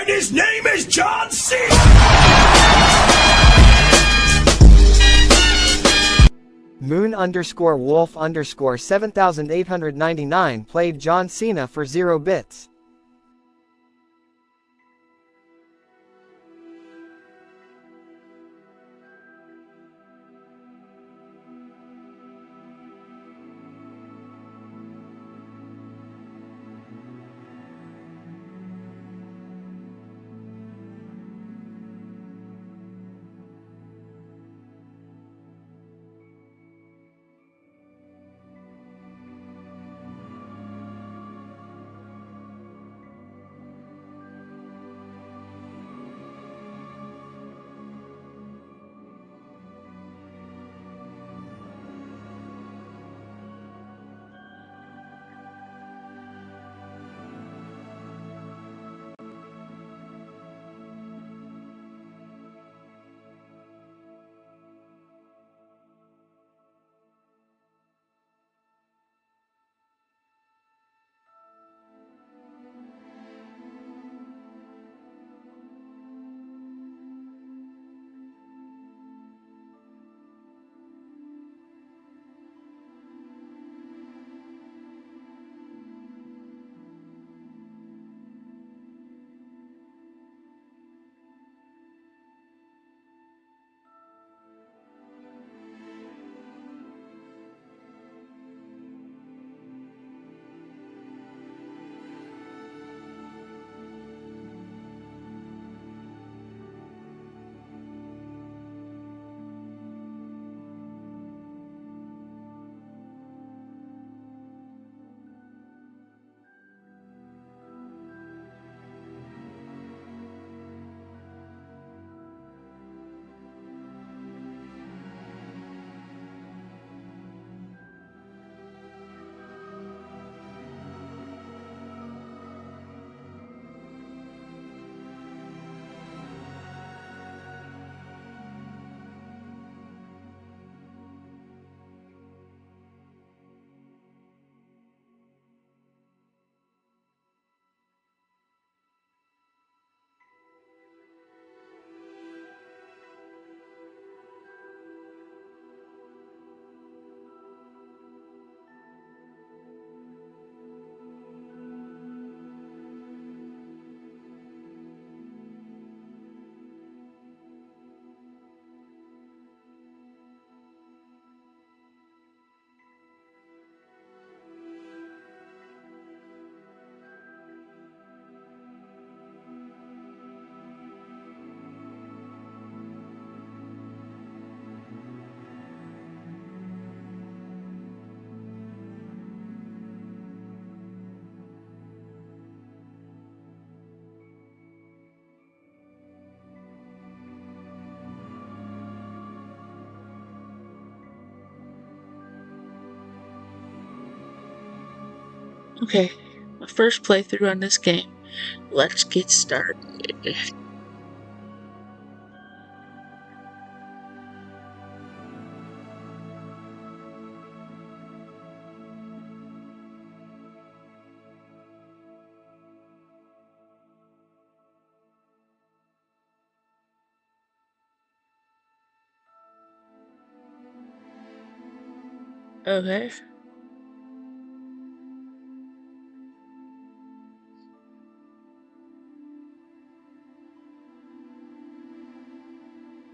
And his name is John Cena! Moon_Wolf_7899 played John Cena for 0 bits. Okay, my first playthrough on this game. Let's get started. Okay.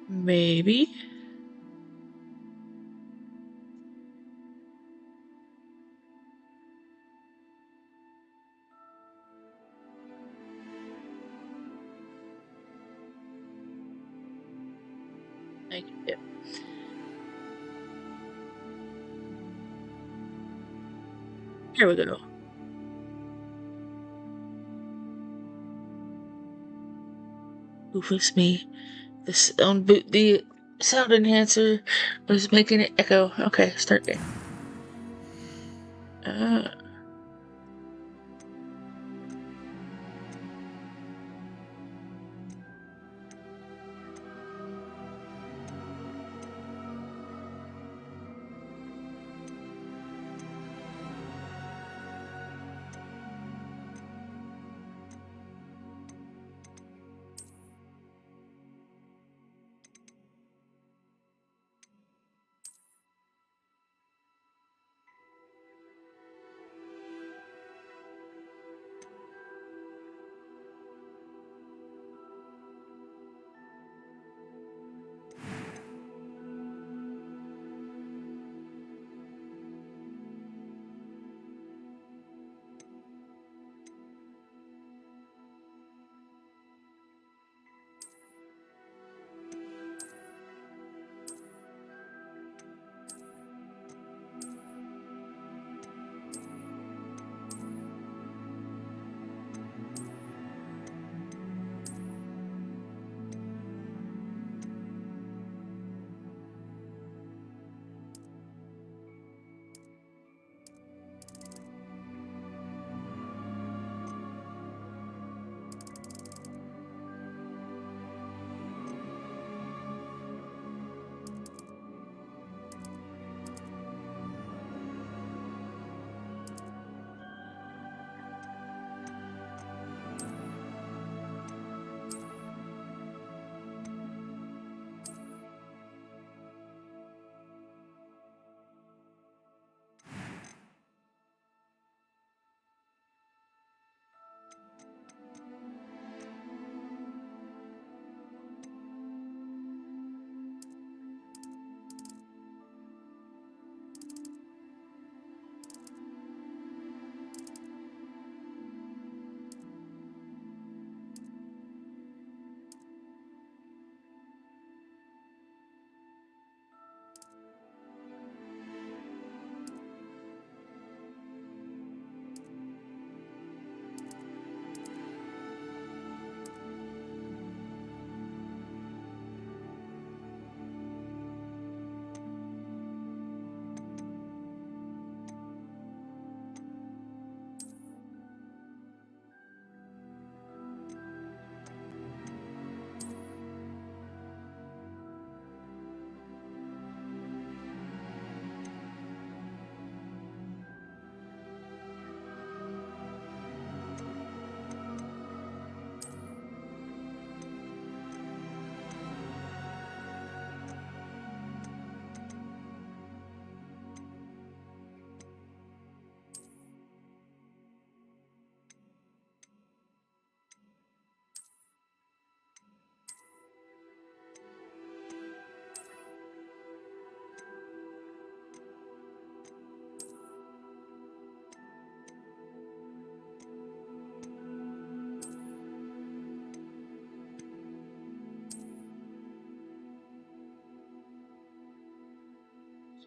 Maybe. Thank you. Here we go. Goofus me. The sound enhancer was making it echo. Okay, start game.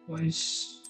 Was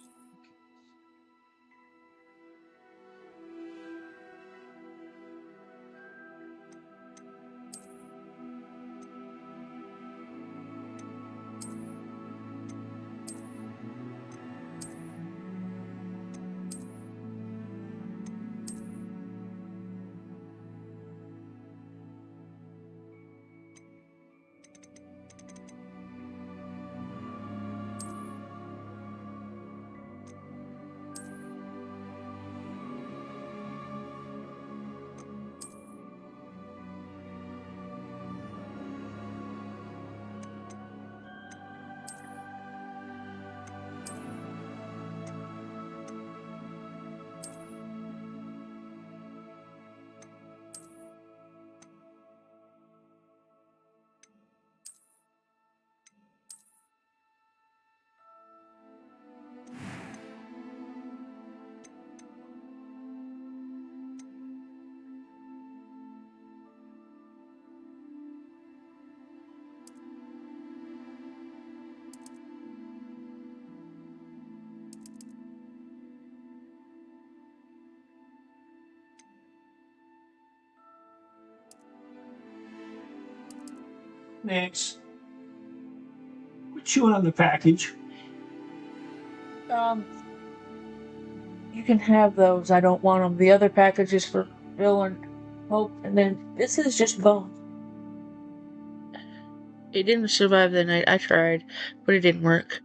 Max? Quit chewing on the package. You can have those. I don't want them. The other package is for Bill and Hope, and then this is just bone. It didn't survive the night. I tried, but it didn't work.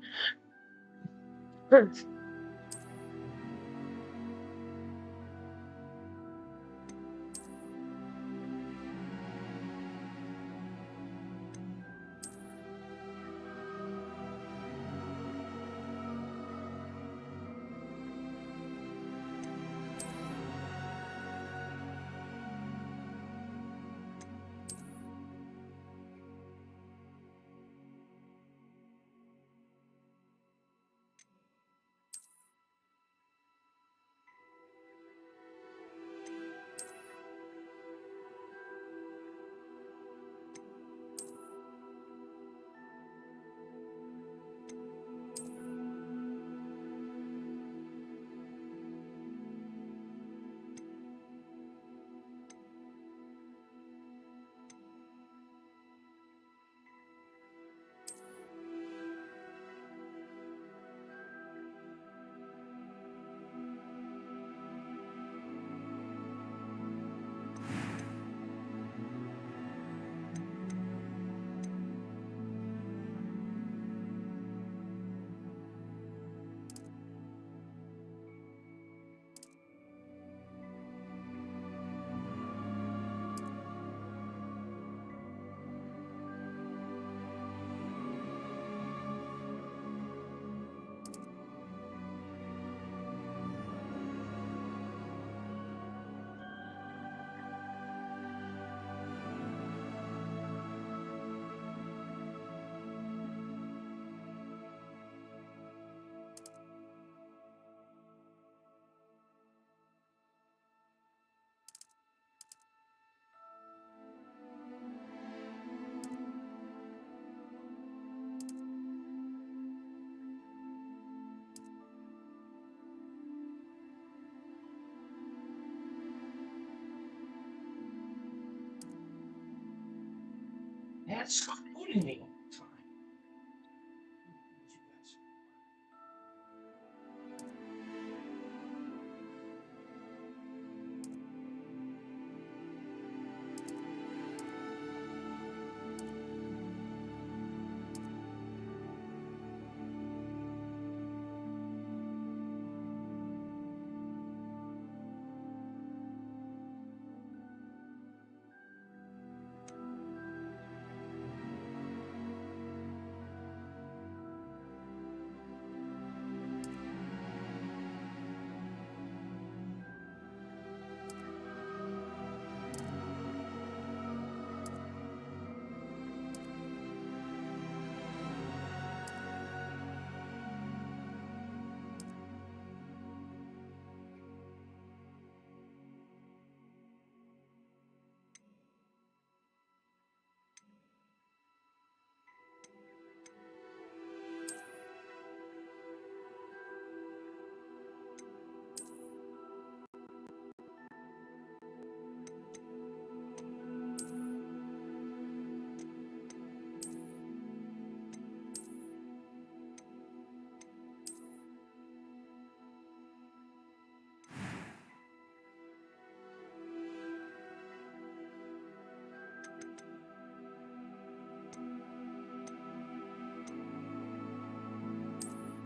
That's including me all the time.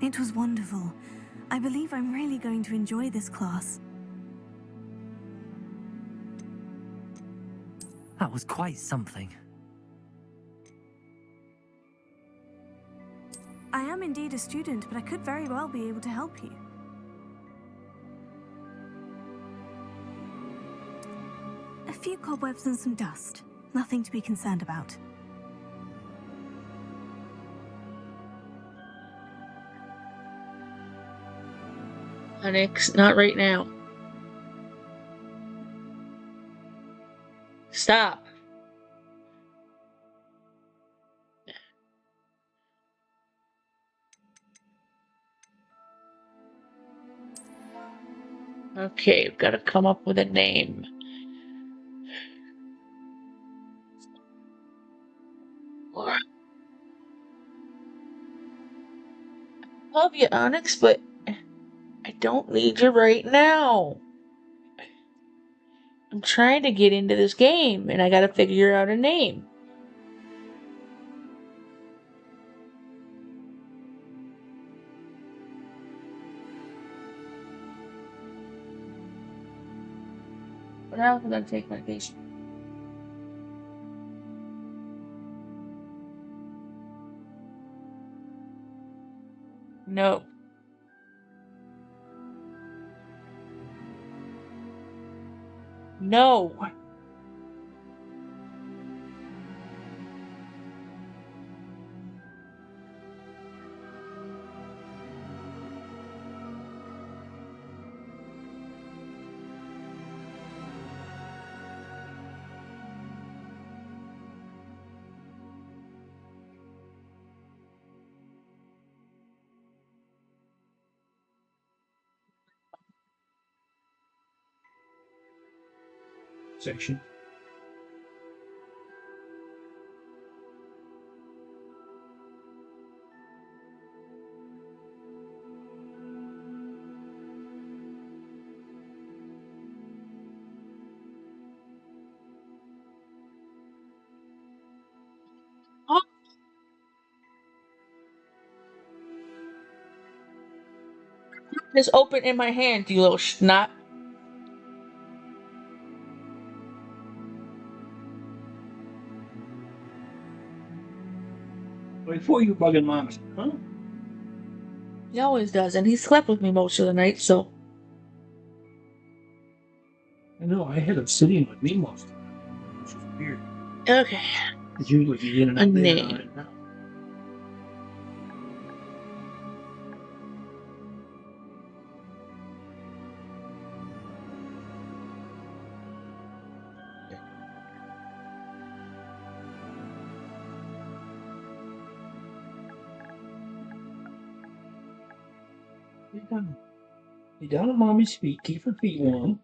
It was wonderful. I believe I'm really going to enjoy this class. That was quite something. I am indeed a student, but I could very well be able to help you. A few cobwebs and some dust. Nothing to be concerned about. Onyx, not right now. Stop. Okay, we've got to come up with a name. I love you, Onyx, but I don't need you right now. I'm trying to get into this game, and I gotta figure out a name. But now I'm gonna take medication. No. No. Section. Oh, it's open in my hand, you little snot. Before you bugging Mama, huh? He always does, and he slept with me most of the night, so. I know, I had him sitting with me most of the time, which is weird. Okay. Because usually he's in and A out, in and name. out, in and out. Lay down at Mommy's feet. Keep her feet warm.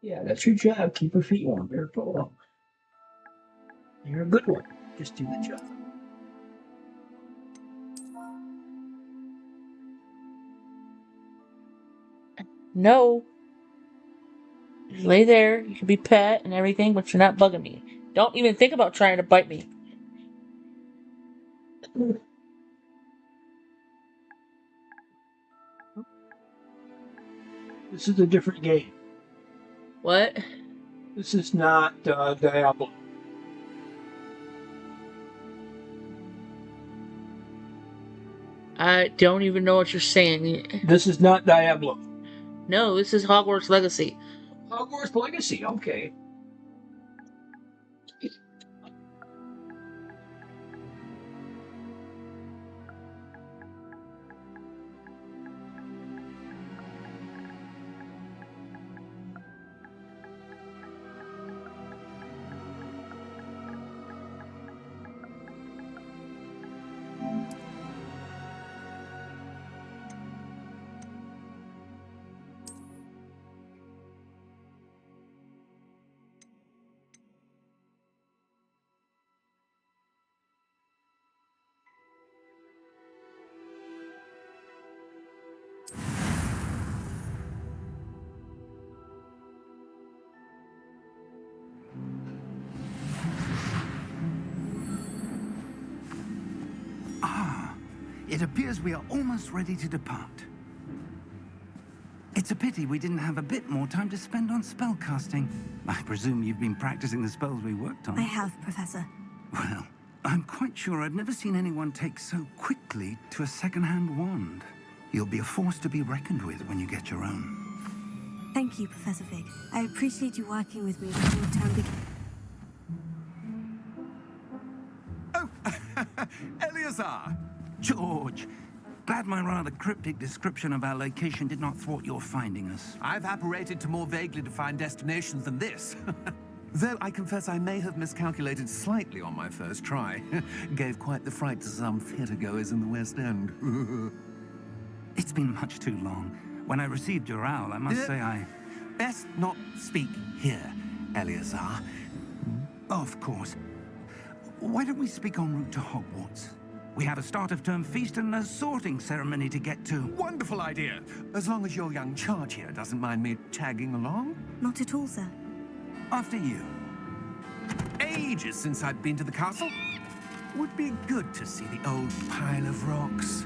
Yeah, that's your job. Keep her feet warm. There, go. You're a good one. Just do the job. No. You lay there, you can be pet and everything, but you're not bugging me. Don't even think about trying to bite me. This is a different game. What? This is not Diablo. I don't even know what you're saying. This is not Diablo. No, this is Hogwarts Legacy. Hogwarts Legacy. Okay. It appears we are almost ready to depart. It's a pity we didn't have a bit more time to spend on spellcasting. I presume you've been practicing the spells we worked on. I have, Professor. Well, I'm quite sure I've never seen anyone take so quickly to a second-hand wand. You'll be a force to be reckoned with when you get your own. Thank you, Professor Fig. I appreciate you working with me before term begins. Oh, Eleazar! George, glad my rather cryptic description of our location did not thwart your finding us. I've apparated to more vaguely defined destinations than this. Though I confess I may have miscalculated slightly on my first try. Gave quite the fright to some theatergoers in the West End. It's been much too long. When I received your owl, I must say I... Best not speak here, Eleazar. Of course. Why don't we speak en route to Hogwarts? We have a start-of-term feast and a sorting ceremony to get to. Wonderful idea. As long as your young charge here doesn't mind me tagging along. Not at all, sir. After you. Ages since I'd been to the castle. Would be good to see the old pile of rocks.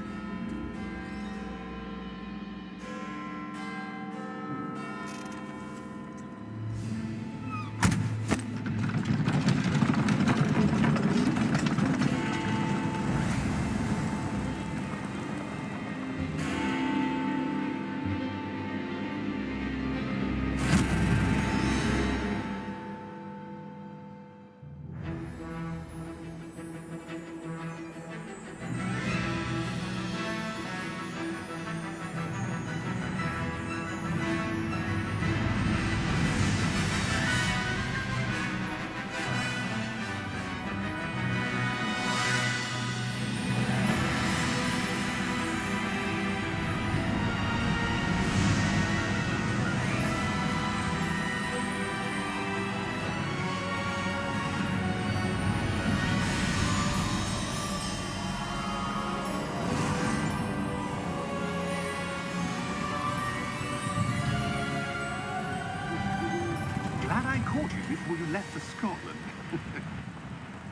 Glad I caught you before you left for Scotland.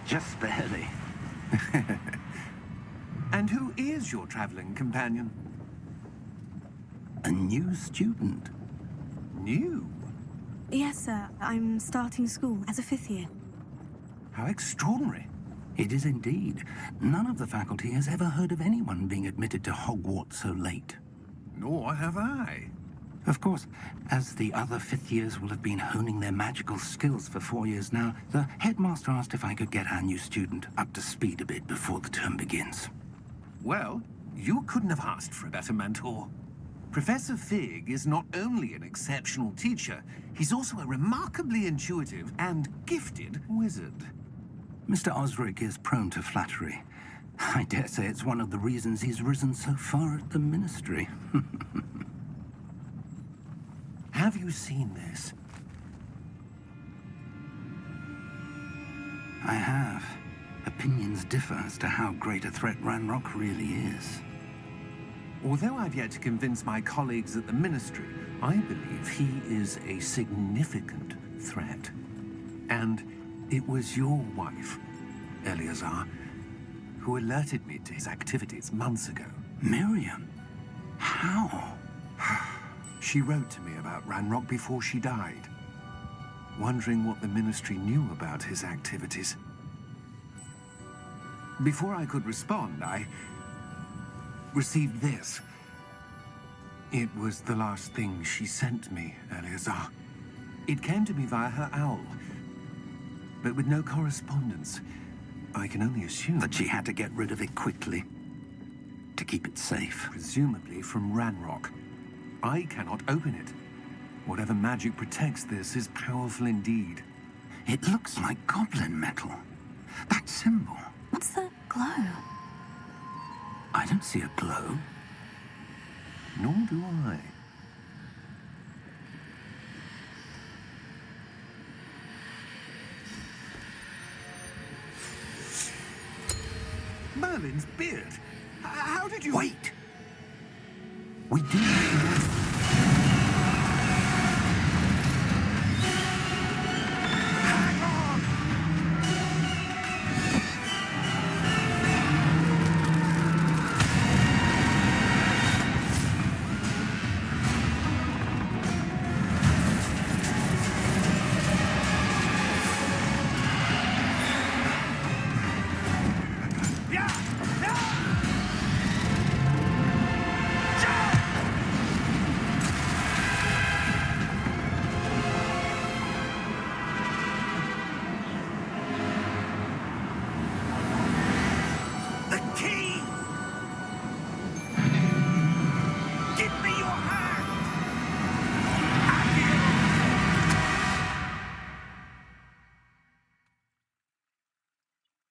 Just barely. And who is your traveling companion? A new student. New? Yes, sir. I'm starting school as a 5th year. How extraordinary. It is indeed. None of the faculty has ever heard of anyone being admitted to Hogwarts so late. Nor have I. Of course, as the other 5th years will have been honing their magical skills for 4 years now, the headmaster asked if I could get our new student up to speed a bit before the term begins. Well, you couldn't have asked for a better mentor. Professor Fig is not only an exceptional teacher, he's also a remarkably intuitive and gifted wizard. Mr. Osric is prone to flattery. I dare say it's one of the reasons he's risen so far at the ministry. Have you seen this? I have. Opinions differ as to how great a threat Ranrock really is. Although I've yet to convince my colleagues at the Ministry, I believe he is a significant threat. And it was your wife, Eleazar, who alerted me to his activities months ago. Miriam? How? She wrote to me about Ranrock before she died, wondering what the Ministry knew about his activities. Before I could respond, I received this. It was the last thing she sent me, Eleazar. It came to me via her owl, but with no correspondence. I can only assume That she had to get rid of it quickly to keep it safe. presumably from Ranrock. I cannot open it. Whatever magic protects this is powerful indeed. It looks like goblin metal. That symbol. What's that glow? I don't see a glow. Nor do I. Merlin's beard. How did you... Wait! We do need to... Hang on!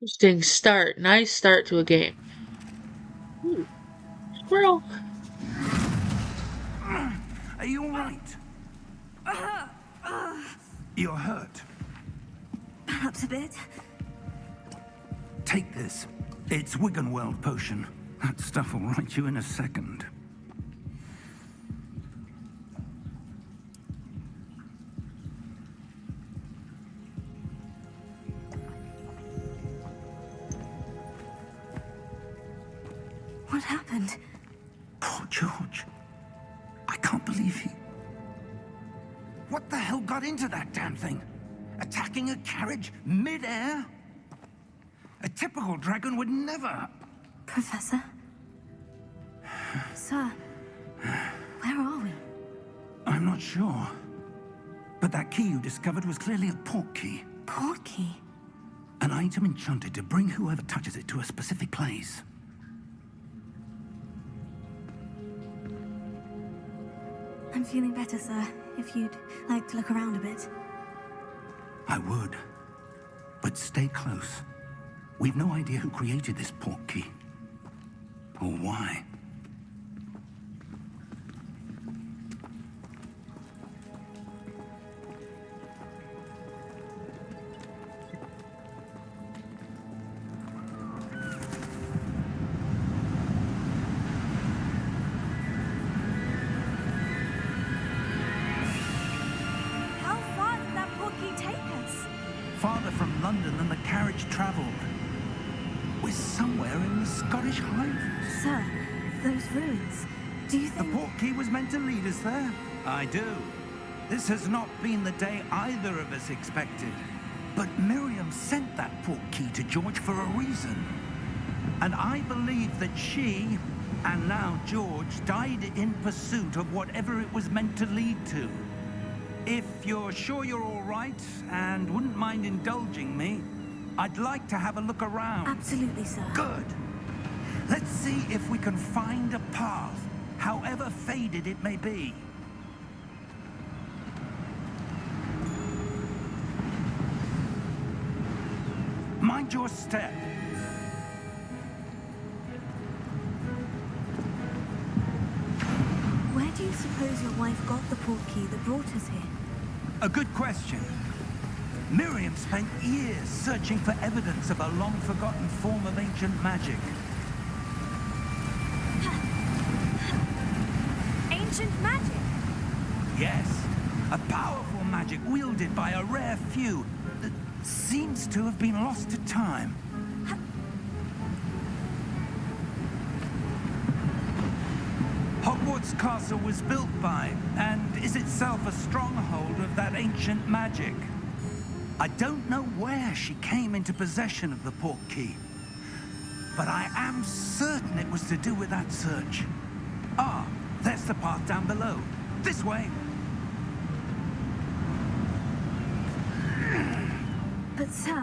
Interesting start. Nice start to a game. Ooh, squirrel. Are you all right? You're hurt. Perhaps a bit. Take this. It's Wiggenweld potion. That stuff will right you in a second. What happened? Poor George. I can't believe he... What the hell got into that damn thing? Attacking a carriage mid-air? A typical dragon would never... Professor? Sir, where are we? I'm not sure. But that key you discovered was clearly a port key. Port key? An item enchanted to bring whoever touches it to a specific place. I'm feeling better, sir. If you'd like to look around a bit. I would. But stay close. We've no idea who created this port key. Or why. How far did that port key take us? Farther from London than the carriage travelled. We're somewhere in the Scottish Highlands. Sir, those ruins. Do you The think... port key was meant to lead us there? I do. This has not been the day either of us expected. But Miriam sent that port key to George for a reason. And I believe that she, and now George, died in pursuit of whatever it was meant to lead to. If you're sure you're all right and wouldn't mind indulging me, I'd like to have a look around. Absolutely, sir. Good. Let's see if we can find a path, however faded it may be. Mind your step. Where do you suppose your wife got the port key that brought us here? A good question. Miriam spent years searching for evidence of a long-forgotten form of ancient magic. Ancient magic? Yes, a powerful magic wielded by a rare few that seems to have been lost to time. Hogwarts Castle was built by, and is itself a stronghold of that ancient magic. I don't know where she came into possession of the port key, but I am certain it was to do with that search. Ah, there's the path down below. This way. But sir,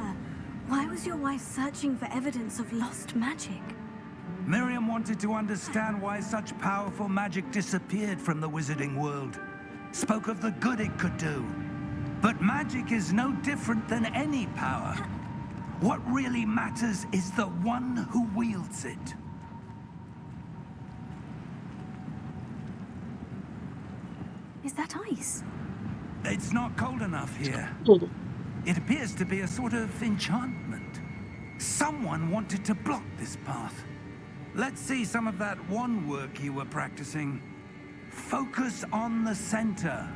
why was your wife searching for evidence of lost magic? Miriam wanted to understand why such powerful magic disappeared from the wizarding world. Spoke of the good it could do. But magic is no different than any power. What really matters is the one who wields it. Is that ice? It's not cold enough here. It appears to be a sort of enchantment. Someone wanted to block this path. Let's see some of that wand work you were practicing. Focus on the center.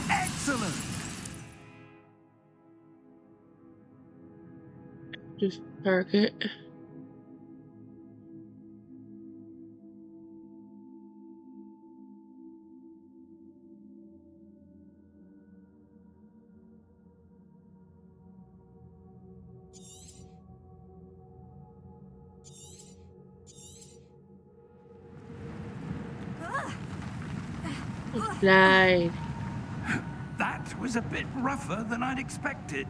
Excellent! Just target. Slide. That was a bit rougher than I'd expected.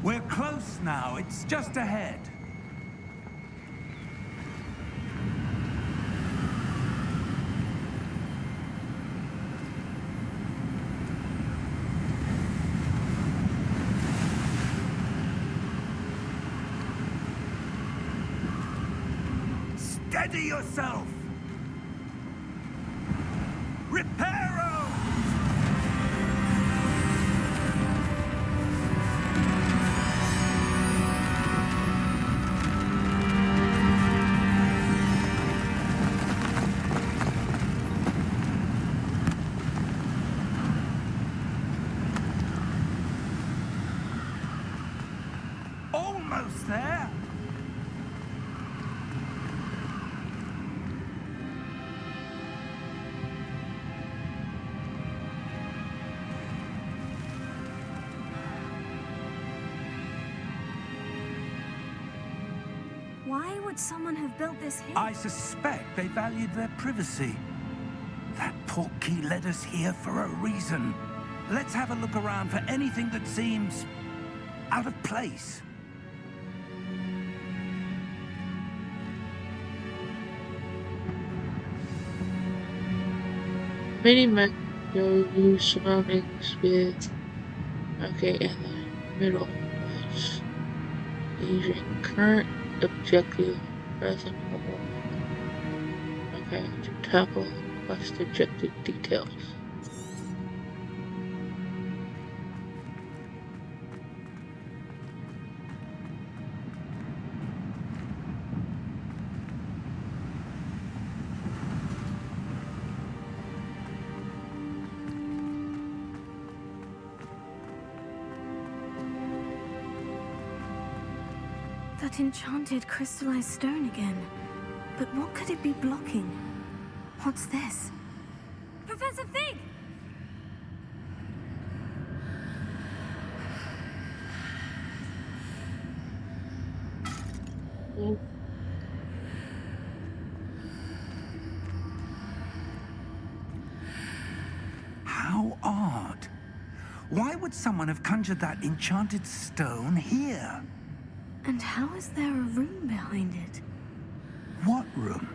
We're close now. It's just ahead. Steady yourself! Reparo! Almost there! Why would someone have built this here? I suspect they valued their privacy. That portkey led us here for a reason. Let's have a look around for anything that seems out of place. Many men show you surroundings with okay in the middle was Asian current objective present okay to tackle quest objective details. That enchanted crystallized stone again. But what could it be blocking? What's this? Professor Fig! How odd. Why would someone have conjured that enchanted stone here? And how is there a room behind it? What room?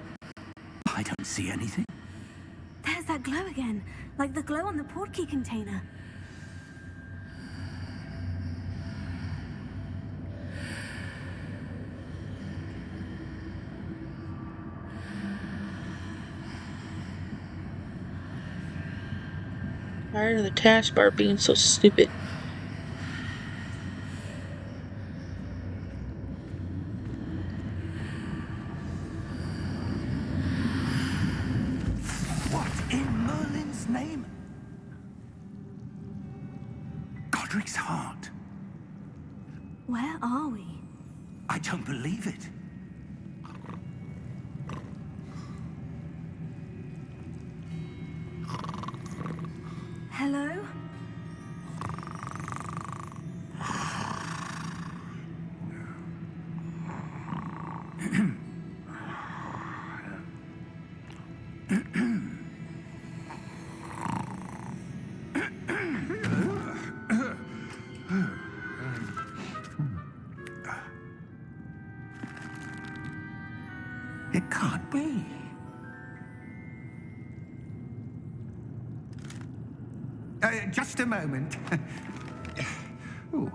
I don't see anything. There's that glow again, like the glow on the portkey container. Tired of the taskbar being so stupid. What in Merlin's name? Godric's heart. Where are we? I don't believe it. Hello? It can't be. Just a moment. Ooh.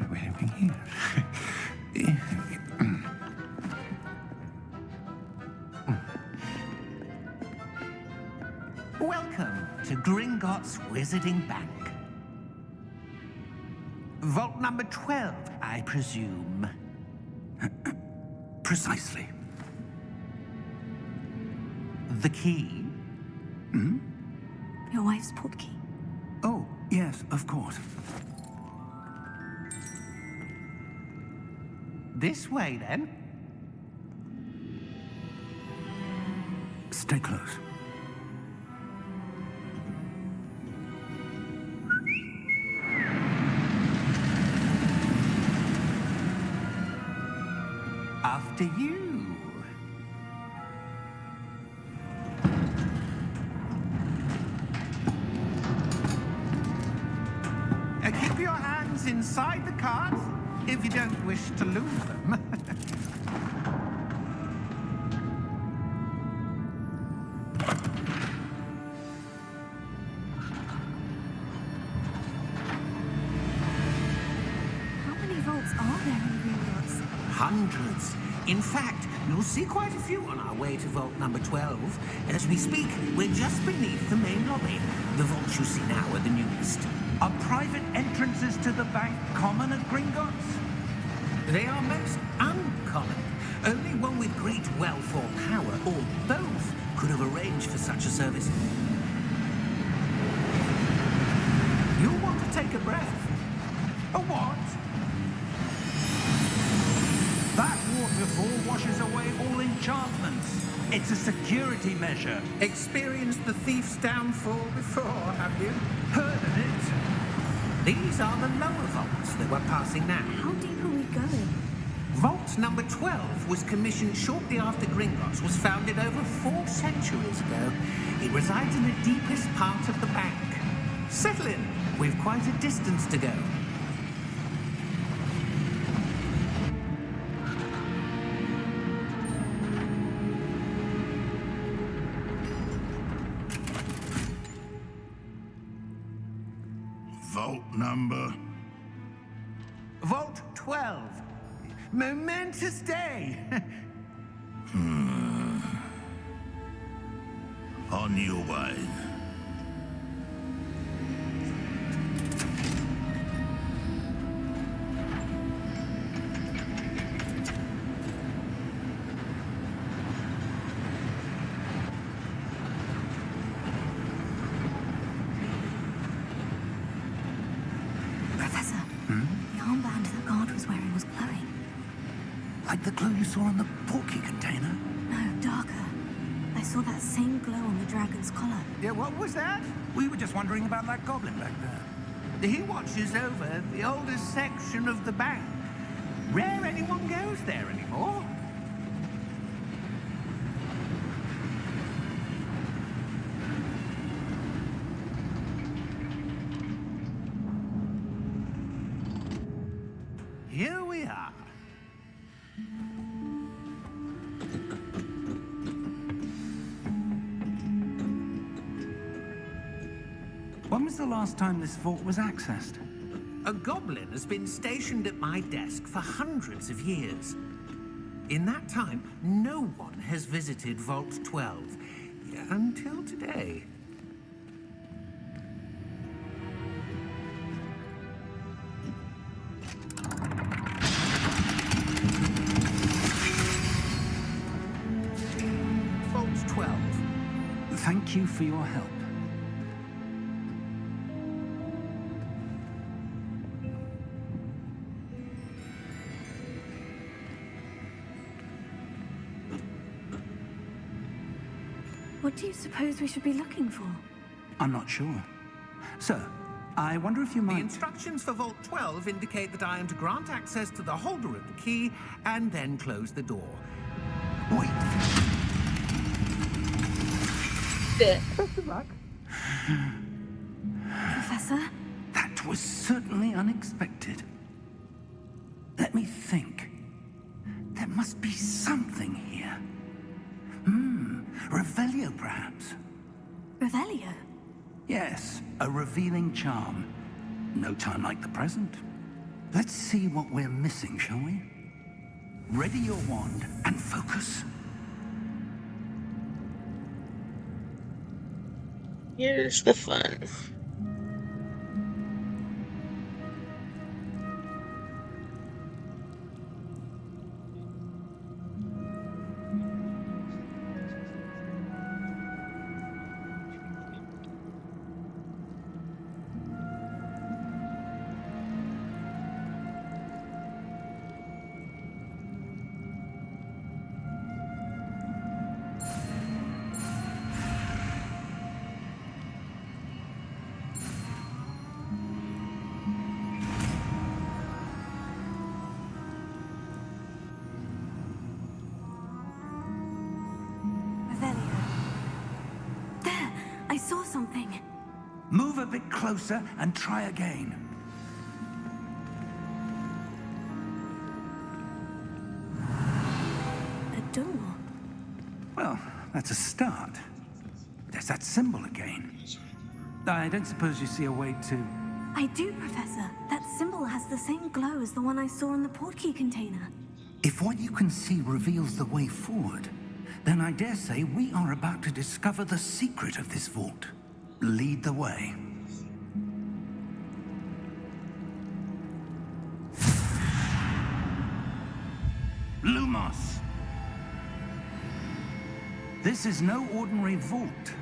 Where are we here? Welcome to Gringotts Wizarding Bank. Vault number 12, I presume. Precisely. The key? Hmm? Your wife's portkey. Oh, yes, of course. This way, then. Stay close. After you. Keep your items inside the carts, if you don't wish to lose them. How many vaults are there in Gringotts? Hundreds. In fact, you'll see quite a few on our way to vault number 12. As we speak, we're just beneath the main lobby. The vaults you see now are the newest. Are private entrances to the bank common at Gringotts? They are most uncommon. Only one with great wealth or power, or both, could have arranged for such a service. You'll want to take a breath. A what? That waterfall washes away all enchantments. It's a security measure. Experienced the thief's downfall before, have you? Heard of it? These are the lower vaults that we're passing now. How deep are we going? Vault number 12 was commissioned shortly after Gringotts was founded over 4 centuries ago. It resides in the deepest part of the bank. Settle in. We've quite a distance to go. Vault number? Vault 12. Momentous day. On your way. Professor, the armband that guard was wearing was glowing. Like the glow you saw on the porky container? No, darker. I saw that same glow on the dragon's collar. Yeah, what was that? We were just wondering about that goblin back there. He watches over the oldest section of the bank. Rare anyone goes there anymore. Here we are. When was the last time this vault was accessed? A goblin has been stationed at my desk for hundreds of years. In that time, no one has visited Vault 12 until today. Vault 12. Thank you for your help. What do you suppose we should be looking for? I'm not sure. Sir, I wonder if you The might... instructions for Vault 12 indicate that I am to grant access to the holder of the key and then close the door. Wait! Professor? That was certainly unexpected. Let me think. There must be something here. Revelio, perhaps? Revelio? Yes, a revealing charm. No time like the present. Let's see what we're missing, shall we? Ready your wand and focus. Here's the fun. Revelio. There! I saw something. Move a bit closer and try again. that's a start. There's that symbol again. I don't suppose you see a way to... I do, Professor. That symbol has the same glow as the one I saw in the portkey container. If what you can see reveals the way forward, then I dare say we are about to discover the secret of this vault. Lead the way. Lumos! This is no ordinary vault.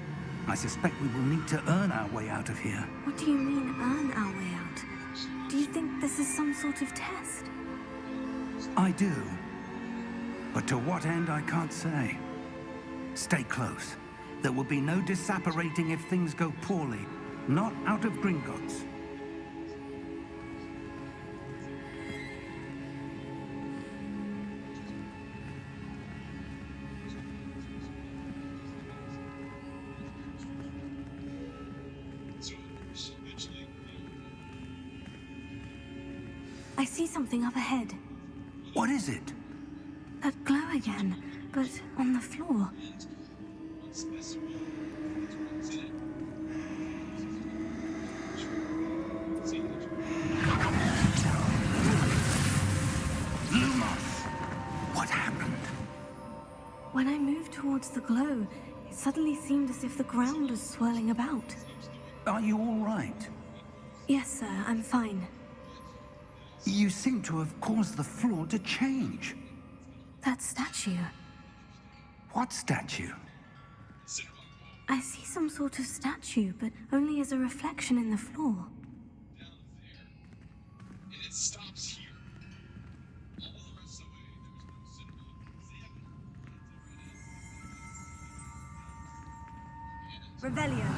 I suspect we will need to earn our way out of here. What do you mean, earn our way out? Do you think this is some sort of test? I do. But to what end, I can't say. Stay close. There will be no disapparating if things go poorly. Not out of Gringotts. I see something up ahead. What is it? That glow again, but on the floor. Lumos! What happened? When I moved towards the glow, it suddenly seemed as if the ground was swirling about. Are you all right? Yes, sir, I'm fine. You seem to have caused the floor to change. That statue. What statue? I see some sort of statue, but only as a reflection in the floor. And it stops here. All the rest of the way, there's no symbol. Revelio.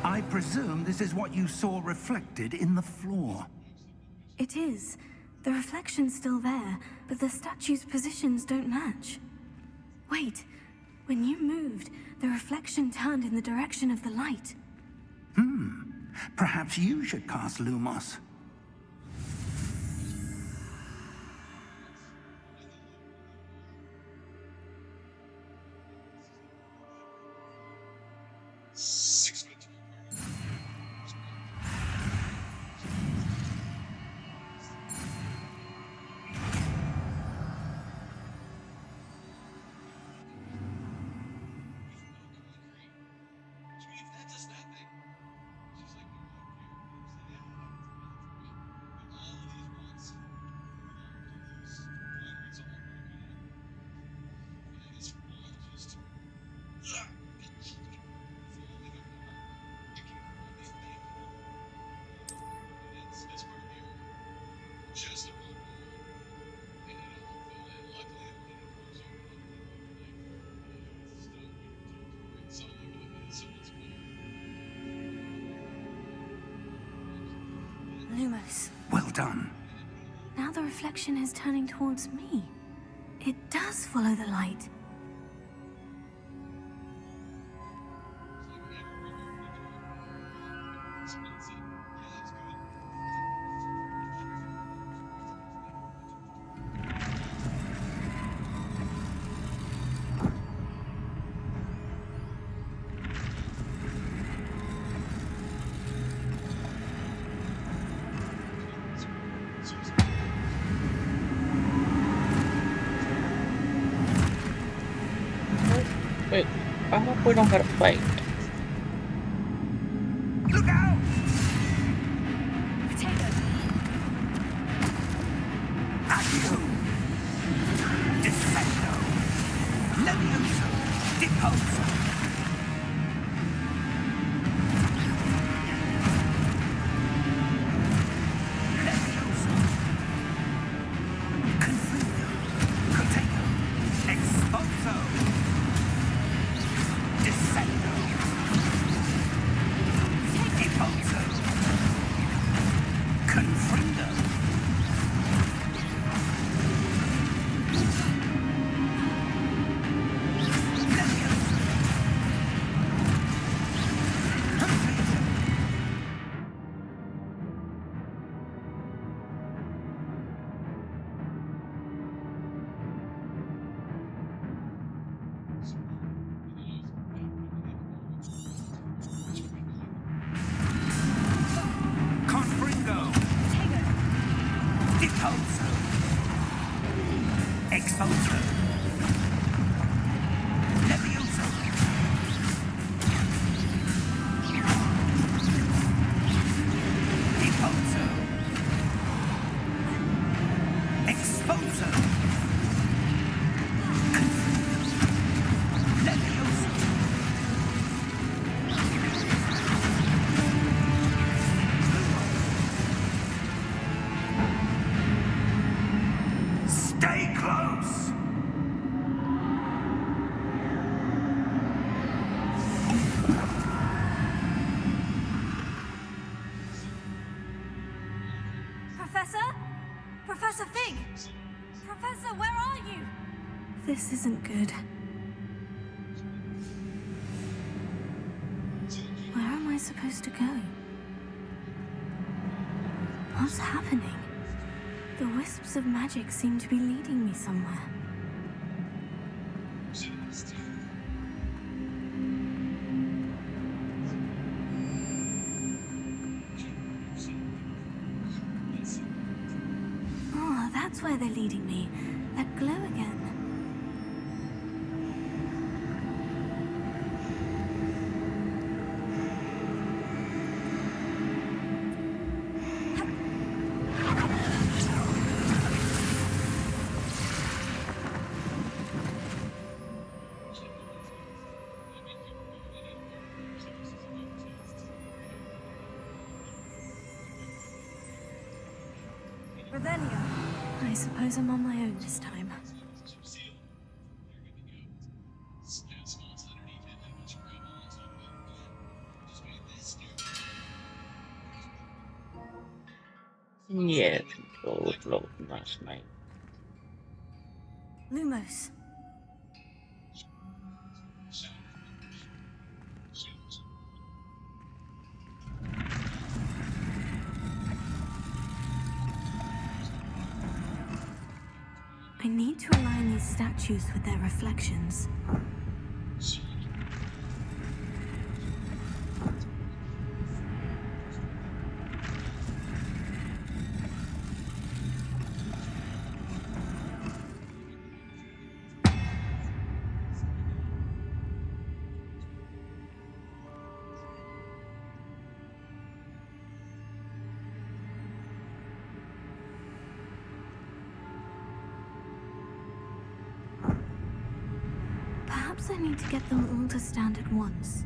I presume this is what you saw reflected in the floor. It is. The reflection's still there, but the statue's positions don't match. Wait. When you moved, the reflection turned in the direction of the light. Perhaps you should cast Lumos. Lumos. Well done. Now the reflection is turning towards me. It does follow the light. Wait, I hope we don't gotta fight. Look out! Potato. Accio! Defendo! Levioso! Deposo! Levioso! Confundo! Potato! Exposo! Descendo! Deposo! Exposo. Levioso. Deposo. Exposo. Levioso. Stay close. Professor? Professor Fig! Professor, where are you? This isn't good. Where am I supposed to go? What's happening? The wisps of magic seem to be leading me somewhere. Oh, that's where they're leading me. That glow again. Revelio. I suppose I'm on my own this time. Yeah, go float last night. Lumos. I need to align these statues with their reflections. Perhaps I need to get them all to stand at once.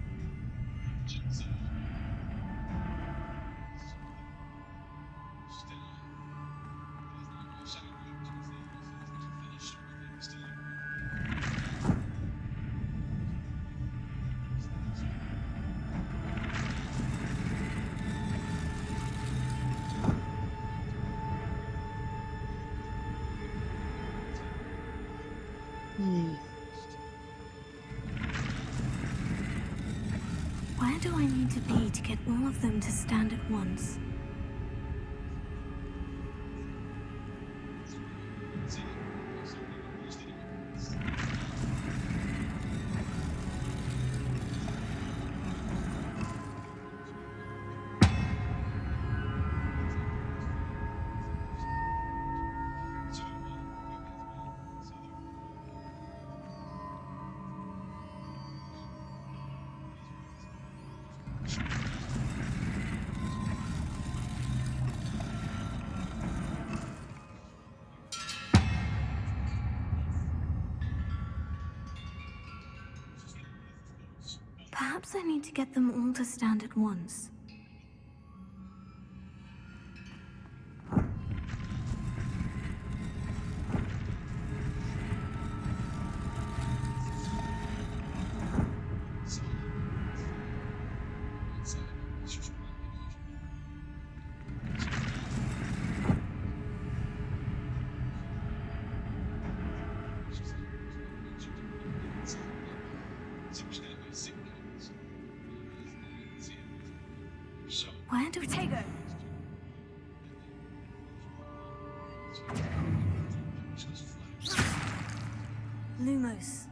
Where do I need to be to get all of them to stand at once? Perhaps I need to get them all to stand at once. Where do we take her? Lumos.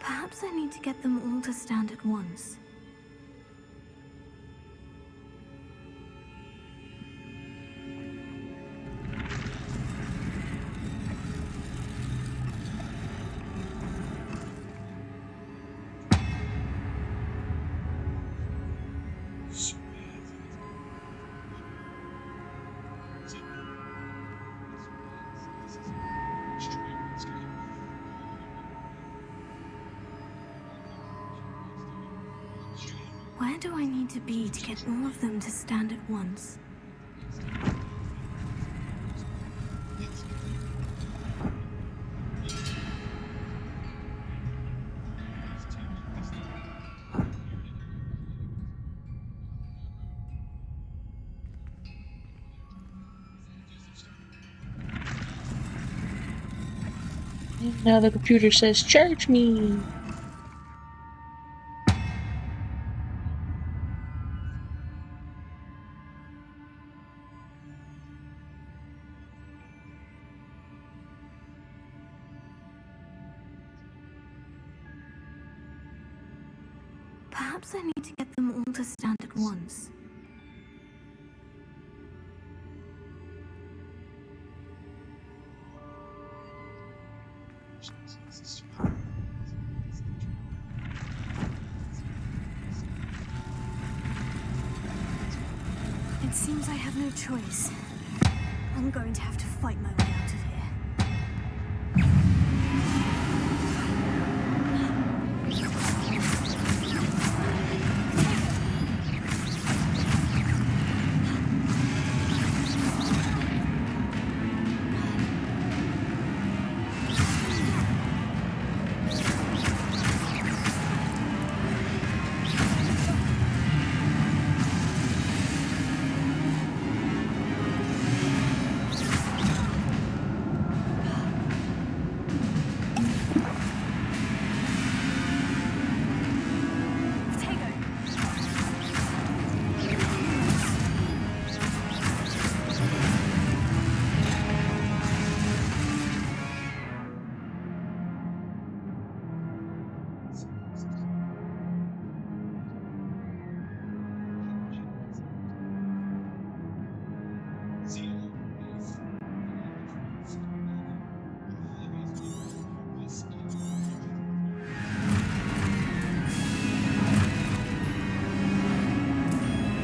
Perhaps I need to get them all to stand at once. Where do I need to be to get all of them to stand at once? And now the computer says, charge me. Perhaps I need to get them all to stand at once. It seems I have no choice. I'm going to have to fight my way out of here.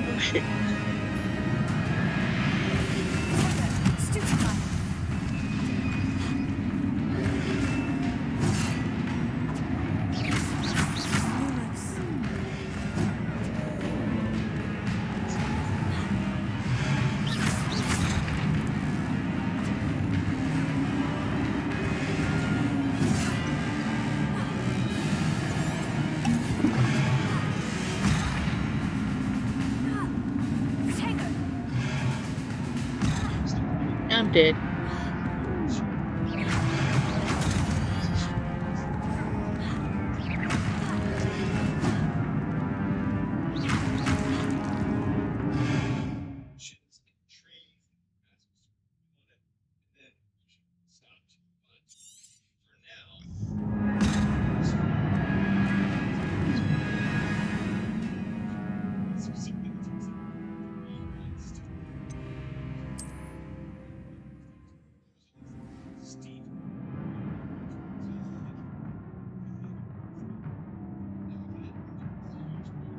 Oh shit. I'm dead.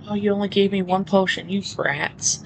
Oh, you only gave me one potion, you brats.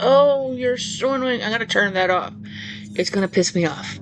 Oh, you're so annoying. I gotta turn that off. It's gonna piss me off.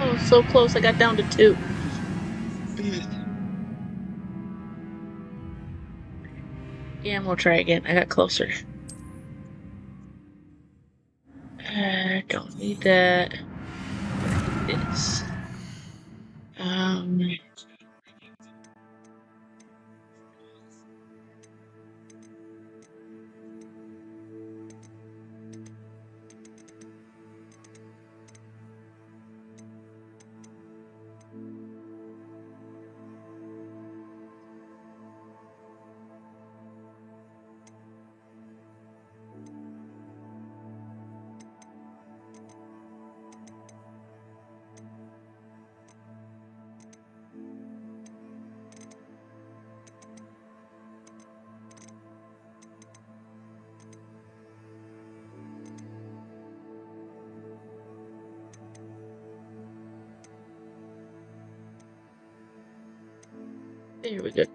Oh, so close. I got down to 2. Yeah, we'll try again. I got closer. Don't need that. This. There we go.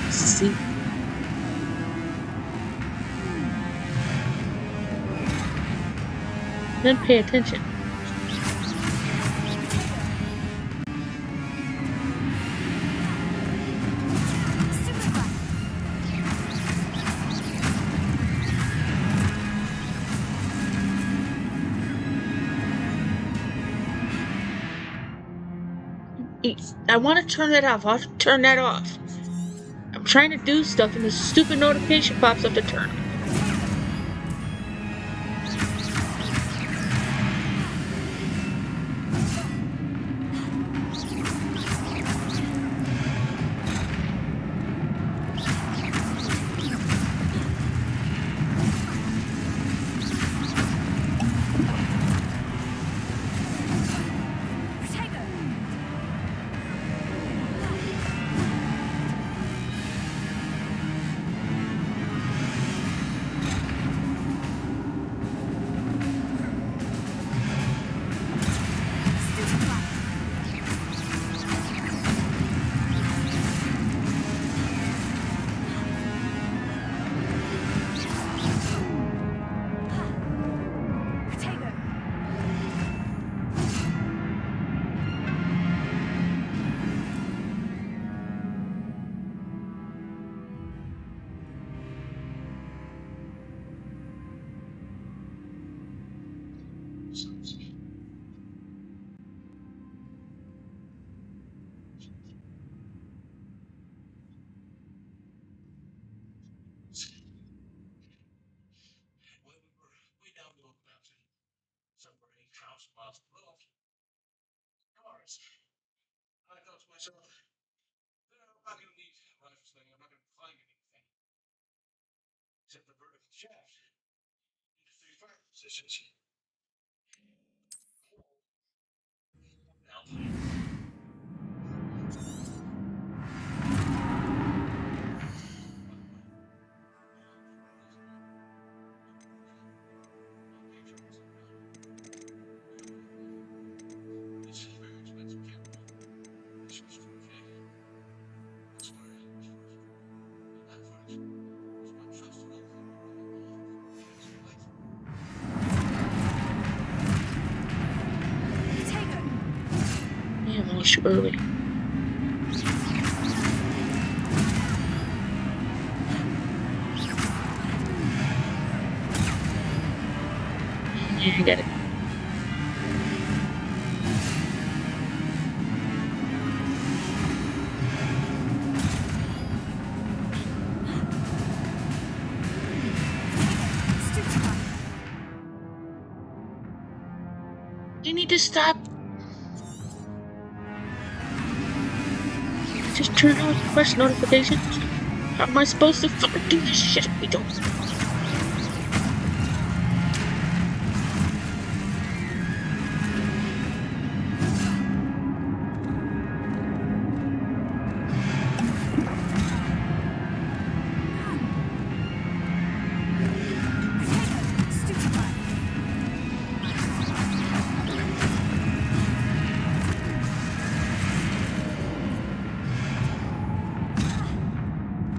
See? Then pay attention. I want to turn that off. I'll turn that off. I'm trying to do stuff and this stupid notification pops up to turn. Shaft. Three fire positions. Alpine. This is a very expensive camera. This was 4K. That's why that footage was my trusted uncle Man, I'm almost early. Yeah, I got it. You need to stop. Just turn on push notifications. How am I supposed to fucking do this shit if we don't?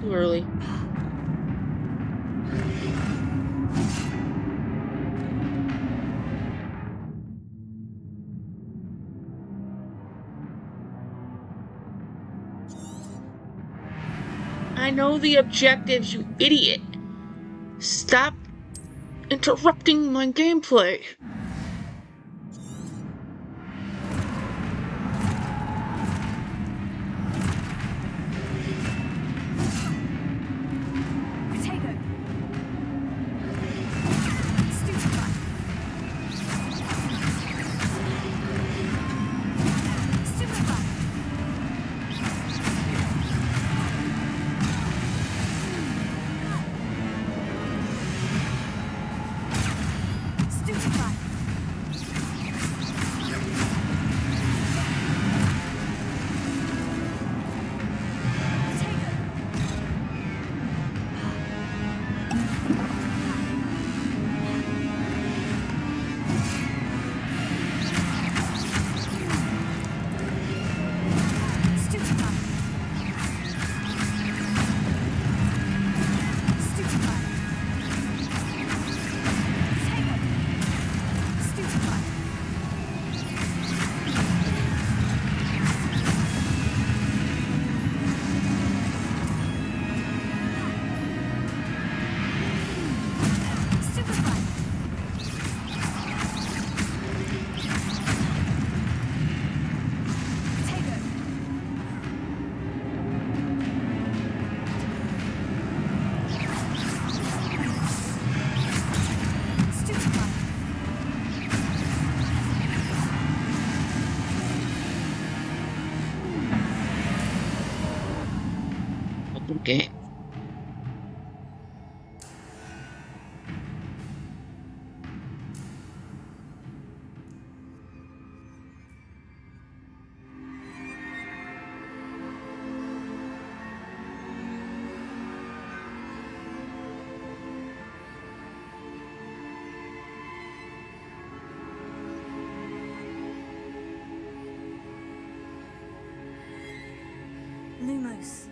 Too early. I know the objectives, you idiot. Stop interrupting my gameplay. Game. Lumos.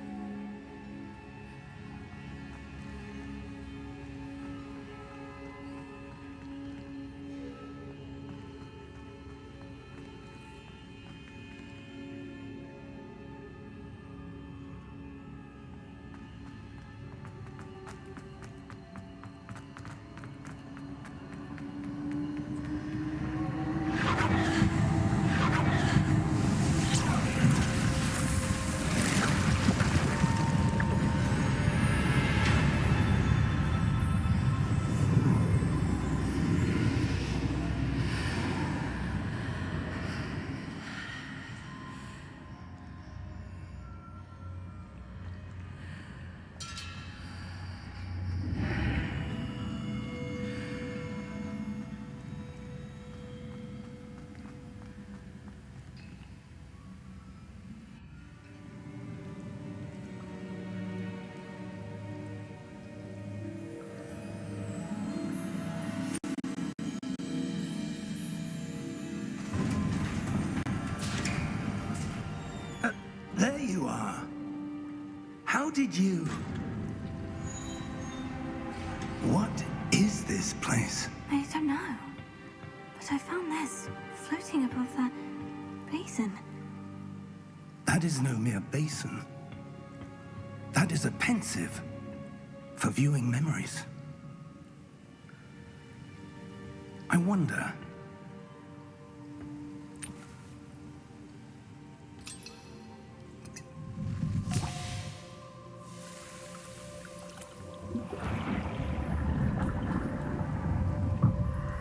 you are. How did you... What is this place? I don't know. But I found this floating above that basin. That is no mere basin. That is a pensive for viewing memories. I wonder...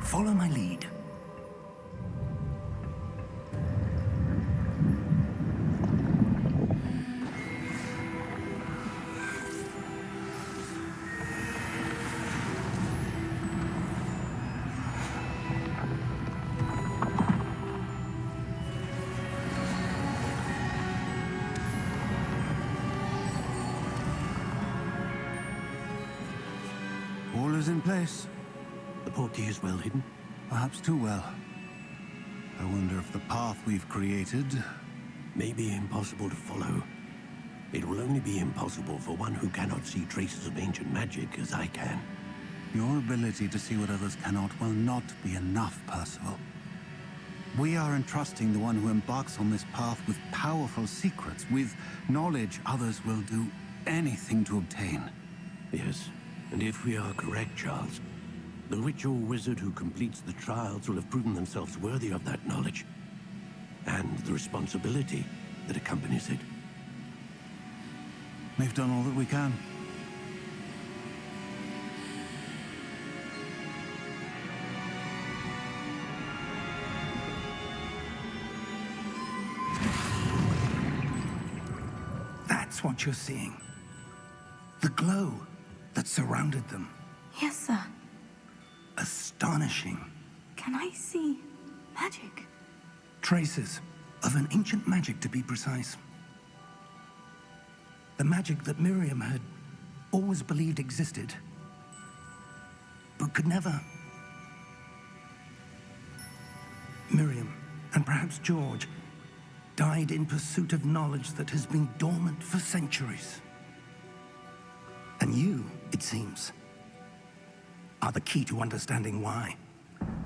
Follow my lead. All is in place. The portkey is well hidden. Perhaps too well. I wonder if the path we've created... May be impossible to follow. It will only be impossible for one who cannot see traces of ancient magic as I can. Your ability to see what others cannot will not be enough, Percival. We are entrusting the one who embarks on this path with powerful secrets, with knowledge others will do anything to obtain. Yes, and if we are correct, Charles, the witch or wizard who completes the trials will have proven themselves worthy of that knowledge, and the responsibility that accompanies it. We've done all that we can. That's what you're seeing. The glow that surrounded them. Yes, sir. Astonishing. Can I see magic? Traces of an ancient magic, to be precise. The magic that Miriam had always believed existed, but could never. Miriam, and perhaps George, died in pursuit of knowledge that has been dormant for centuries. And you, it seems, are the key to understanding why.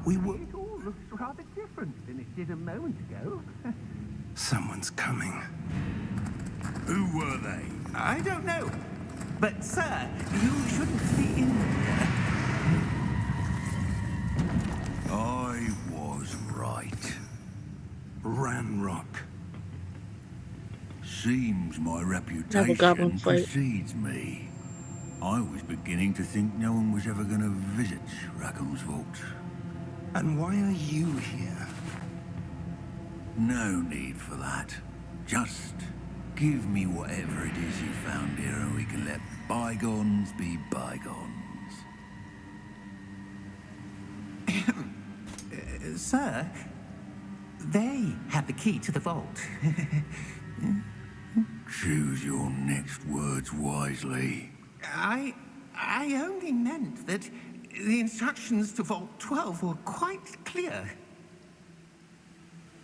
We were... It all looks rather different than it did a moment ago. Someone's coming. Who were they? I don't know. But, sir, you shouldn't be in here. I was right. Ranrock. Seems my Double reputation goblin fight. precedes me. I was beginning to think no one was ever going to visit Rackham's vault. And why are you here? No need for that. Just give me whatever it is you found here and we can let bygones be bygones. Sir, they have the key to the vault. Choose your next words wisely. I only meant that the instructions to Vault 12 were quite clear.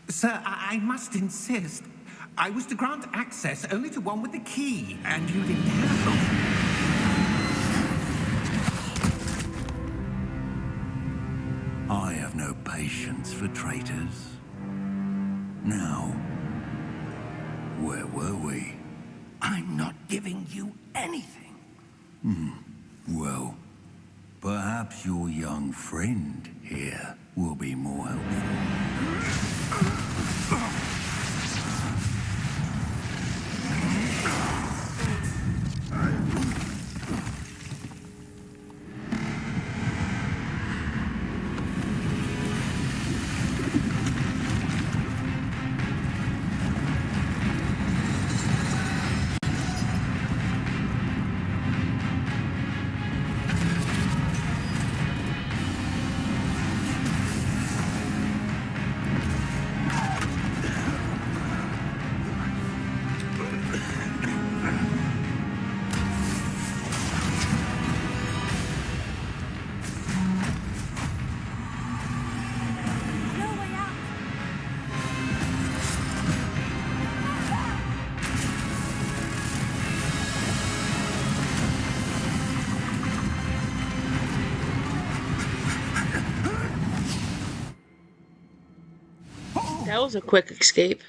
Sir, I must insist. I was to grant access only to one with the key, and you didn't have I have no patience for traitors. Now, where were we? I'm not giving you anything. Well, perhaps your young friend here will be more helpful. That was a quick escape.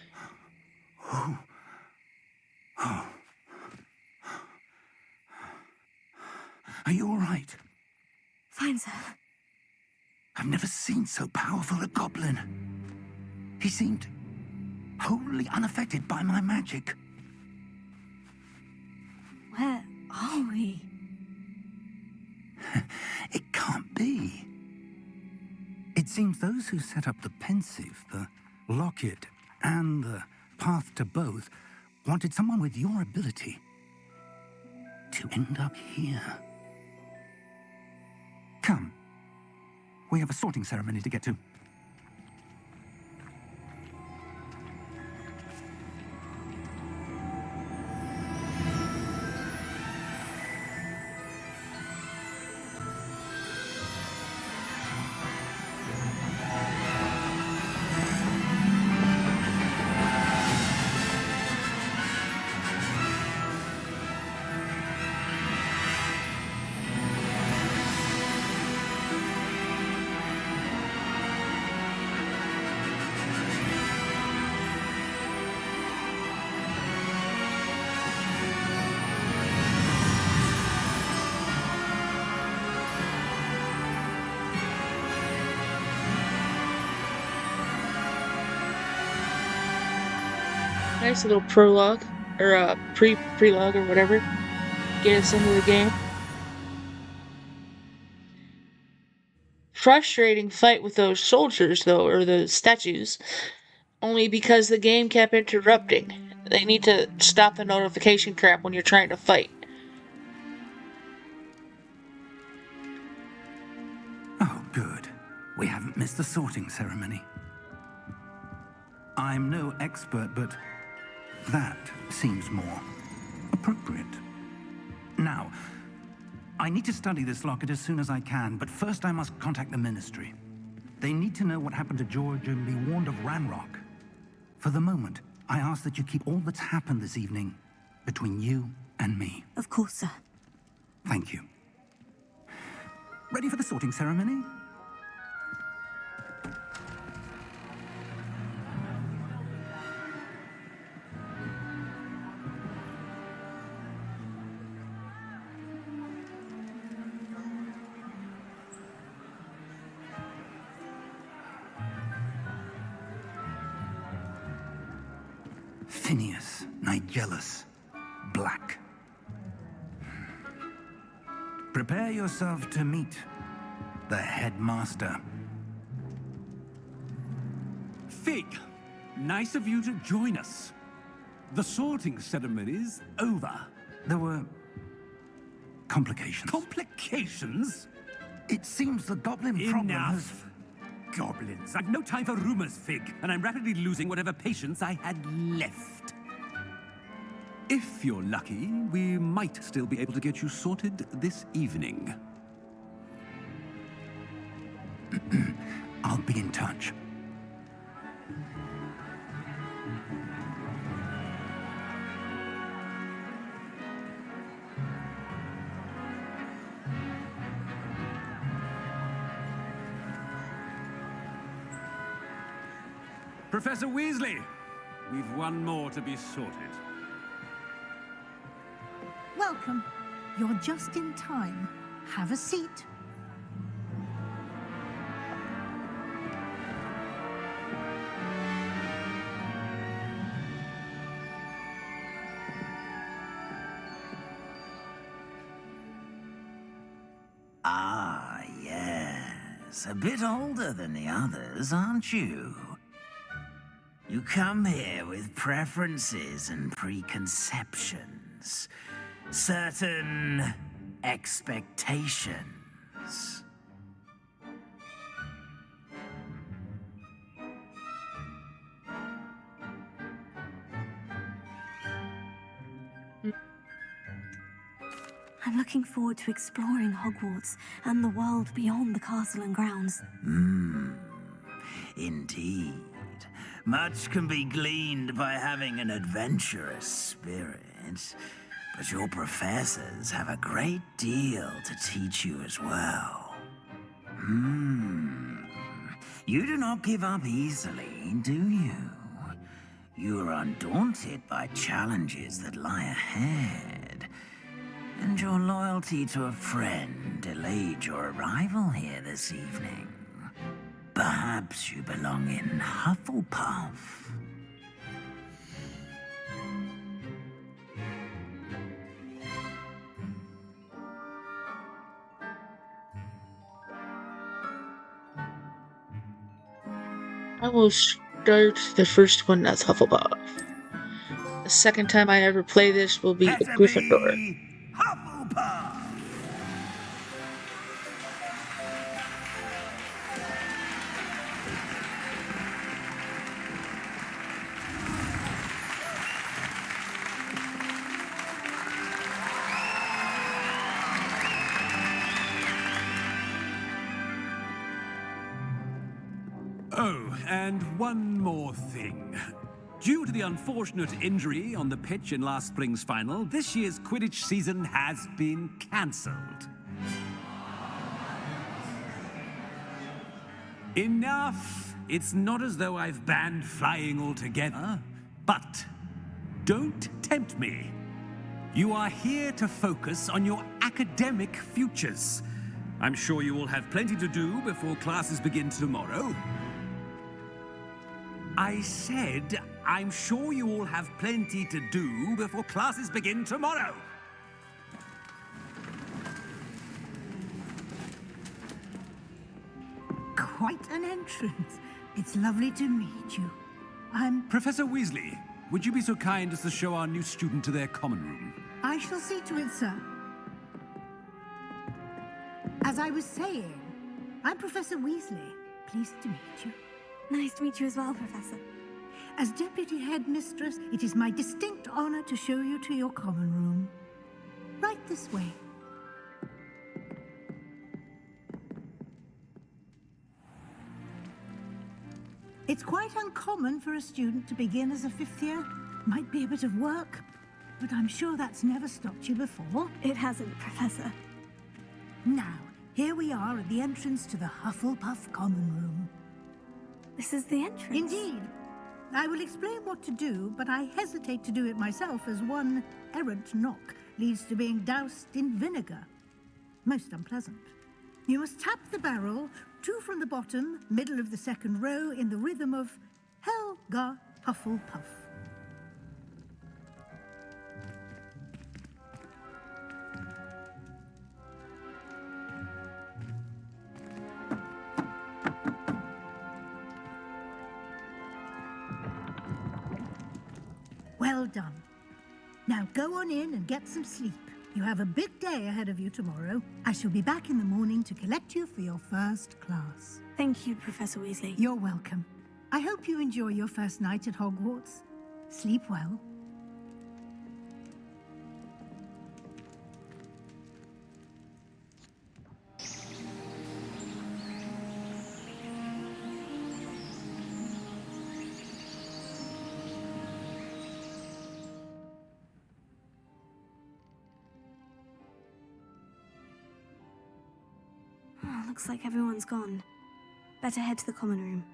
Are you all right? Fine, sir. I've never seen so powerful a goblin. He seemed wholly unaffected by my magic. Where are we? It can't be. It seems those who set up the pensive, the locket, and the path to both wanted someone with your ability to end up here. Come. We have a sorting ceremony to get to. Nice little prologue, or prelogue, or whatever. Get us into the game. Frustrating fight with those soldiers, though, or the statues, only because the game kept interrupting. They need to stop the notification crap when you're trying to fight. Oh, good. We haven't missed the sorting ceremony. I'm no expert, but that seems more appropriate. Now, I need to study this locket as soon as I can, but first I must contact the Ministry. They need to know what happened to George and be warned of Ranrock. For the moment, I ask that you keep all that's happened this evening between you and me. Of course, sir. Thank you. Ready for the sorting ceremony? Phineas, Nigellus, Black. Prepare yourself to meet the headmaster. Fig, nice of you to join us. The sorting ceremony's over. There were complications. Complications? It seems the goblin problem has... Enough. Goblins. I've no time for rumors, Fig, and I'm rapidly losing whatever patience I had left. If you're lucky, we might still be able to get you sorted this evening. I'll be in touch. Professor Weasley, we've one more to be sorted. Welcome. You're just in time. Have a seat. Ah, yes. A bit older than the others, aren't you? You come here with preferences and preconceptions. Certain expectations. I'm looking forward to exploring Hogwarts and the world beyond the castle and grounds. Indeed. Much can be gleaned by having an adventurous spirit, but your professors have a great deal to teach you as well. You do not give up easily, do you? You are undaunted by challenges that lie ahead. And your loyalty to a friend delayed your arrival here this evening. Perhaps you belong in Hufflepuff. I will start the first one as Hufflepuff. The second time I ever play this will be a Better Gryffindor. be Hufflepuff! Oh, and one more thing. Due to the unfortunate injury on the pitch in last spring's final, this year's Quidditch season has been cancelled. Enough! It's not as though I've banned flying altogether, but don't tempt me. You are here to focus on your academic futures. I'm sure you will have plenty to do before classes begin tomorrow. I said, I'm sure you all have plenty to do before classes begin tomorrow. Quite an entrance. It's lovely to meet you. Professor Weasley, would you be so kind as to show our new student to their common room? I shall see to it, sir. As I was saying, I'm Professor Weasley. Pleased to meet you. Nice to meet you as well, Professor. As Deputy Headmistress, it is my distinct honor to show you to your common room. Right this way. It's quite uncommon for a student to begin as a fifth year. Might be a bit of work, but I'm sure that's never stopped you before. It hasn't, Professor. Now, here we are at the entrance to the Hufflepuff common room. This is the entrance? Indeed. I will explain what to do, but I hesitate to do it myself as one errant knock leads to being doused in vinegar. Most unpleasant. You must tap the barrel, 2 from the bottom, middle of the second row, in the rhythm of Helga Hufflepuff. Well done. Now go on in and get some sleep. You have a big day ahead of you tomorrow. I shall be back in the morning to collect you for your first class. Thank you, Professor Weasley. You're welcome. I hope you enjoy your first night at Hogwarts. Sleep well. Oh, looks like everyone's gone. Better head to the common room.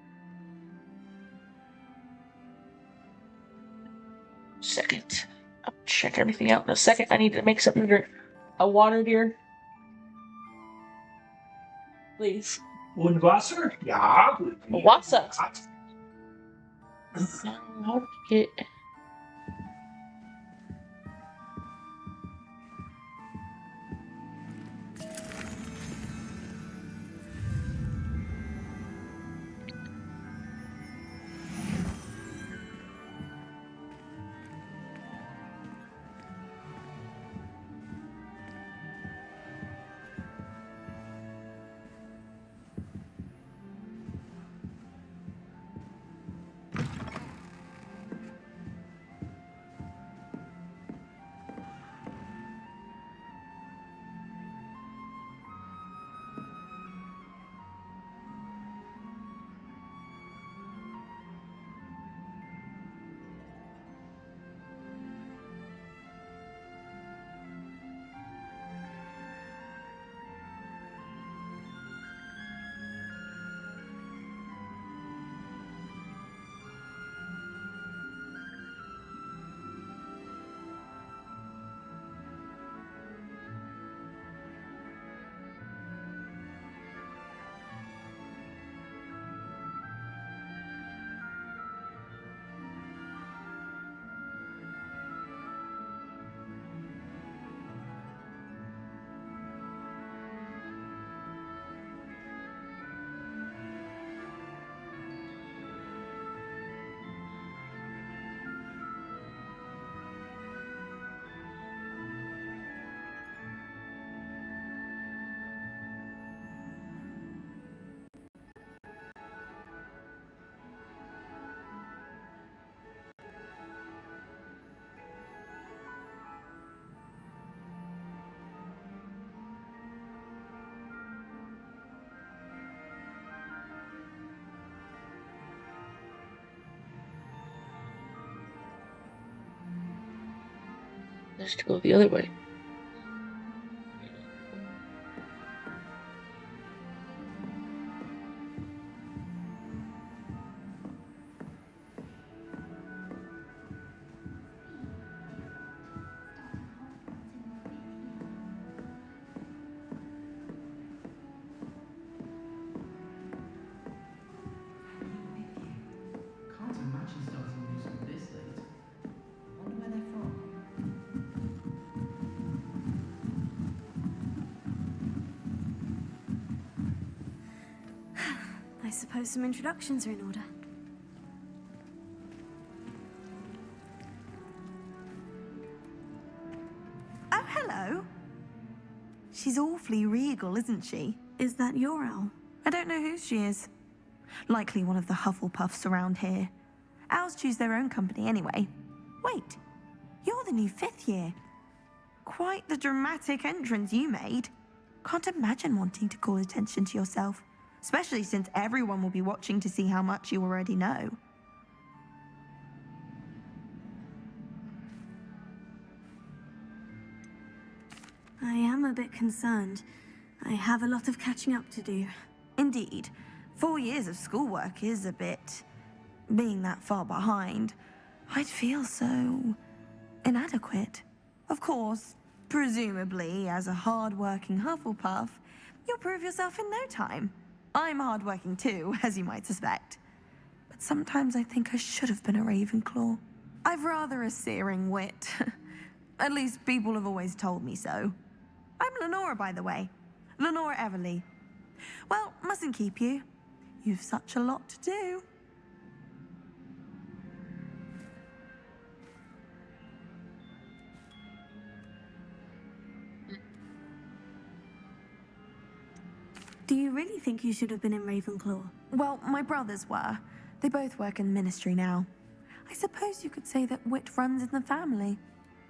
Second. I'll check everything out in a second. I need to make something to drink. A water, dear. Please. Und Wasser? Ja. Wasser. How to get... us to go the other way. Can't imagine starting music this late. Wonder where they're from. I suppose some introductions are in order. Oh, hello. She's awfully regal, isn't she? Is that your owl? I don't know who she is. Likely one of the Hufflepuffs around here. Owls choose their own company anyway. Wait, you're the new 5th year. Quite the dramatic entrance you made. Can't imagine wanting to call attention to yourself, especially since everyone will be watching to see how much you already know. I am a bit concerned. I have a lot of catching up to do. Indeed. 4 years of schoolwork is a bit... being that far behind. I'd feel so... inadequate. Of course, presumably, as a hard-working Hufflepuff, you'll prove yourself in no time. I'm hard-working too, as you might suspect. But sometimes I think I should have been a Ravenclaw. I've rather a searing wit. At least people have always told me so. I'm Lenora, by the way. Lenora Everly. Well, mustn't keep you. You've such a lot to do. Do you really think you should have been in Ravenclaw? Well, my brothers were. They both work in the ministry now. I suppose you could say that wit runs in the family.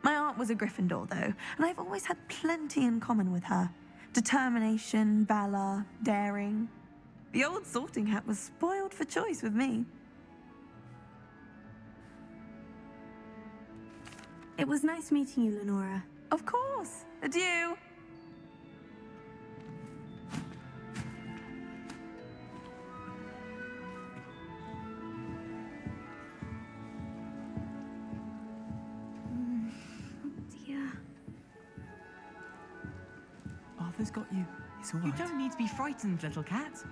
My aunt was a Gryffindor, though, and I've always had plenty in common with her. Determination, valor, daring. The old sorting hat was spoiled for choice with me. It was nice meeting you, Lenora. Of course. Adieu. Arthur's got you. It's all right. You don't need to be frightened, little cat.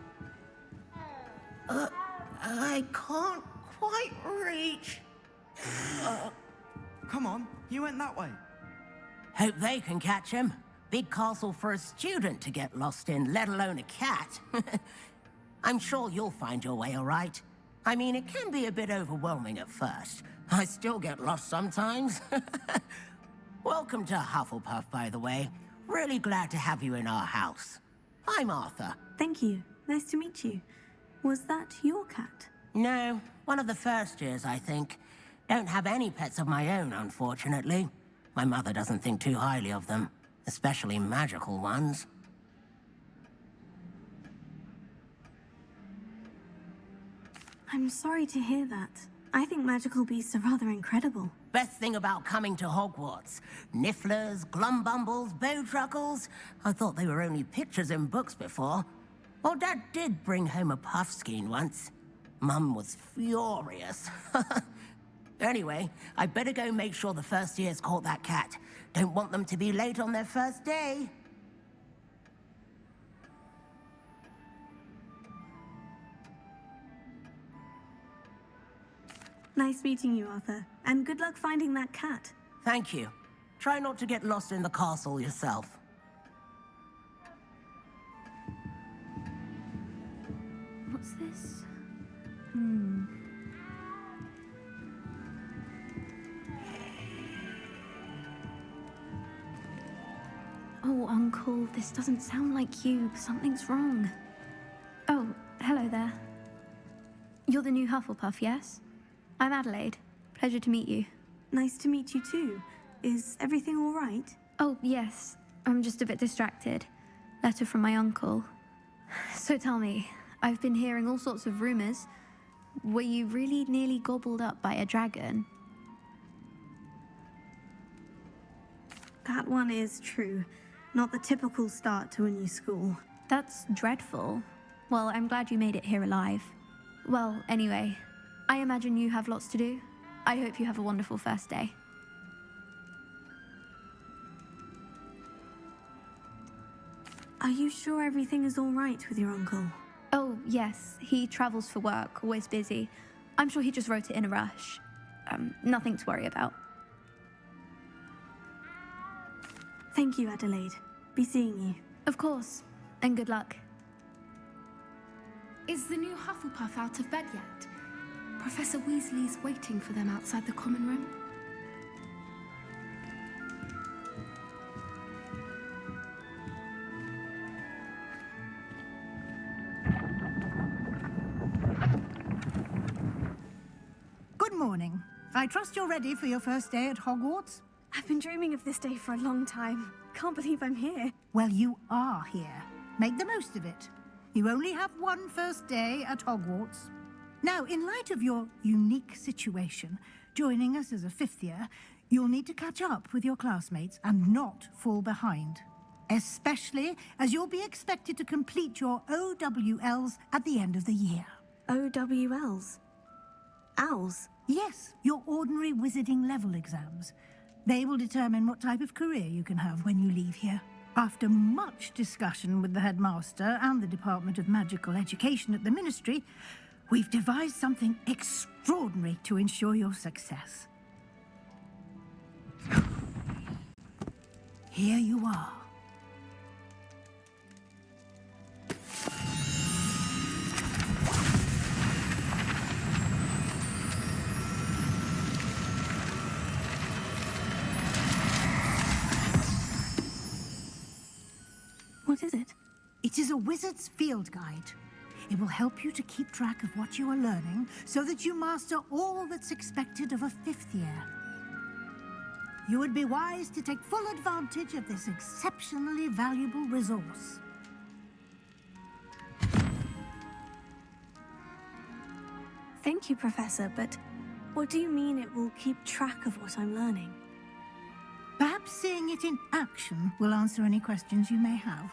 I can't quite reach. Come on, you went that way. Hope they can catch him. Big castle for a student to get lost in, let alone a cat. I'm sure you'll find your way all right. I mean, it can be a bit overwhelming at first. I still get lost sometimes. Welcome to Hufflepuff, by the way. Really glad to have you in our house. I'm Arthur. Thank you. Nice to meet you. Was that your cat? No, one of the first years, I think. Don't have any pets of my own, unfortunately. My mother doesn't think too highly of them, especially magical ones. I'm sorry to hear that. I think magical beasts are rather incredible. Best thing about coming to Hogwarts. Nifflers, glumbumbles, bowtruckles. I thought they were only pictures in books before. Well, Dad did bring home a puffskein once. Mum was furious. Anyway, I better go make sure the first years caught that cat. Don't want them to be late on their first day. Nice meeting you, Arthur. And good luck finding that cat. Thank you. Try not to get lost in the castle yourself. What's this? Oh, Uncle, this doesn't sound like you. Something's wrong. Oh, hello there. You're the new Hufflepuff, yes? I'm Adelaide. Pleasure to meet you. Nice to meet you too. Is everything all right? Oh, yes. I'm just a bit distracted. Letter from my uncle. So tell me, I've been hearing all sorts of rumors. Were you really nearly gobbled up by a dragon? That one is true. Not the typical start to a new school. That's dreadful. Well, I'm glad you made it here alive. Well, anyway, I imagine you have lots to do. I hope you have a wonderful first day. Are you sure everything is all right with your uncle? Oh, yes. He travels for work, always busy. I'm sure he just wrote it in a rush. Nothing to worry about. Thank you, Adelaide. Be seeing you. Of course. And good luck. Is the new Hufflepuff out of bed yet? Professor Weasley's waiting for them outside the common room. Good morning. I trust you're ready for your first day at Hogwarts? I've been dreaming of this day for a long time. Can't believe I'm here. Well, you are here. Make the most of it. You only have one first day at Hogwarts. Now, in light of your unique situation, joining us as a fifth year, you'll need to catch up with your classmates and not fall behind. Especially as you'll be expected to complete your OWLs at the end of the year. OWLs? Owls? Yes, your ordinary wizarding level exams. They will determine what type of career you can have when you leave here. After much discussion with the headmaster and the Department of Magical Education at the Ministry, we've devised something extraordinary to ensure your success. Here you are. What is it? It is a wizard's field guide. It will help you to keep track of what you are learning so that you master all that's expected of a fifth year. You would be wise to take full advantage of this exceptionally valuable resource. Thank you, Professor, but what do you mean it will keep track of what I'm learning? Perhaps seeing it in action will answer any questions you may have.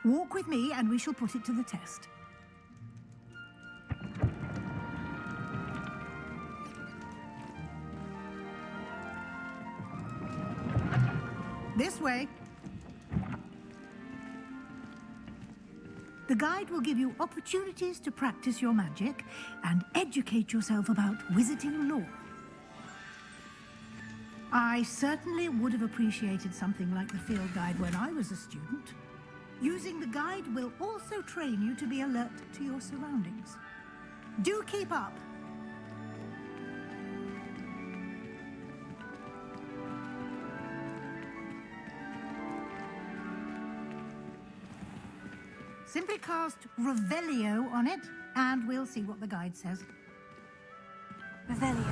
Walk with me and we shall put it to the test. This way. The guide will give you opportunities to practice your magic and educate yourself about wizarding lore. I certainly would have appreciated something like the field guide when I was a student. Using the guide will also train you to be alert to your surroundings. Do keep up. Simply cast Revelio on it, and we'll see what the guide says. Revelio.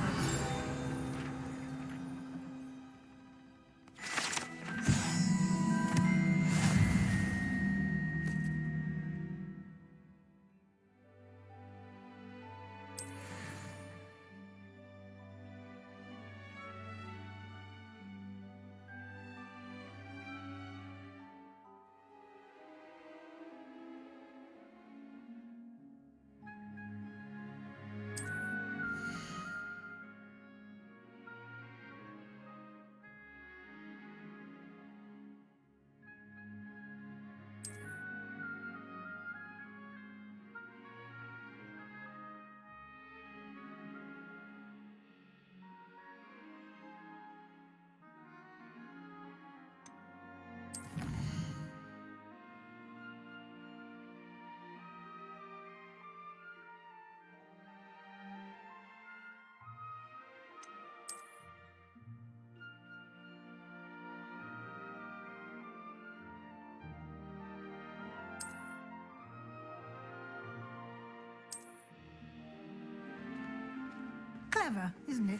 Clever, isn't it?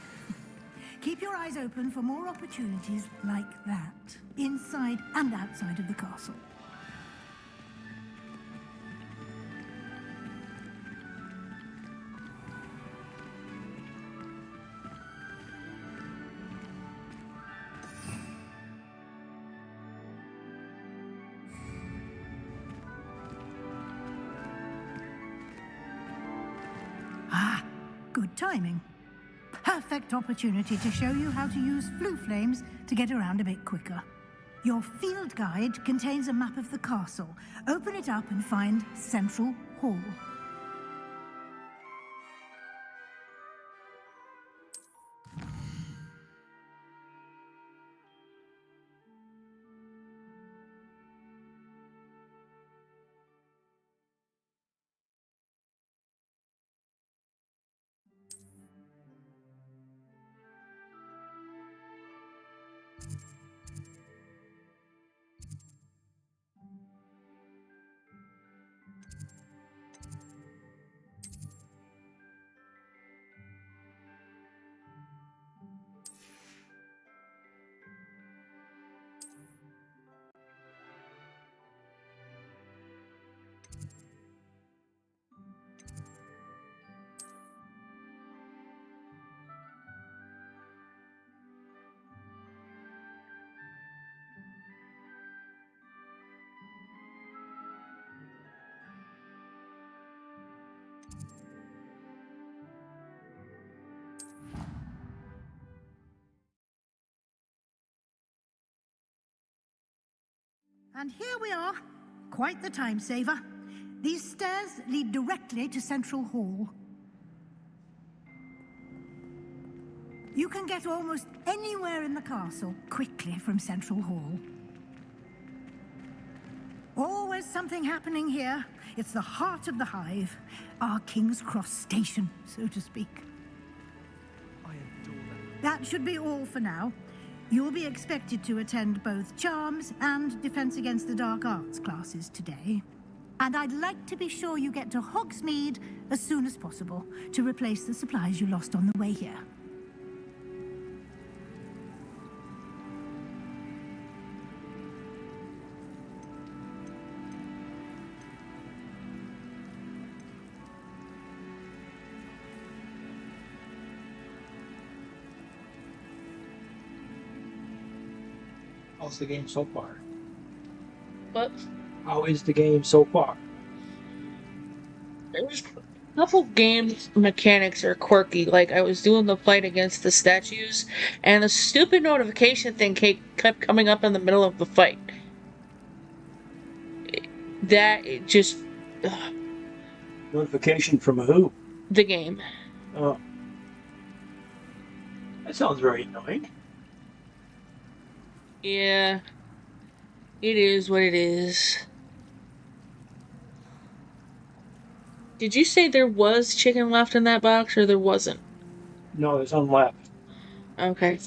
Keep your eyes open for more opportunities like that, inside and outside of the castle. good timing. Perfect opportunity to show you how to use flue flames to get around a bit quicker. Your field guide contains a map of the castle. Open it up and find Central Hall. And here we are. Quite the time saver. These stairs lead directly to Central Hall. You can get almost anywhere in the castle quickly from Central Hall. Always something happening here. It's the heart of the hive. Our King's Cross station, so to speak. That should be all for now. You'll be expected to attend both Charms and Defense Against the Dark Arts classes today. And I'd like to be sure you get to Hogsmeade as soon as possible to replace the supplies you lost on the way here. How's the game so far? What? How is the game so far? There's a couple game mechanics are quirky. Like I was doing the fight against the statues, and the stupid notification thing kept coming up in the middle of the fight. It just Notification from who? the game. Oh. That sounds very annoying. Yeah, it is what it is. Did you say there was chicken left in that box, or there wasn't? No, there's none left. Okay.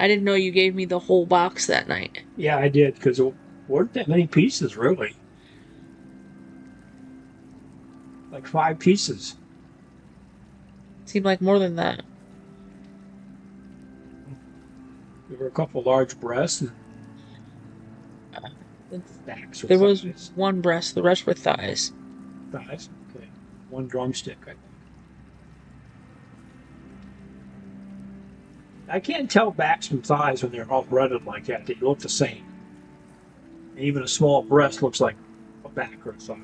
I didn't know you gave me the whole box that night. Yeah, I did, because there weren't that many pieces, really. Like 5 pieces. Seemed like more than that. There were a couple large breasts. And There was one breast, the rest were thighs. thighs. Okay. 1 drumstick, I think. I can't tell backs from thighs when they're all breaded like that. They look the same. And even a small breast looks like a back or a thigh.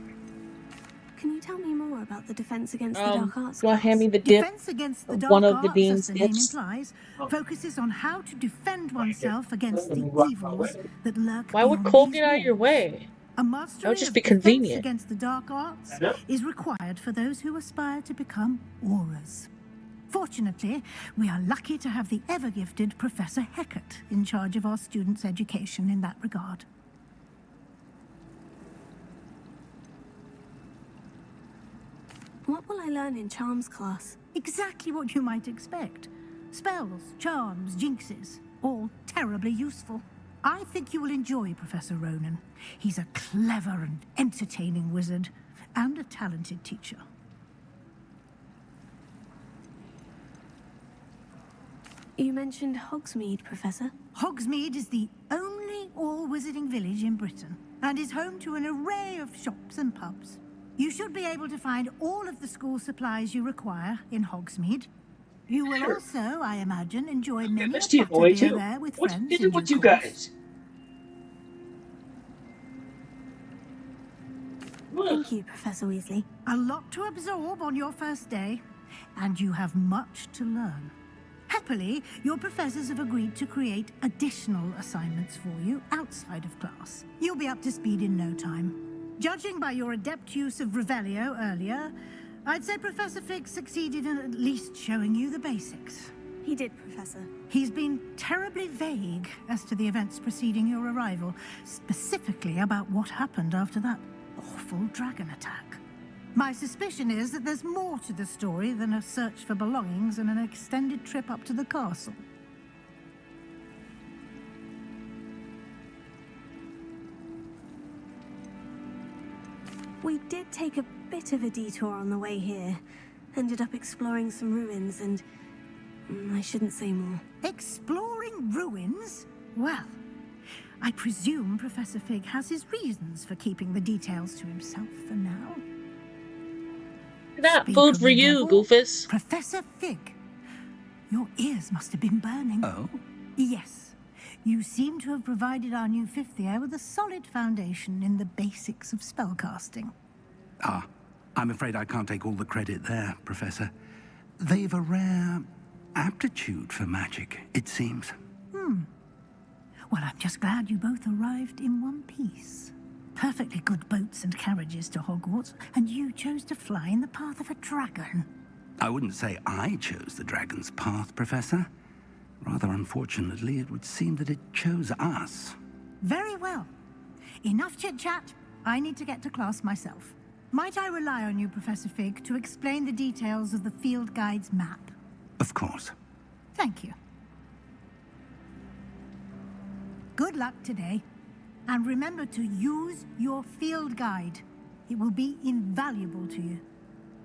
Can you tell me more about the Defense Against the Dark Arts? You want to hand me the dip? Defense Against the of Dark one of the Arts, Dean's as the name dips? implies, focuses on how to defend oneself against the evils that lurk Why would beyond Cole these get out of your walls. way? A mastery That would just of be Defense convenient. Against the Dark Arts is required for those who aspire to become auras. Fortunately, we are lucky to have the ever-gifted Professor Heckert in charge of our students' education in that regard. What will I learn in Charms class? Exactly what you might expect. Spells, charms, jinxes, all terribly useful. I think you will enjoy Professor Ronan. He's a clever and entertaining wizard, and a talented teacher. You mentioned Hogsmeade, Professor. Hogsmeade is the only all-wizarding village in Britain, and is home to an array of shops and pubs. You should be able to find all of the school supplies you require in Hogsmeade. You will also, I imagine, enjoy many a Misty Boy, butterbeer too. there with What's friends it in with due you course. guys? Thank you, Professor Weasley. A lot to absorb on your first day, and you have much to learn. Happily, your professors have agreed to create additional assignments for you outside of class. You'll be up to speed in no time. Judging by your adept use of Revelio earlier, I'd say Professor Fig succeeded in at least showing you the basics. He did, Professor. He's been terribly vague as to the events preceding your arrival, specifically about what happened after that awful dragon attack. My suspicion is that there's more to the story than a search for belongings and an extended trip up to the castle. We did take a bit of a detour on the way here. Ended up exploring some ruins and... I shouldn't say more. Exploring ruins? Well, I presume Professor Fig has his reasons for keeping the details to himself for now. Not Speak food of for the you, devil, Goofus. Professor Fig, your ears must have been burning. Oh? Yes. You seem to have provided our new fifth year with a solid foundation in the basics of spellcasting. Ah, I'm afraid I can't take all the credit there, Professor. They've a rare aptitude for magic, it seems. Well, I'm just glad you both arrived in one piece. Perfectly good boats and carriages to Hogwarts, and you chose to fly in the path of a dragon. I wouldn't say I chose the dragon's path, Professor. Rather unfortunately, it would seem that it chose us. Very well. Enough chit-chat. I need to get to class myself. Might I rely on you, Professor Fig, to explain the details of the field guide's map? Of course. Thank you. Good luck today. And remember to use your field guide. It will be invaluable to you.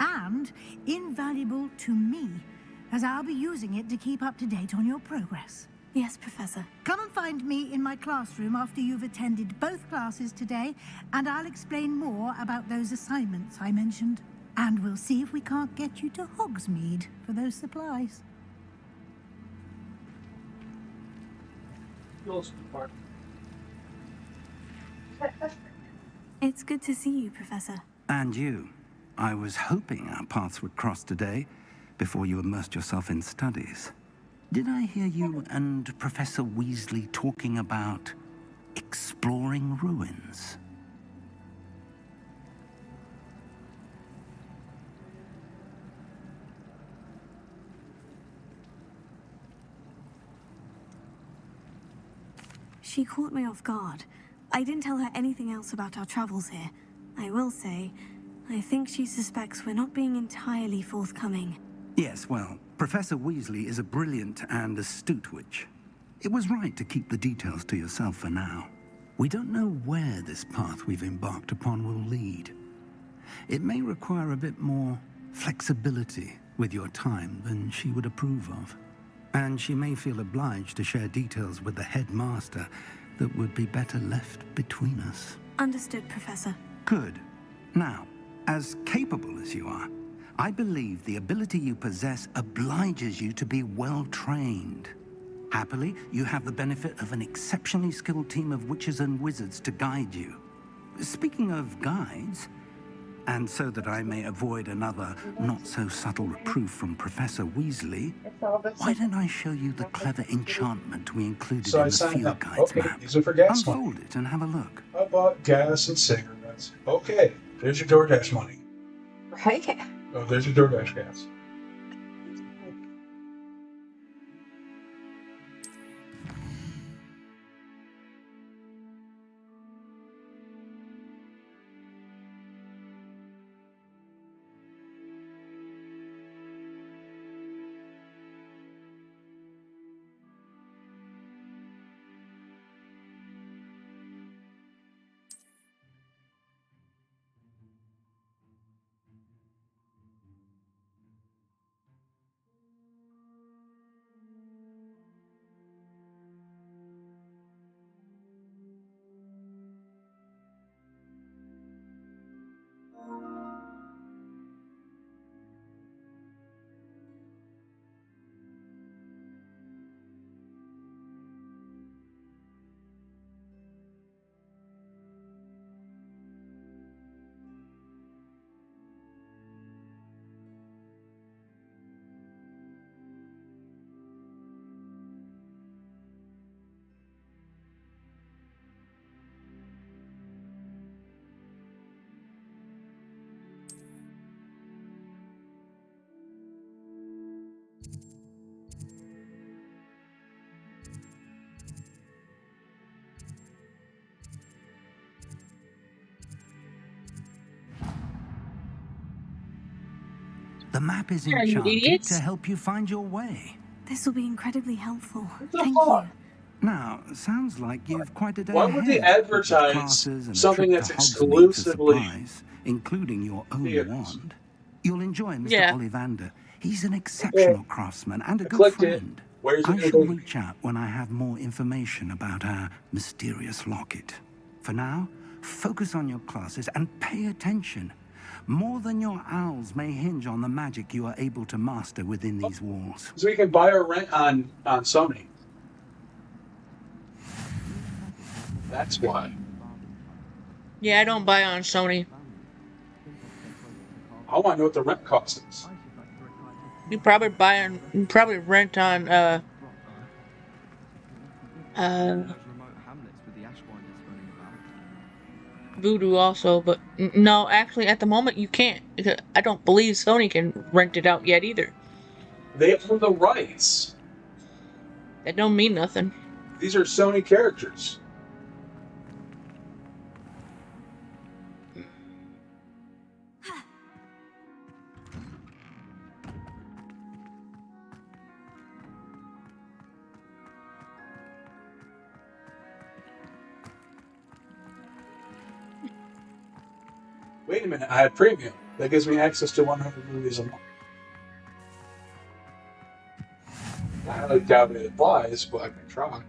And invaluable to me, as I'll be using it to keep up to date on your progress. Yes, Professor. Come and find me in my classroom after you've attended both classes today, and I'll explain more about those assignments I mentioned. And we'll see if we can't get you to Hogsmeade for those supplies. It's good to see you, Professor. And you. I was hoping our paths would cross today, before you immersed yourself in studies. Did I hear you and Professor Weasley talking about exploring ruins? She caught me off guard. I didn't tell her anything else about our travels here. I will say, I think she suspects we're not being entirely forthcoming. Yes, well, Professor Weasley is a brilliant and astute witch. It was right to keep the details to yourself for now. We don't know where this path we've embarked upon will lead. It may require a bit more flexibility with your time than she would approve of. And she may feel obliged to share details with the headmaster that would be better left between us. Understood, Professor. Good. Now, as capable as you are, I believe the ability you possess obliges you to be well trained. Happily, you have the benefit of an exceptionally skilled team of witches and wizards to guide you. Speaking of guides, and so that I may avoid another not-so-subtle reproof from Professor Weasley, why don't I show you the clever enchantment we included in the field guide's map? These are for gas money. Unfold it and have a look. I bought gas and cigarettes. Okay, there's your DoorDash money. Right. Oh, there's your DoorDash gas. The map is Yeah, you enchanted idiots. to help you find your way. This will be incredibly helpful. What the Thank fuck? you. Now, sounds like you've quite a day Why would they ahead, with advertise classes and a something trip to that's Hogsmeade for exclusively supplies, including your own theaters? wand. You'll enjoy Mr. Yeah. Ollivander. He's an Okay, exceptional craftsman and a I good clicked it. friend. Where's it I gonna shall take me? reach out when I have more information about our mysterious locket. For now, focus on your classes and pay attention. More than your owls may hinge on the magic you are able to master within these walls. So we can buy or rent on Sony. That's why. Yeah, I don't buy on Sony. I want to know what the rent cost is. You probably rent on Voodoo also, but no, actually at the moment you can't. Because I don't believe Sony can rent it out yet either. They own the rights. That don't mean nothing. These are Sony characters. Wait a minute, I have premium. That gives me access to 100 movies a month. I highly doubt it applies, but I can try.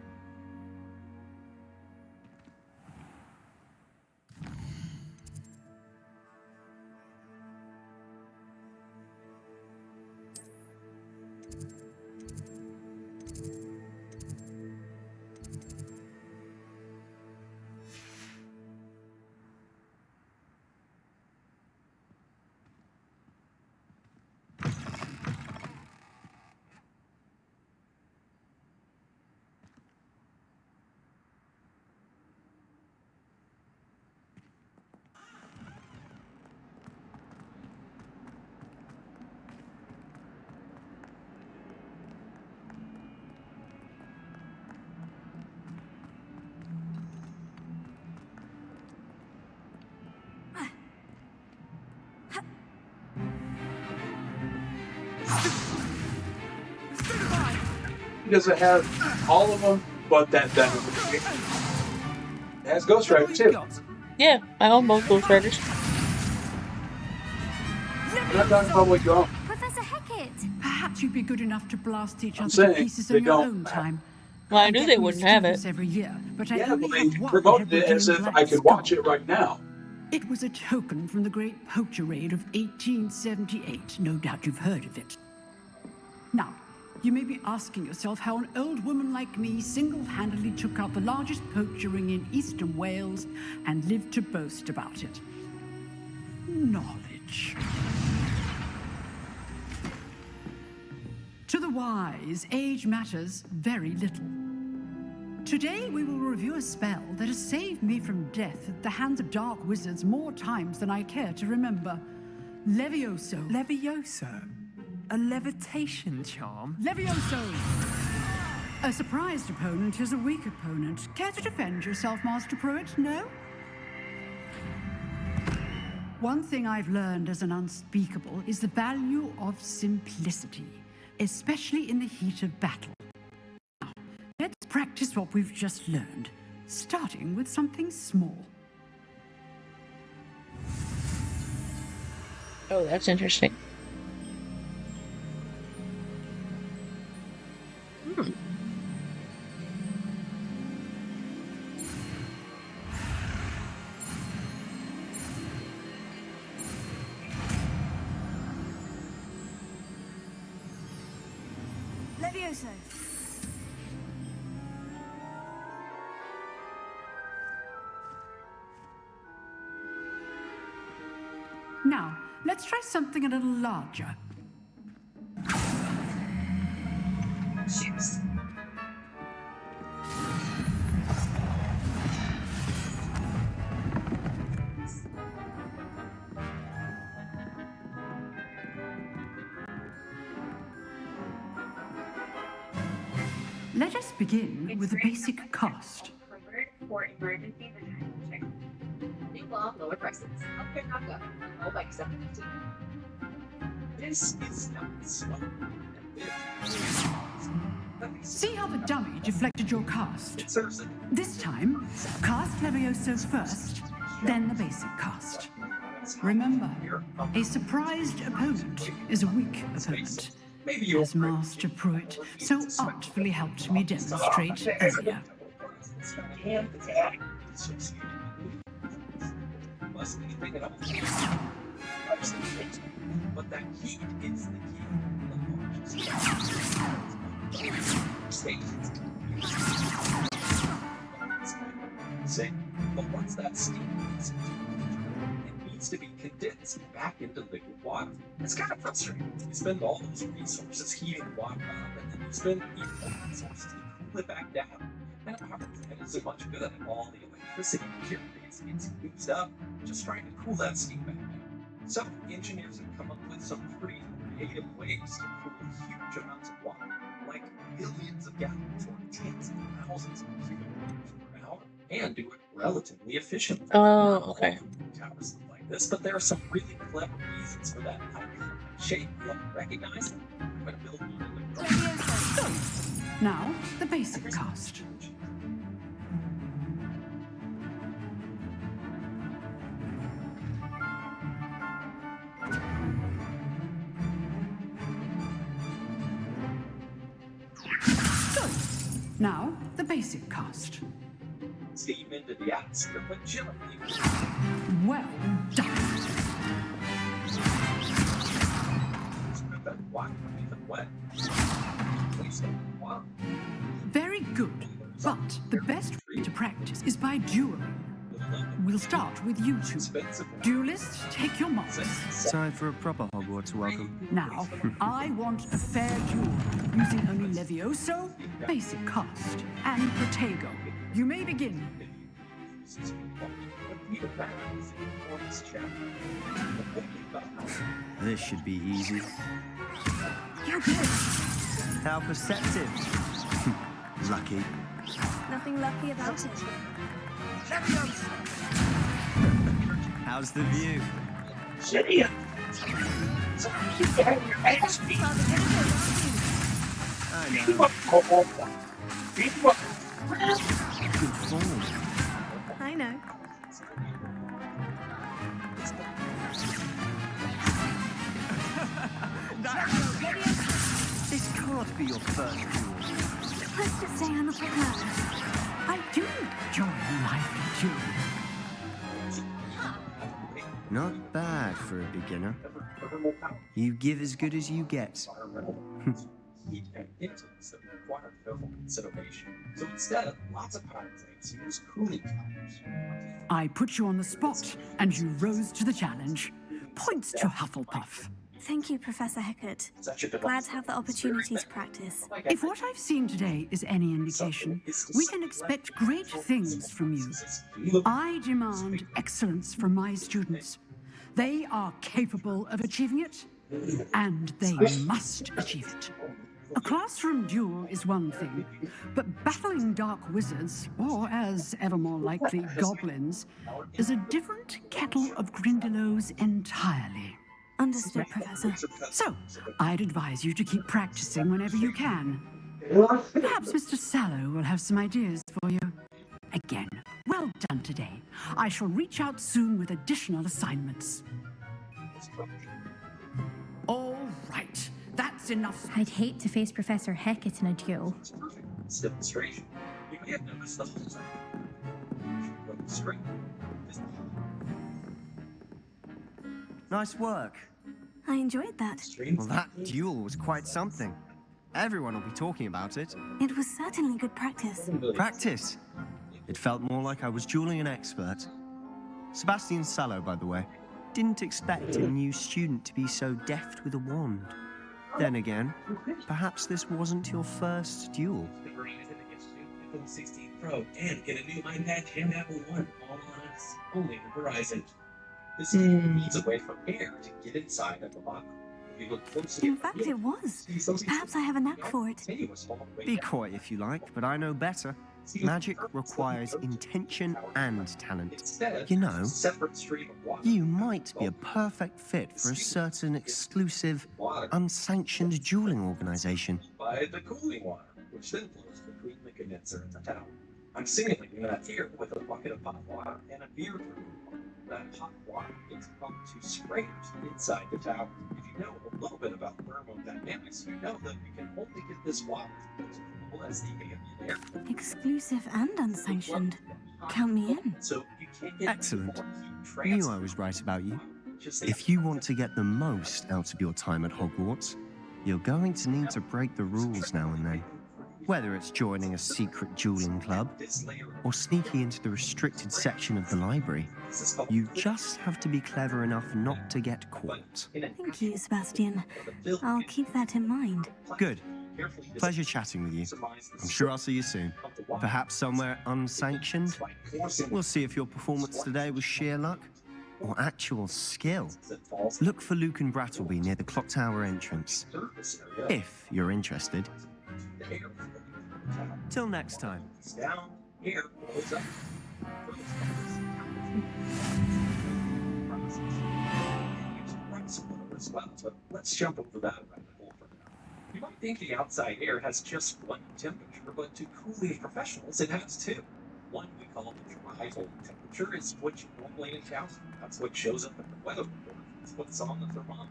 He doesn't have all of them, but that benefit. It has Ghost Rider too. Yeah, I own both Ghost Riders. I'm not talking about what you own. Professor Hecat! Perhaps you'd be good enough to blast each I'm other to saying pieces they in your don't own time. Well, I I knew get they new wouldn't have students it. every year, but I Yeah, only but they have one promoted it as if Hebridean I black could skull. watch it right now. It was a token from the Great Poacher Raid of 1878. No doubt you've heard of it. Now, you may be asking yourself how an old woman like me single-handedly took out the largest poacher ring in eastern Wales and lived to boast about it. Knowledge. To the wise, age matters very little. Today we will review a spell that has saved me from death at the hands of dark wizards more times than I care to remember. Levioso. Levioso? A levitation charm? Levioso! A surprised opponent is a weak opponent. Care to defend yourself, Master Pruitt? No? One thing I've learned as an unspeakable is the value of simplicity, especially in the heat of battle. Now, let's practice what we've just learned, starting with something small. Oh, that's interesting. Levioso. Now, let's try something a little larger. Shoots. Let us begin with the basic cast. For emergency detection. New law, lower prices. Healthcare not go. All by 7:15. This is not slow. See how the dummy deflected your cast? It serves it. This time, cast Levioso first, then the basic cast. Remember, a surprised opponent is a weak opponent, as Master Pruitt so artfully helped me demonstrate earlier. Must be thinking of but that heat is the key. But once that steam is it needs to be condensed back into liquid water. It's kind of frustrating. You spend all those resources heating water up, and then you spend even more resources to cool it back down. And it isn't much good at all the electricity gets used up just trying to cool that steam back down. So engineers have come up with some pretty creative ways to cool huge amounts of water, like billions of gallons or tens of thousands of cubic meters per hour, and do it relatively efficiently. Oh, okay. Towers look like this, but there are some really clever reasons for that shape. You'll recognize them. I'm going to build one in the Now, the basic cast. Now, the basic cast. Steam into the atmosphere, but chill it. Well done. Very good, but the best way to practice is by dueling. We'll start with you two. Duelists, take your marks. Time for a proper Hogwarts welcome. Now, I want a fair duel, using only Levioso, basic cast, and Protego. You may begin. This should be easy. You're good. How perceptive. Lucky. Nothing lucky about it. How's the view? Lydia! You got your ass beat. I know. Good form. I know. This can't be your first duel. Let's just say I'm a prepared. I do enjoy lively duels. Not bad for a beginner. You give as good as you get. Heat and influence that require careful consideration. So instead, lots of power plants use cooling towers. I put you on the spot, and you rose to the challenge. Points to Hufflepuff. Thank you, Professor Heckert. Glad to have the opportunity to practice. If what I've seen today is any indication, we can expect great things from you. I demand excellence from my students. They are capable of achieving it, and they must achieve it. A classroom duel is one thing, but battling dark wizards, or as ever more likely, goblins, is a different kettle of Grindylows entirely. Understood, Professor. So, I'd advise you to keep practicing whenever you can. Perhaps Mr. Sallow will have some ideas for you. Again, well done today. I shall reach out soon with additional assignments. All right, that's enough. I'd hate to face Professor Heckett in a duel. It's demonstration. You may have noticed the whole time. Nice work. I enjoyed that. Well, that duel was quite something. Everyone will be talking about it. It was certainly good practice. Practice? It felt more like I was dueling an expert. Sebastian Sallow, by the way. Didn't expect a new student to be so deft with a wand. Then again, perhaps this wasn't your first duel. 16 Pro and get a new iPad and Apple One all on us, only on Verizon. This needs a way for air to get inside of the bottle. we look closely In at the fact, wheel, it was. see something Perhaps I have a knack for it. continuous all the way Be down. coy if you like, but I know better. Magic requires intention and talent. Instead, You there's a know, separate stream of water. you might be a perfect fit for a certain exclusive, unsanctioned dueling organization. By the cooling water, which then flows between the condenser and the tower. I'm simulating that here with a bucket of hot water and a beer brew. That hot water gets pumped to sprayers inside the tower. If you know a little bit about thermodynamics, you know that we can only get this water as cool as the ambient air. Exclusive and unsanctioned. Count me in. So you can't get Excellent. more heat Knew transfer. I was right about you. Just If you want to get the most out of your time at Hogwarts, you're going to need to break the rules now and then. Whether it's joining a secret dueling club or sneaking into the restricted section of the library, you just have to be clever enough not to get caught. Thank you, Sebastian. I'll keep that in mind. Good. Pleasure chatting with you. I'm sure I'll see you soon. Perhaps somewhere unsanctioned. We'll see if your performance today was sheer luck or actual skill. Look for Luke and Brattleby near the clock tower entrance, if you're interested. Till next time. Down, air blows up. As well, but let's jump over that rabbit hole for now. You might think the outside air has just one temperature, but to cool these professionals, it has two. One we call the dry hole temperature is what you normally encounter. That's what shows up in the weather report. It's what's on the thermometer.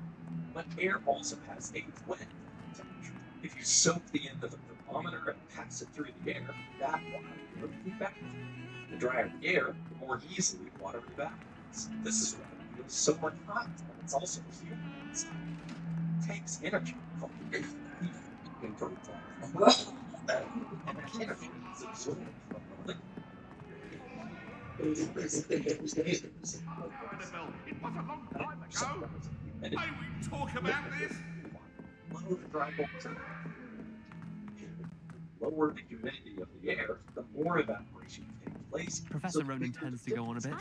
But air also has a wet temperature. If you soak the end of the thermometer and pass it through the air, that water will evaporate. The drier the air, the more easily water evaporates. This is why it feels so much hot, and it's also humid inside. It takes energy called heat to convert water. And that energy is absorbed from the liquid. May we talk about this? Lower the dry bulk temperature. Lower the humidity of the air, the more evaporation takes place. Professor Ronan tends to go on a bit.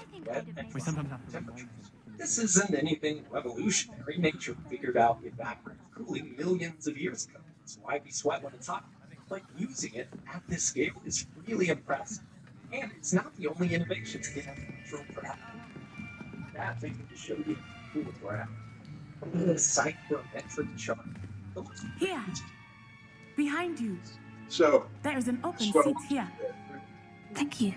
We sometimes have to remind him. This isn't anything revolutionary. Nature figured out evaporative cooling millions of years ago. That's why we sweat when it's hot. But using it at this scale is really impressive. And it's not the only innovation to have natural gravity. That thing to show you cool gravity. The psychrometric chart. Here, behind you. So There's an open So- seat here. Thank you.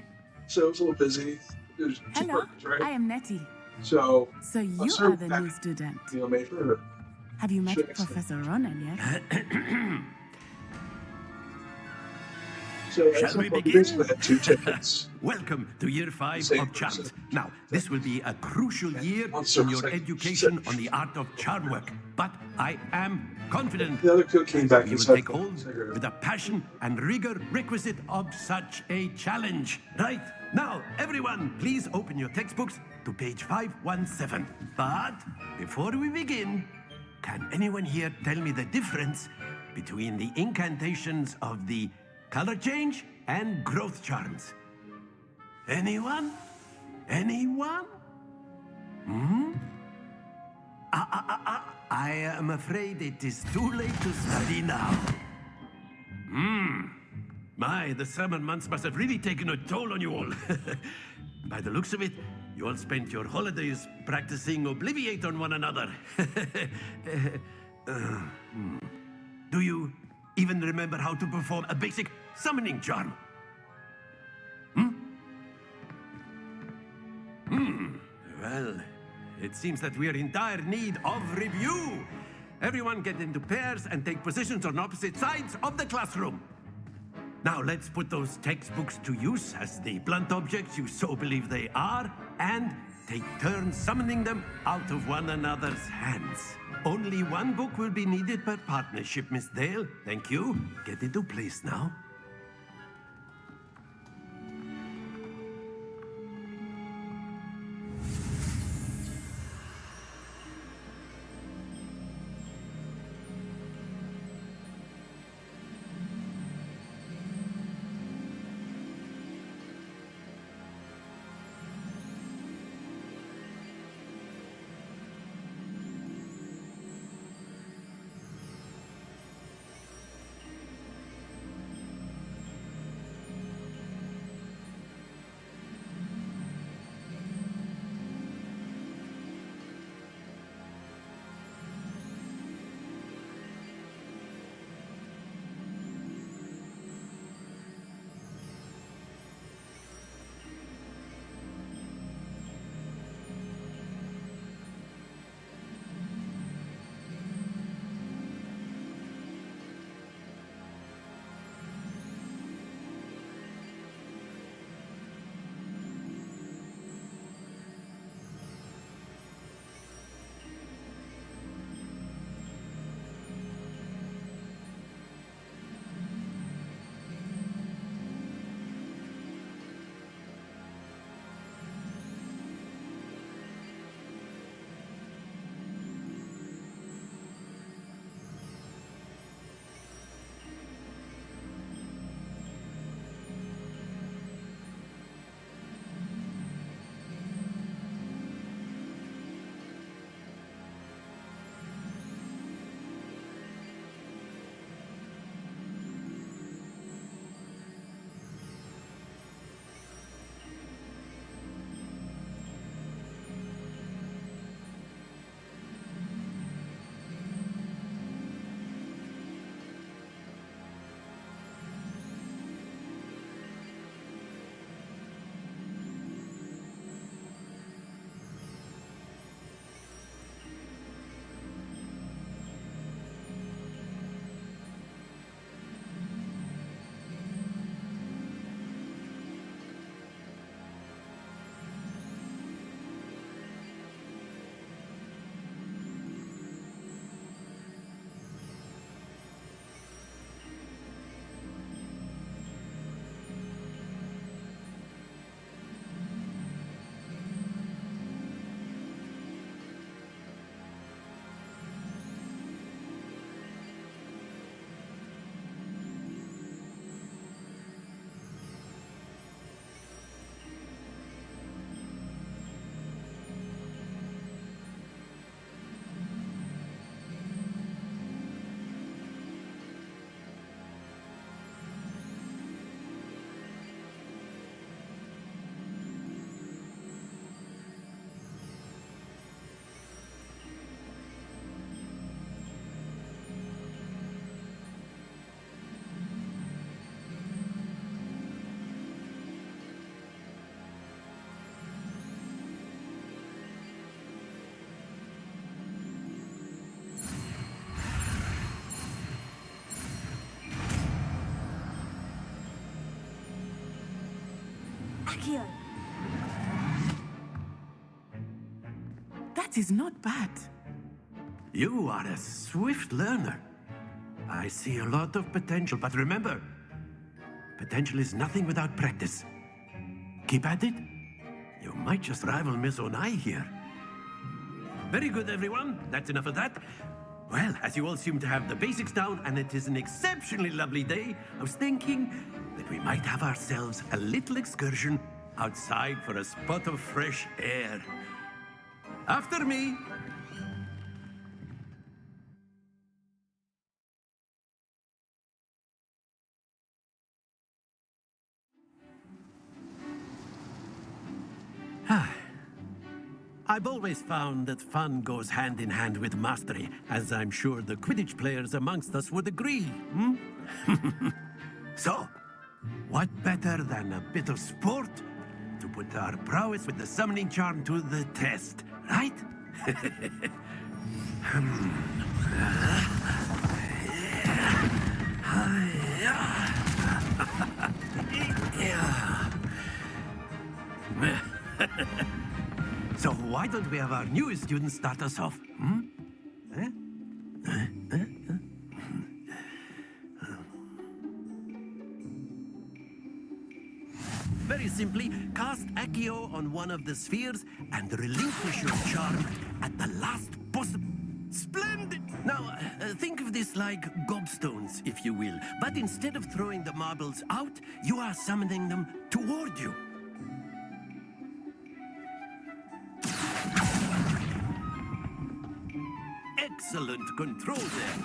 So it's a little busy. There's two Hello, burgers, right? I am Nettie. So So you serve are the that new student. meal major. Have you met Sure. Professor Ronan yet? So Shall we begin? basically had two tickets. Welcome to year 5 Same of charms. person. Now, this will be a crucial year in second, your second. education on the art of charm work. But I am confident The other cook came back you and will said, take hold with the passion and rigor requisite of such a challenge. Right, now, everyone, please open your textbooks to page 517. But before we begin, can anyone here tell me the difference between the incantations of the color change and growth charms? Anyone? Anyone? I am afraid it is too late to study now. My, the summer months must have really taken a toll on you all. By the looks of it, you all spent your holidays practicing Obliviate on one another. Do you even remember how to perform a basic summoning charm? Well, it seems that we are in dire need of review. Everyone get into pairs and take positions on opposite sides of the classroom. Now let's put those textbooks to use as the blunt objects you so believe they are, and take turns summoning them out of one another's hands. Only one book will be needed per partnership, Miss Dale. Thank you. Get into place now. Accio! That is not bad. You are a swift learner. I see a lot of potential, but remember, potential is nothing without practice. Keep at it. You might just rival Miss Onai here. Very good, everyone. That's enough of that. Well, as you all seem to have the basics down, and it is an exceptionally lovely day, I was thinking that we might have ourselves a little excursion outside for a spot of fresh air. After me. I've always found that fun goes hand in hand with mastery, as I'm sure the Quidditch players amongst us would agree. So, what better than a bit of sport to put our prowess with the summoning charm to the test, right? So why don't we have our newest student start us off? Very simply, cast Accio on one of the spheres and relinquish your charm at the last possible... Splendid! Now, think of this like gobstones, if you will. But instead of throwing the marbles out, you are summoning them toward you. Excellent control there.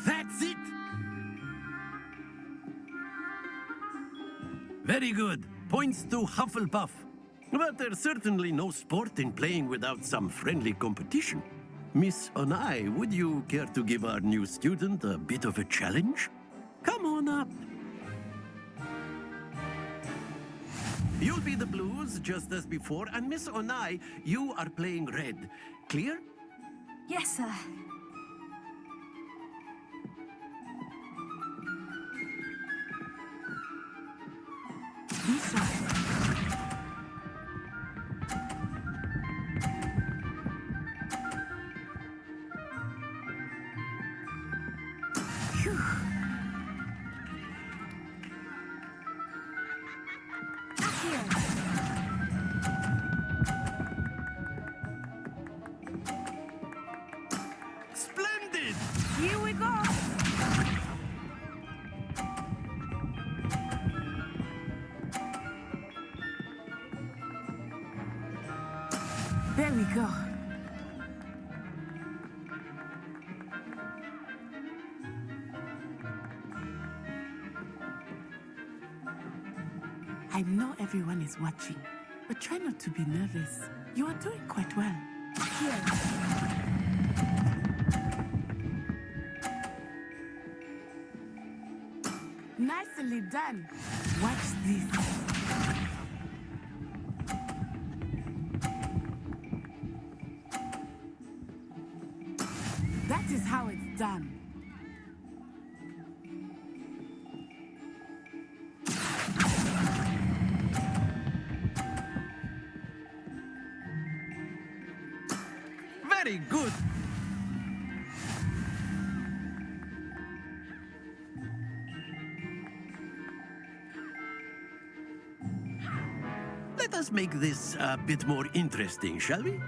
That's it! Very good. Points to Hufflepuff. But there's certainly no sport in playing without some friendly competition. Miss Onai, would you care to give our new student a bit of a challenge? Come on up. You'll be the blues, just as before, and Miss Onai, you are playing red. Clear? Yes, sir. Lisa. Phew. Splendid! Here we go! There we go. I know everyone is watching, but try not to be nervous. You are doing quite well. Nicely done. Watch this. That is how it's done. Very good. Let us make this a bit more interesting, shall we?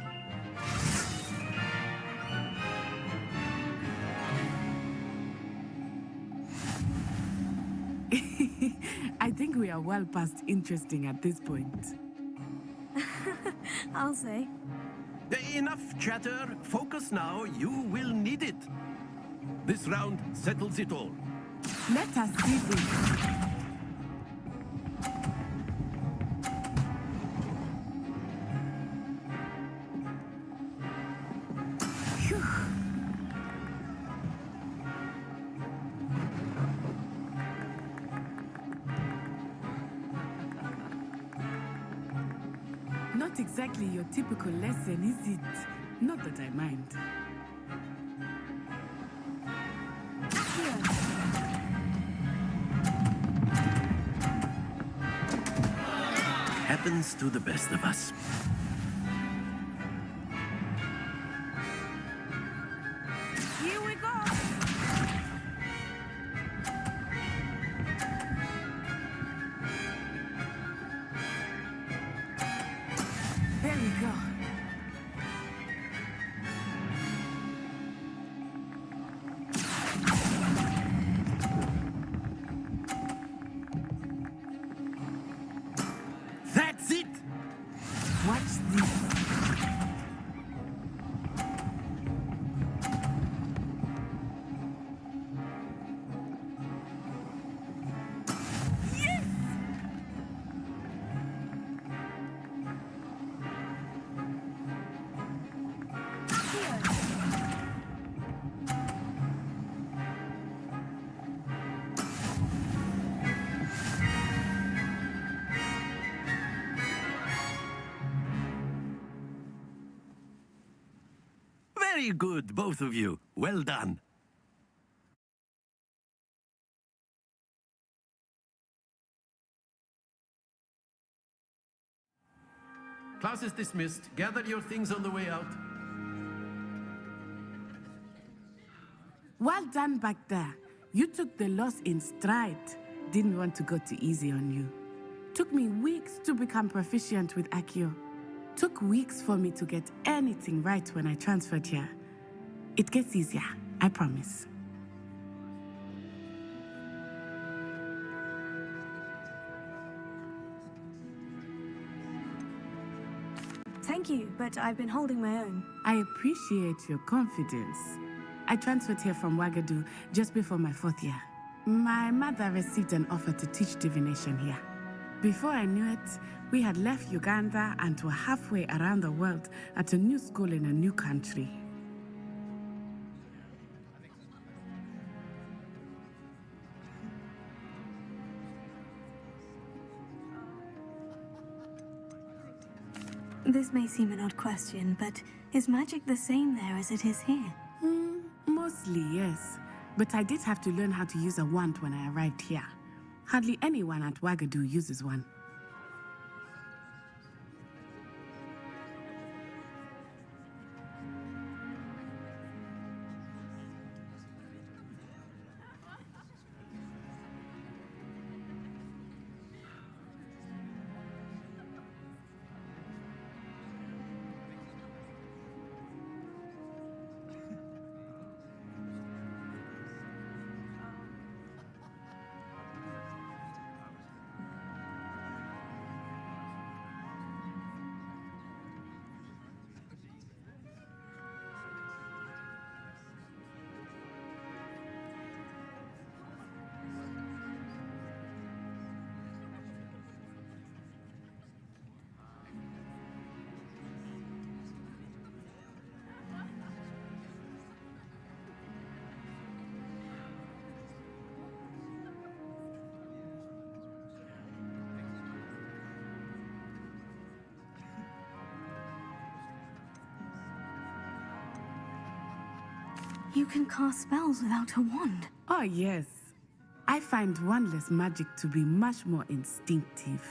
I think we are well past interesting at this point. I'll say. Enough chatter. Focus now. You will need it. This round settles it all. Let us see this. Not exactly your typical lesson, is it? Not that I mind. happens to the best of us. Here we go. There we go. That's it! Watch this. Very good, both of you. Well done. Class is dismissed. Gather your things on the way out. Well done back there. You took the loss in stride. Didn't want to go too easy on you. Took me weeks to become proficient with Accio. Took weeks for me to get anything right when I transferred here. It gets easier, I promise. Thank you, but I've been holding my own. I appreciate your confidence. I transferred here from Wagadu just before my 4th year. My mother received an offer to teach divination here. Before I knew it, we had left Uganda and were halfway around the world at a new school in a new country. This may seem an odd question, but is magic the same there as it is here? Mostly, yes. But I did have to learn how to use a wand when I arrived here. Hardly anyone at Wagadu uses one. You can cast spells without a wand. Oh, yes. I find wandless magic to be much more instinctive.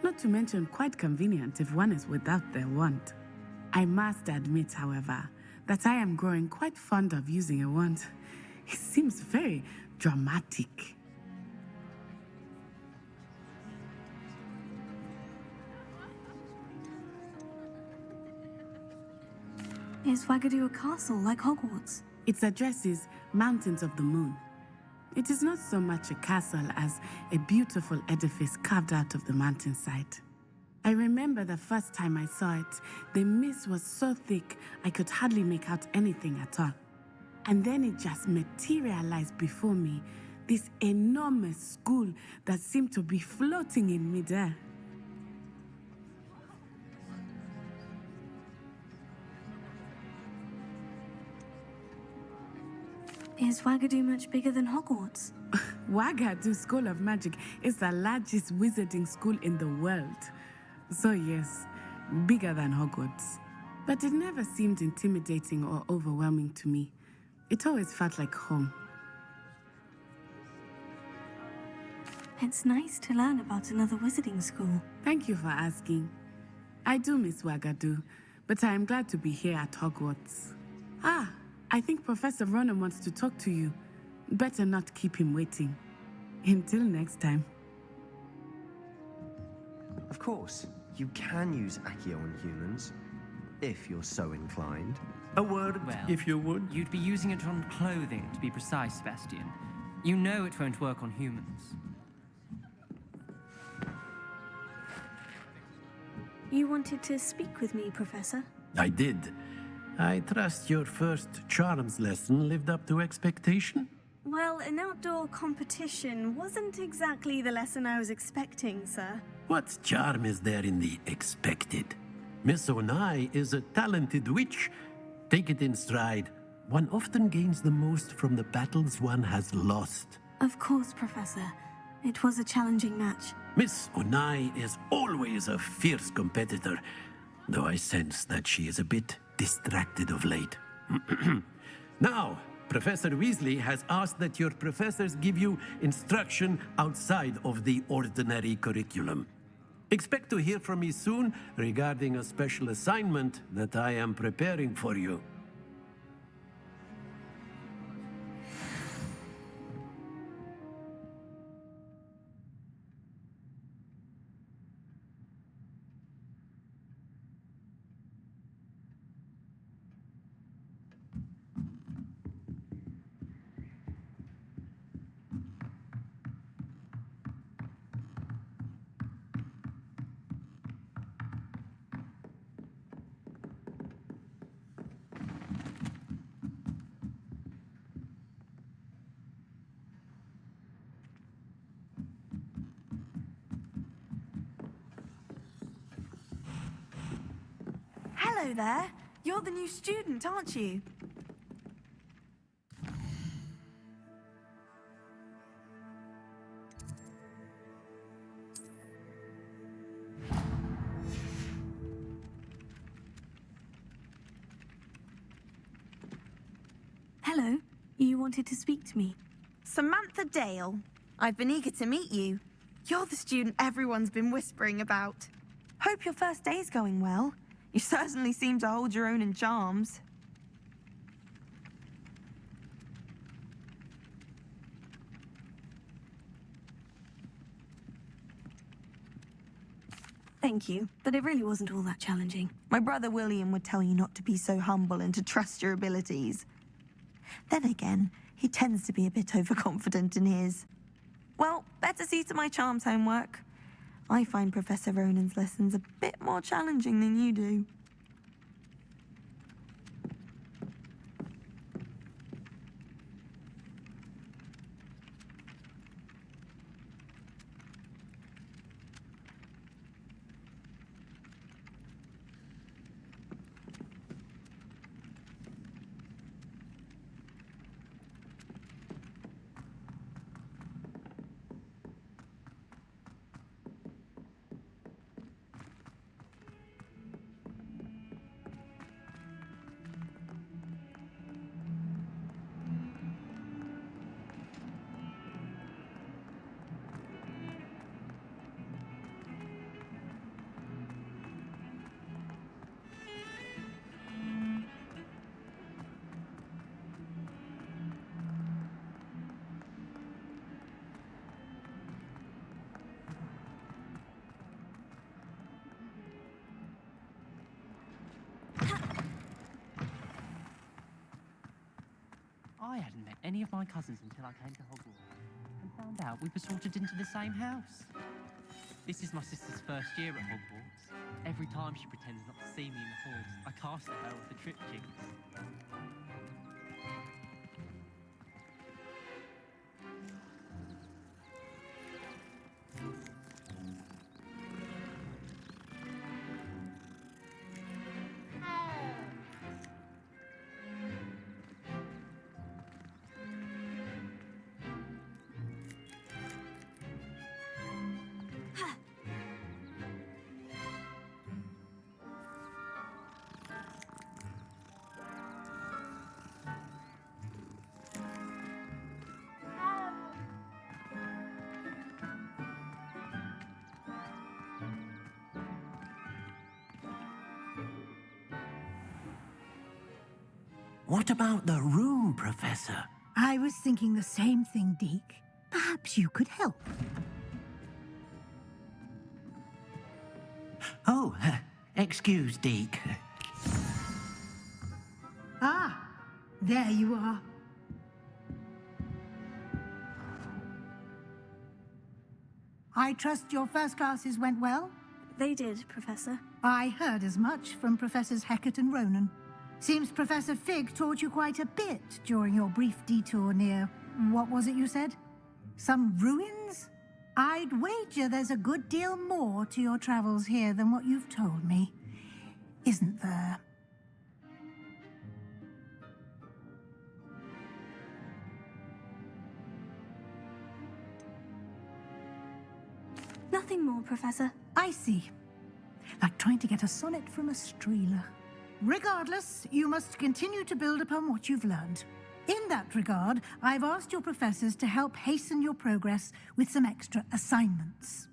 Not to mention quite convenient if one is without their wand. I must admit, however, that I am growing quite fond of using a wand. It seems very dramatic. Is Wagadu a castle like Hogwarts? Its address is Mountains of the Moon. It is not so much a castle as a beautiful edifice carved out of the mountainside. I remember the first time I saw it, the mist was so thick I could hardly make out anything at all. And then it just materialized before me, this enormous school that seemed to be floating in midair. Is Wagadu much bigger than Hogwarts? Wagadu School of Magic is the largest wizarding school in the world. So yes, bigger than Hogwarts. But it never seemed intimidating or overwhelming to me. It always felt like home. It's nice to learn about another wizarding school. Thank you for asking. I do miss Wagadu, but I am glad to be here at Hogwarts. Ah, I think Professor Ronan wants to talk to you. Better not keep him waiting. Until next time. Of course, you can use Accio on humans, if you're so inclined. A word, Well, if you would. You'd be using it on clothing, to be precise, Sebastian. You know it won't work on humans. You wanted to speak with me, Professor? I did. I trust your first charms lesson lived up to expectation? Well, an outdoor competition wasn't exactly the lesson I was expecting, sir. What charm is there in the expected? Miss Onai is a talented witch. Take it in stride. One often gains the most from the battles one has lost. Of course, Professor. It was a challenging match. Miss Onai is always a fierce competitor, though I sense that she is a bit distracted of late. Now, Professor Weasley has asked that your professors give you instruction outside of the ordinary curriculum. Expect to hear from me soon regarding a special assignment that I am preparing for you. Hello there. You're the new student, aren't you? Hello. You wanted to speak to me? Samantha Dale. I've been eager to meet you. You're the student everyone's been whispering about. Hope your first day's going well. You certainly seem to hold your own in charms. Thank you, but it really wasn't all that challenging. My brother William would tell you not to be so humble and to trust your abilities. Then again, he tends to be a bit overconfident in his. Well, better see to my charms homework. I find Professor Ronan's lessons a bit more challenging than you do. I hadn't met any of my cousins until I came to Hogwarts and found out we were sorted into the same house. This is my sister's first year at Hogwarts. Every time she pretends not to see me in the halls, I cast at her with the trip jinx. What about the room, Professor? I was thinking the same thing, Deke. Perhaps you could help. Oh, excuse, Deke. Ah, there you are. I trust your first classes went well? They did, Professor. I heard as much from Professors Hecat and Ronan. Seems Professor Fig taught you quite a bit during your brief detour near... what was it you said? Some ruins? I'd wager there's a good deal more to your travels here than what you've told me. Isn't there? Nothing more, Professor. I see. Like trying to get a sonnet from a streeler. Regardless, you must continue to build upon what you've learned. In that regard, I've asked your professors to help hasten your progress with some extra assignments.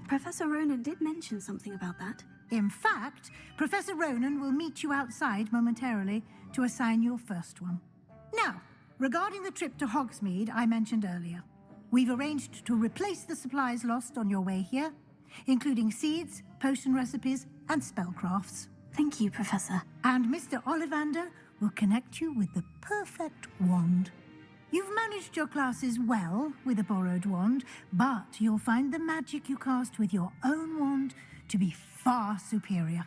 Professor Ronan did mention something about that. In fact, Professor Ronan will meet you outside momentarily to assign your first one. Now, regarding the trip to Hogsmeade I mentioned earlier, we've arranged to replace the supplies lost on your way here, including seeds, potion recipes, and spellcrafts. Thank you, Professor. And Mr. Ollivander will connect you with the perfect wand. You've managed your classes well with a borrowed wand, but you'll find the magic you cast with your own wand to be far superior.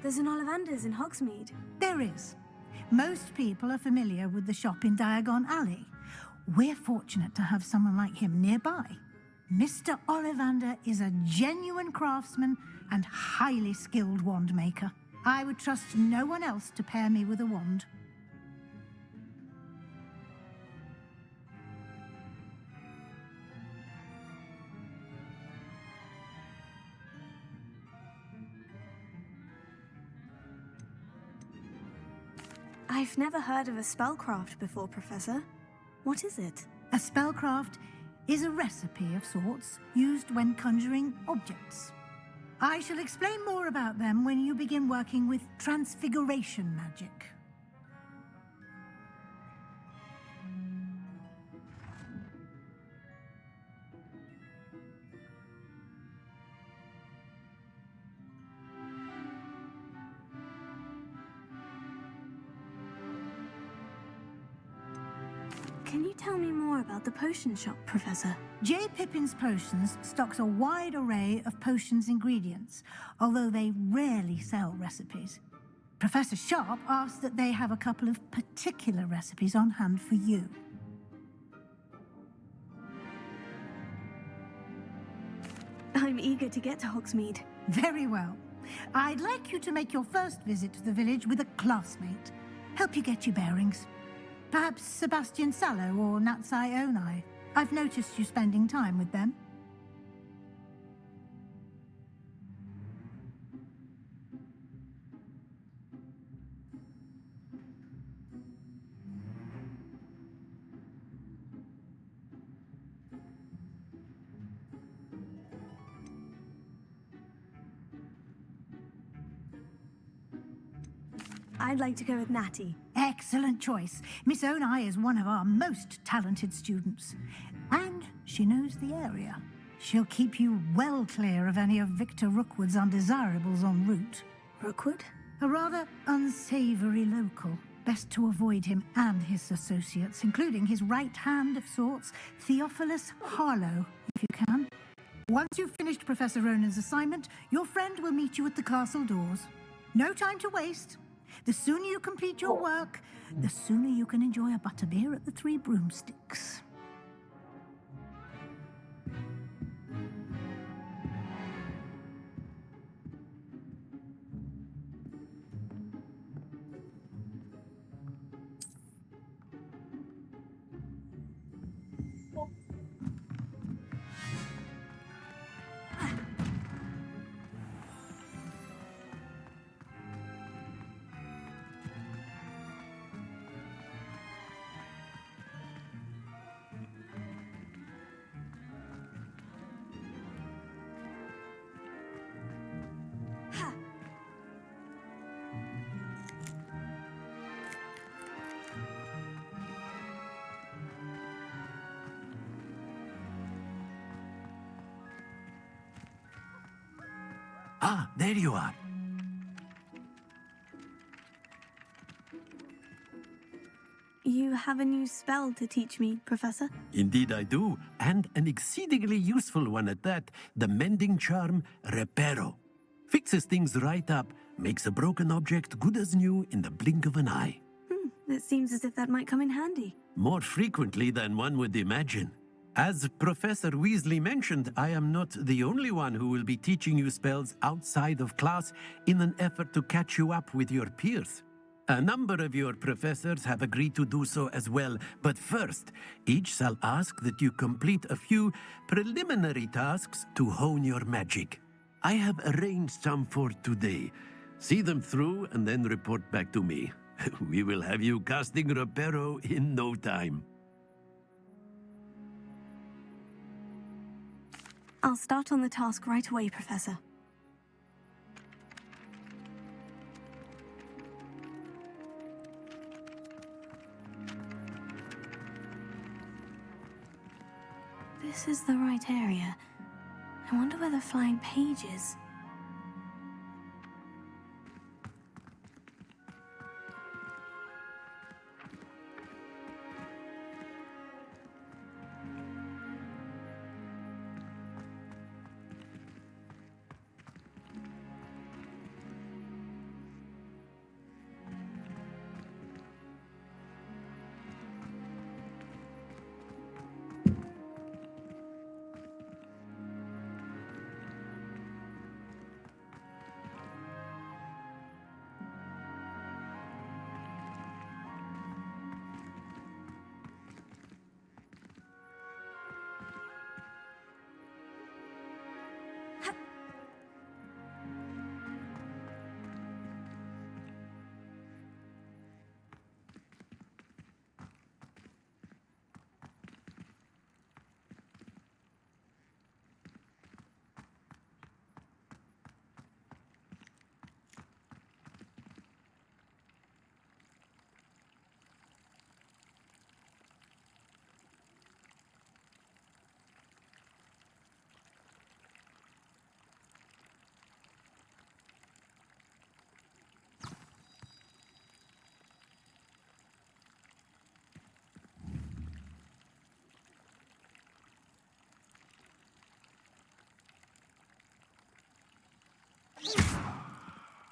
There's an Ollivander's in Hogsmeade. There is. Most people are familiar with the shop in Diagon Alley. We're fortunate to have someone like him nearby. Mr. Ollivander is a genuine craftsman and highly skilled wand maker. I would trust no one else to pair me with a wand. I've never heard of a spellcraft before, Professor. What is it? A spellcraft is a recipe of sorts used when conjuring objects. I shall explain more about them when you begin working with transfiguration magic. Can you tell me more about the potion shop, Professor? J. Pippin's Potions stocks a wide array of potions ingredients, although they rarely sell recipes. Professor Sharp asks that they have a couple of particular recipes on hand for you. I'm eager to get to Hogsmeade. Very well. I'd like you to make your first visit to the village with a classmate. Help you get your bearings. Perhaps Sebastian Sallow or Natsai Onai. I've noticed you spending time with them. I'd like to go with Natty. Excellent choice. Miss Onai is one of our most talented students. And she knows the area. She'll keep you well clear of any of Victor Rookwood's undesirables en route. Rookwood? A rather unsavory local. Best to avoid him and his associates, including his right hand of sorts, Theophilus Harlow, if you can. Once you've finished Professor Ronan's assignment, your friend will meet you at the castle doors. No time to waste. The sooner you complete your work, the sooner you can enjoy a butterbeer at the Three Broomsticks. Ah, there you are. You have a new spell to teach me, Professor? Indeed I do, and an exceedingly useful one at that. The mending charm, Reparo. Fixes things right up, makes a broken object good as new in the blink of an eye. It seems as if that might come in handy. More frequently than one would imagine. As Professor Weasley mentioned, I am not the only one who will be teaching you spells outside of class in an effort to catch you up with your peers. A number of your professors have agreed to do so as well, but first, each shall ask that you complete a few preliminary tasks to hone your magic. I have arranged some for today. See them through and then report back to me. We will have you casting Reparo in no time. I'll start on the task right away, Professor. This is the right area. I wonder where the flying page is.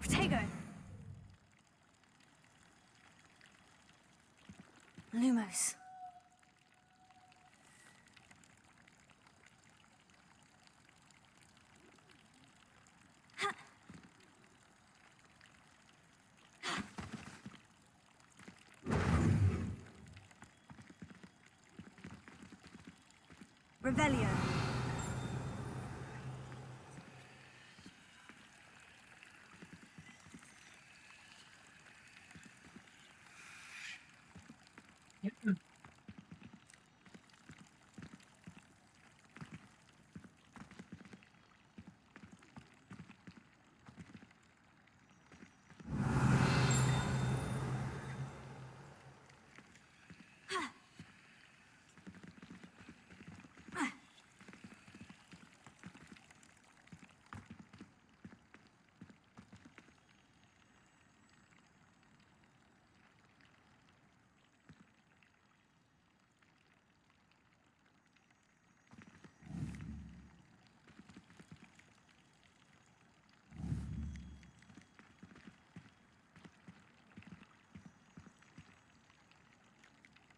Protego! Lumos. Revelio.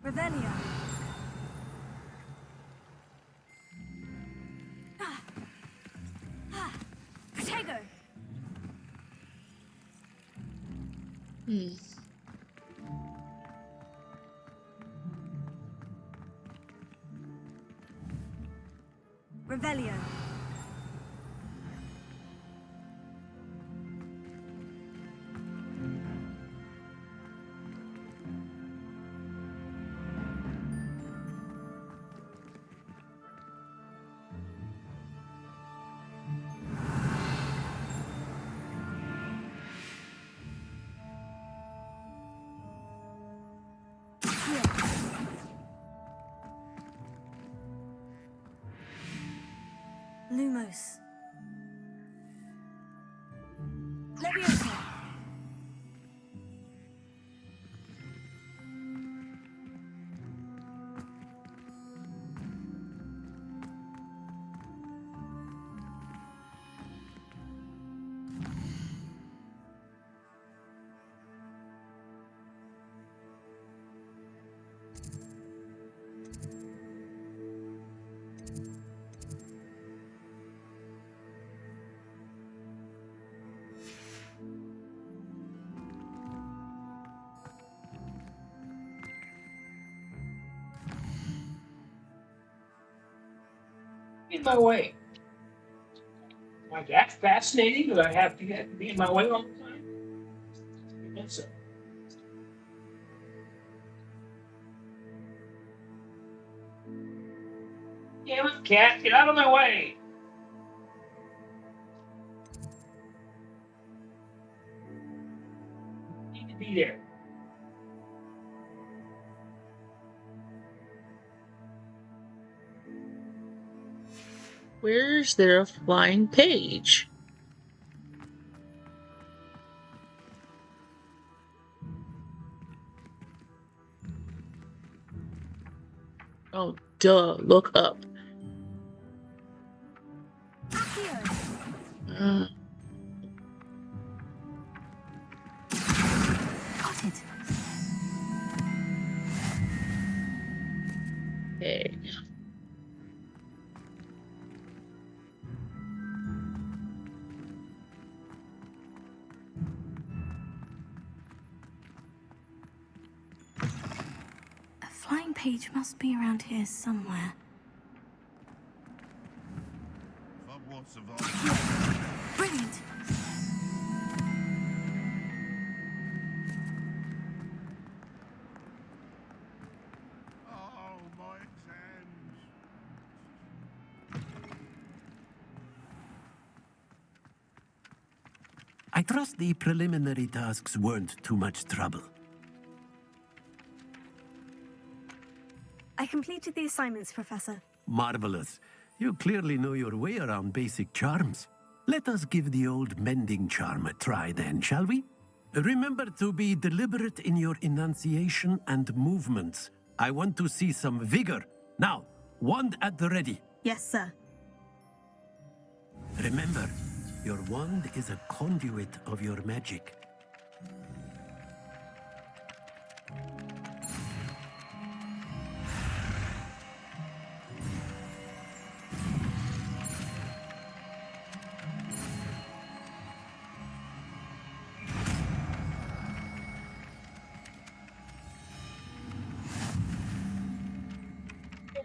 Revelio. Protego. Revelio. Lumos. in my way. Like, that's fascinating. Do I have to be in my way all the time? I guess so. Damn it, cat, get out of my way! Need to be there. Where's their flying page? Oh, duh, look up. Got it. Okay. A flying page must be around here somewhere. Brilliant. I trust the preliminary tasks weren't too much trouble. I completed the assignments, Professor. Marvelous. You clearly know your way around basic charms. Let us give the old mending charm a try then, shall we? Remember to be deliberate in your enunciation and movements. I want to see some vigor. Now, wand at the ready. Yes, sir. Remember, your wand is a conduit of your magic.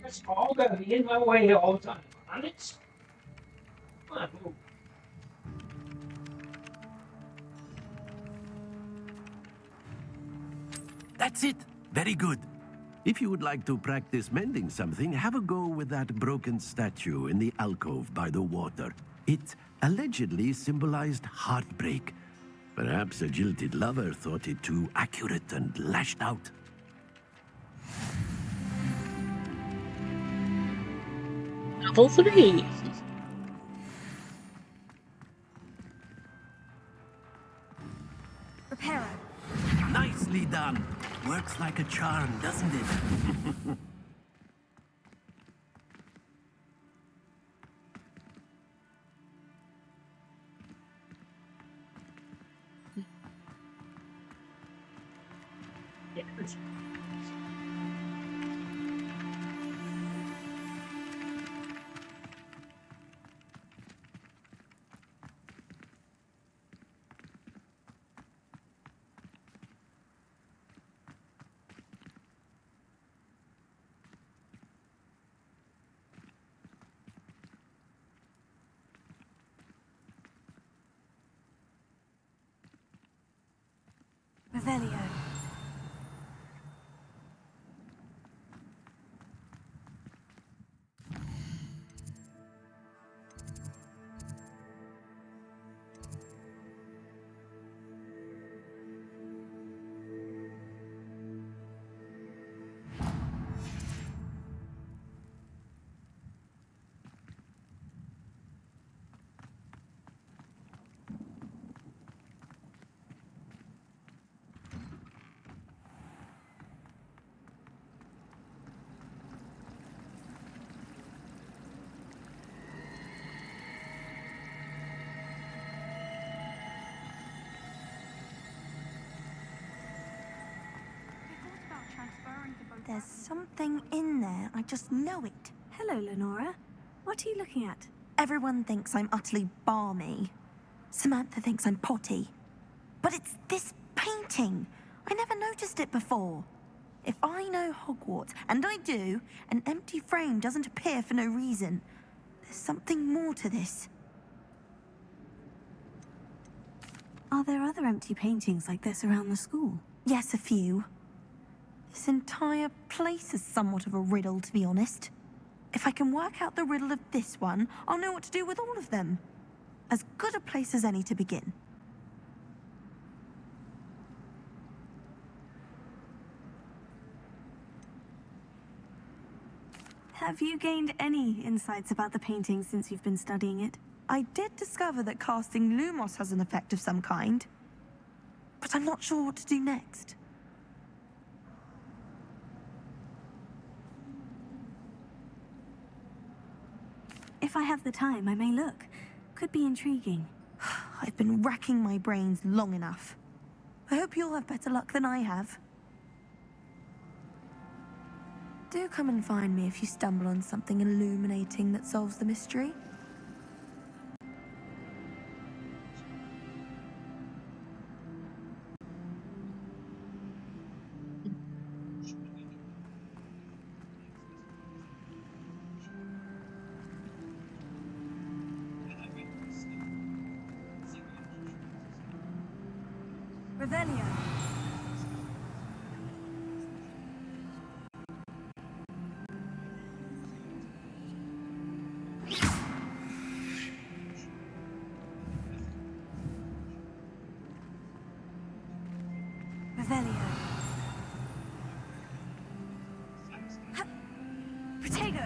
It's all gotta be in my way all the time. Honest? Come on, move. That's it. Very good. If you would like to practice mending something, have a go with that broken statue in the alcove by the water. It allegedly symbolized heartbreak. Perhaps a jilted lover thought it too accurate and lashed out. Level 3. Reparo. Nicely done. Works like a charm, doesn't it? Revelio. There's something in there. I just know it. Hello, Lenora. What are you looking at? Everyone thinks I'm utterly balmy. Samantha thinks I'm potty. But it's this painting. I never noticed it before. If I know Hogwarts, and I do, an empty frame doesn't appear for no reason. There's something more to this. Are there other empty paintings like this around the school? Yes, a few. This entire place is somewhat of a riddle, to be honest. If I can work out the riddle of this one, I'll know what to do with all of them. As good a place as any to begin. Have you gained any insights about the painting since you've been studying it? I did discover that casting Lumos has an effect of some kind, but I'm not sure what to do next. If I have the time, I may look. Could be intriguing. I've been racking my brains long enough. I hope you'll have better luck than I have. Do come and find me if you stumble on something illuminating that solves the mystery. Revelio. Revelio. Protego.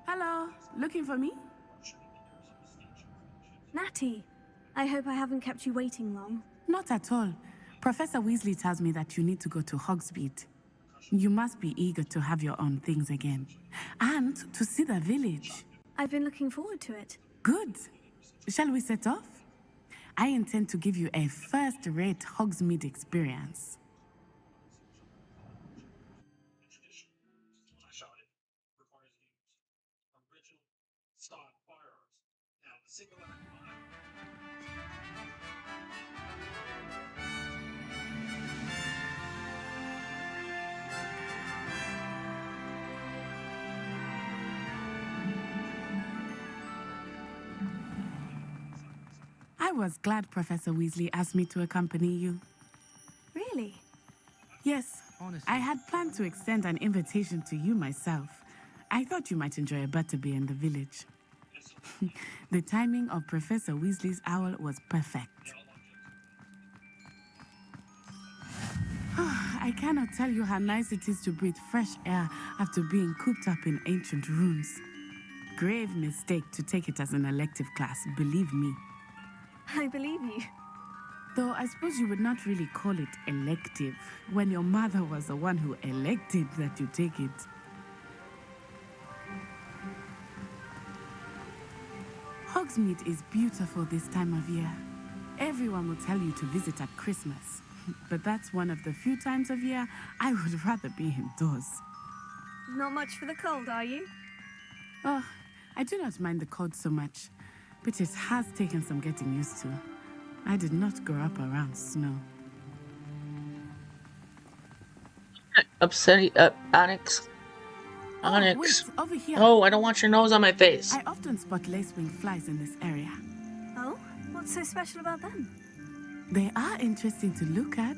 Hello, looking for me? Natty, I hope I haven't kept you waiting long. Not at all. Professor Weasley tells me that you need to go to Hogsmeade. You must be eager to have your own things again. And to see the village. I've been looking forward to it. Good. Shall we set off? I intend to give you a first-rate Hogsmeade experience. I was glad Professor Weasley asked me to accompany you. Really? Yes. Honestly. I had planned to extend an invitation to you myself. I thought you might enjoy a butterbeer in the village. The timing of Professor Weasley's owl was perfect. I cannot tell you how nice it is to breathe fresh air after being cooped up in ancient rooms. Grave mistake to take it as an elective class, believe me. I believe you. Though I suppose you would not really call it elective when your mother was the one who elected that you take it. Hogsmeade is beautiful this time of year. Everyone will tell you to visit at Christmas, but that's one of the few times of year I would rather be indoors. Not much for the cold, are you? Oh, I do not mind the cold so much, but it has taken some getting used to. I did not grow up around snow. Onyx. Onyx. Wait, over here. Oh, I don't want your nose on my face. I often spot lacewing flies in this area. Oh? What's so special about them? They are interesting to look at,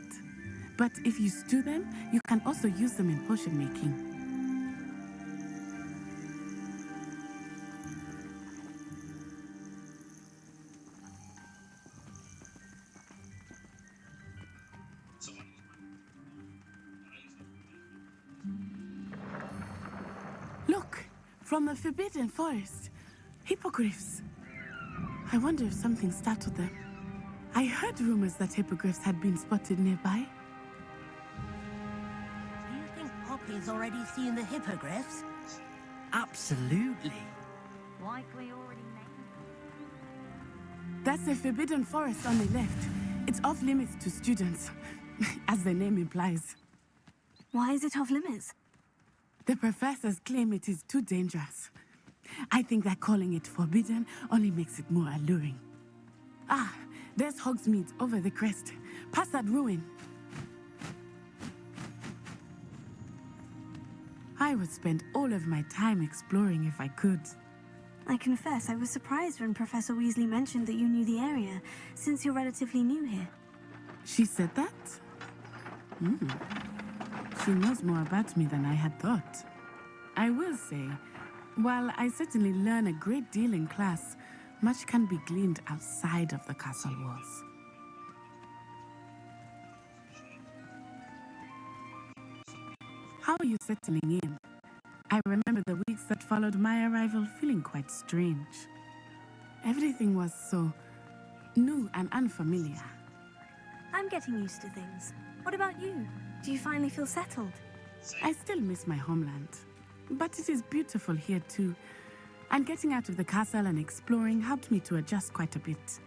but if you stew them, you can also use them in potion making. Look, from the Forbidden Forest. Hippogriffs. I wonder if something startled them. I heard rumors that hippogriffs had been spotted nearby. Do you think Poppy's already seen the hippogriffs? Absolutely. Likely already named. That's the Forbidden Forest on the left. It's off limits to students, as the name implies. Why is it off limits? The professors claim it is too dangerous. I think that calling it forbidden only makes it more alluring. Ah, there's Hogsmeade over the crest. Past that ruin. I would spend all of my time exploring if I could. I confess I was surprised when Professor Weasley mentioned that you knew the area, since you're relatively new here. She said that? She knows more about me than I had thought. I will say, while I certainly learn a great deal in class, much can be gleaned outside of the castle walls. How are you settling in? I remember the weeks that followed my arrival feeling quite strange. Everything was so new and unfamiliar. I'm getting used to things. What about you? Do you finally feel settled? I still miss my homeland, but it is beautiful here too. And getting out of the castle and exploring helped me to adjust quite a bit.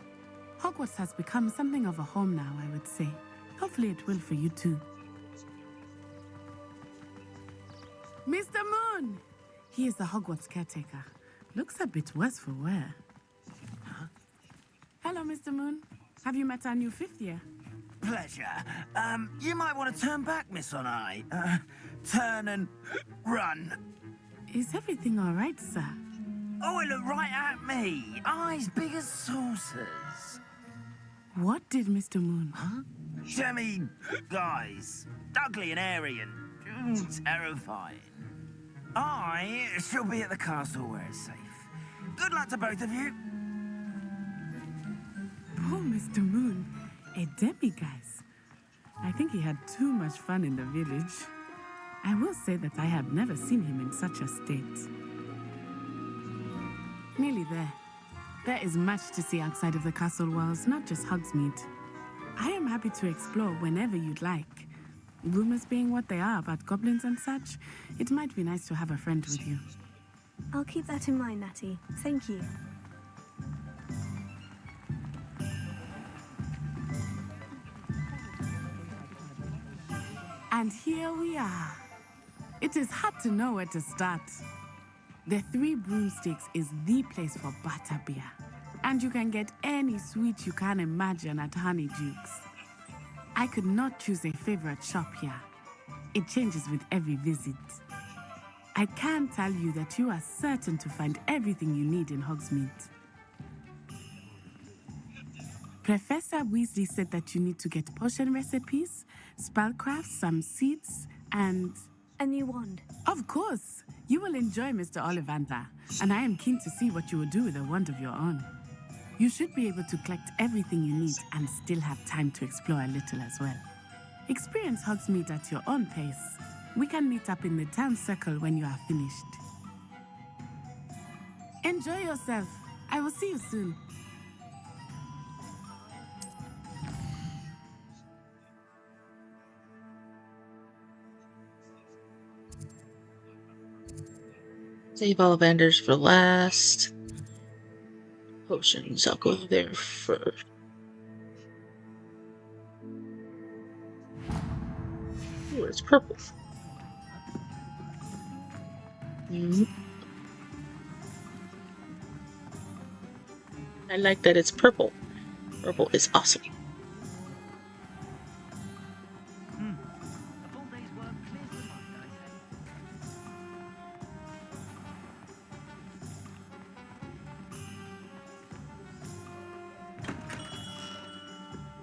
Hogwarts has become something of a home now, I would say. Hopefully it will for you too. Mr. Moon! He is the Hogwarts caretaker. Looks a bit worse for wear. Huh? Hello, Mr. Moon. Have you met our new fifth year? Pleasure. You might want to turn back, Miss On-Eye. Turn and run. Is everything all right, sir? Oh, it looked right at me. Eyes big as saucers. What did Mr. Moon? Huh? Jemmy guys. Ugly and airy and terrifying. I shall be at the castle where it's safe. Good luck to both of you. Poor Mr. Moon. A demiguise. I think he had too much fun in the village. I will say that I have never seen him in such a state. Nearly there. There is much to see outside of the castle walls, not just Hogsmeade. I am happy to explore whenever you'd like. Rumors being what they are about goblins and such, it might be nice to have a friend with you. I'll keep that in mind, Natty. Thank you. And here we are. It is hard to know where to start. The Three Broomsticks is the place for butterbeer. And you can get any sweet you can imagine at Honeydukes. I could not choose a favorite shop here. It changes with every visit. I can tell you that you are certain to find everything you need in Hogsmeade. Professor Weasley said that you need to get potion recipes, spellcrafts, some seeds, and... a new wand. Of course! You will enjoy Mr. Ollivander, and I am keen to see what you will do with a wand of your own. You should be able to collect everything you need and still have time to explore a little as well. Experience Hogsmeade at your own pace. We can meet up in the town circle when you are finished. Enjoy yourself. I will see you soon. Save Ollivanders for last. Potions, I'll go there first. Ooh, it's purple. I like that it's purple. Purple is awesome.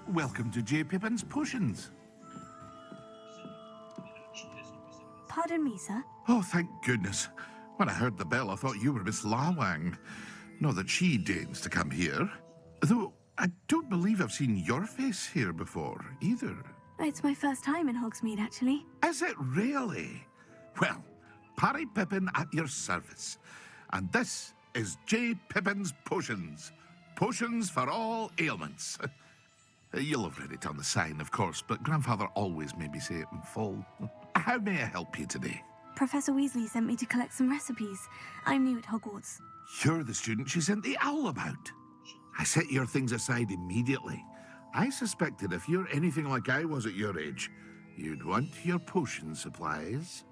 Welcome to J. Pippin's Potions. Pardon me, sir. Oh, thank goodness. When I heard the bell, I thought you were Miss Lawang. Not that she deigns to come here. Though, I don't believe I've seen your face here before, either. It's my first time in Hogsmeade, actually. Is it really? Well, Parry Pippin at your service. And this is J. Pippin's Potions. Potions for all ailments. You'll have read it on the sign, of course, but Grandfather always made me say it in full. How may I help you today? Professor Weasley sent me to collect some recipes. I'm new at Hogwarts. You're the student she sent the owl about. I set your things aside immediately. I suspected if you're anything like I was at your age, you'd want your potion supplies.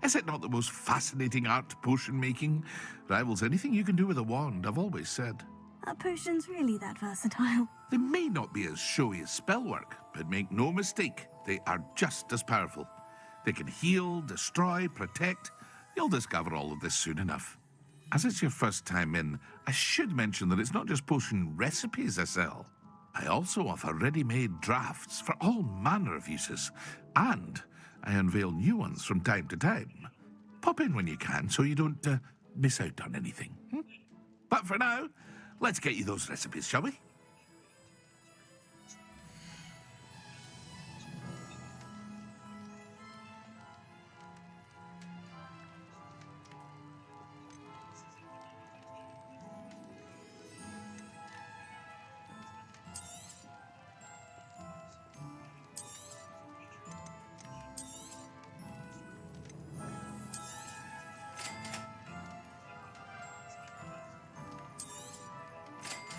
Is it not the most fascinating art, potion making? Rivals anything you can do with a wand, I've always said. Are potions really that versatile? They may not be as showy as spellwork, but make no mistake, they are just as powerful. They can heal, destroy, protect. You'll discover all of this soon enough. As it's your first time in, I should mention that it's not just potion recipes I sell. I also offer ready-made drafts for all manner of uses, and I unveil new ones from time to time. Pop in when you can so you don't miss out on anything. But for now, let's get you those recipes, shall we?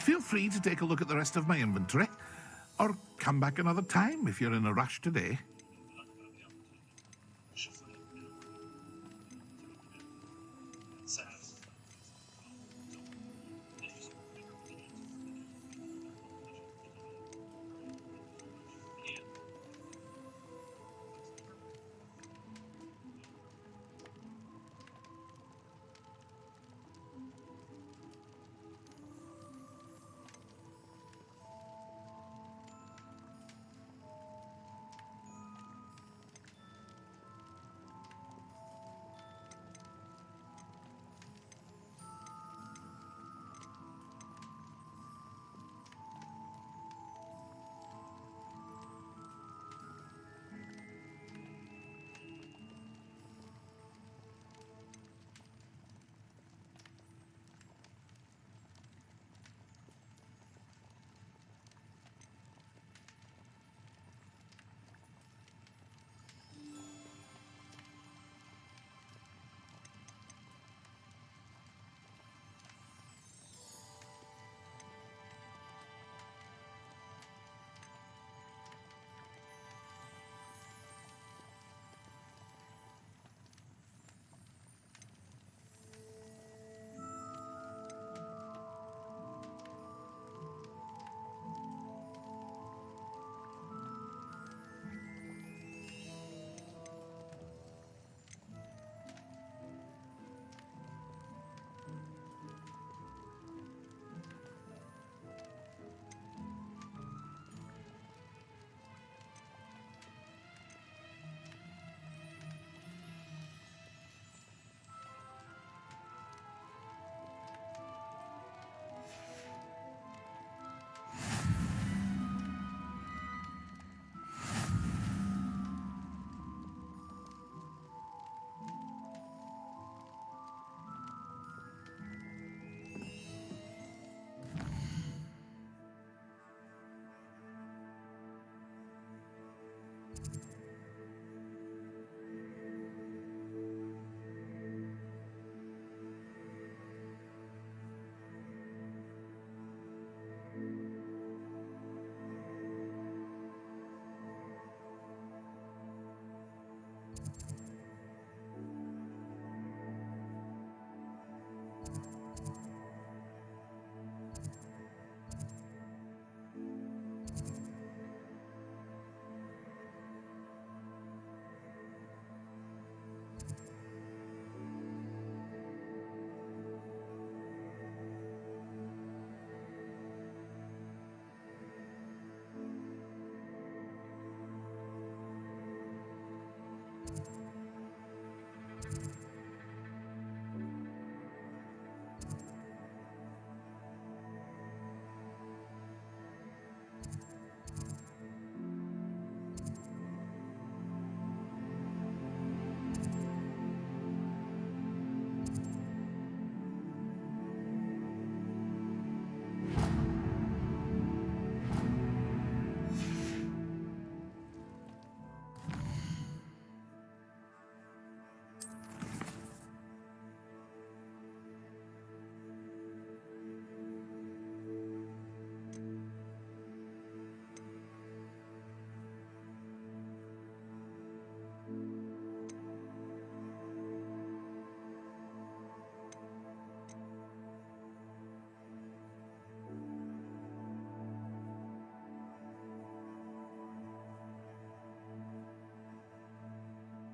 Feel free to take a look at the rest of my inventory, or come back another time if you're in a rush today.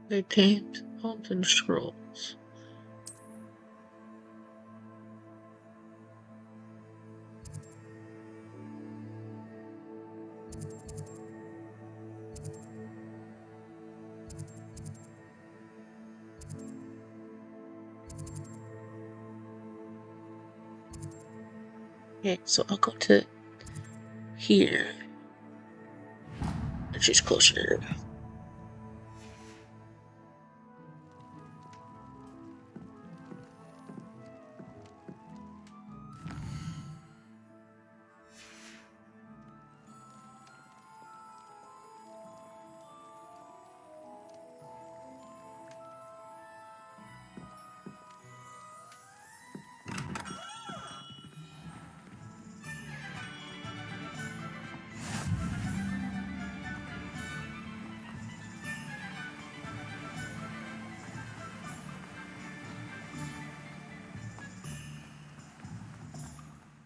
They tamed poems and scrolls. Okay, so I'll go to here. And she's closer to her.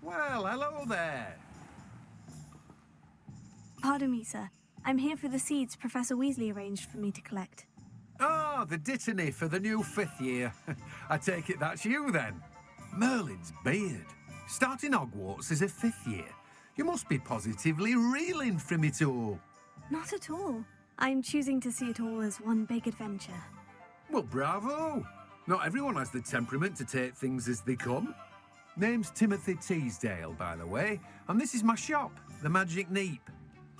Well, hello there. Pardon me, sir. I'm here for the seeds Professor Weasley arranged for me to collect. Ah, the dittany for the new 5th year. I take it that's you then. Merlin's beard. Starting Hogwarts as a 5th year. You must be positively reeling from it all. Not at all. I'm choosing to see it all as one big adventure. Well, bravo. Not everyone has the temperament to take things as they come. Name's Timothy Teasdale, by the way, and this is my shop, the Magic Neep.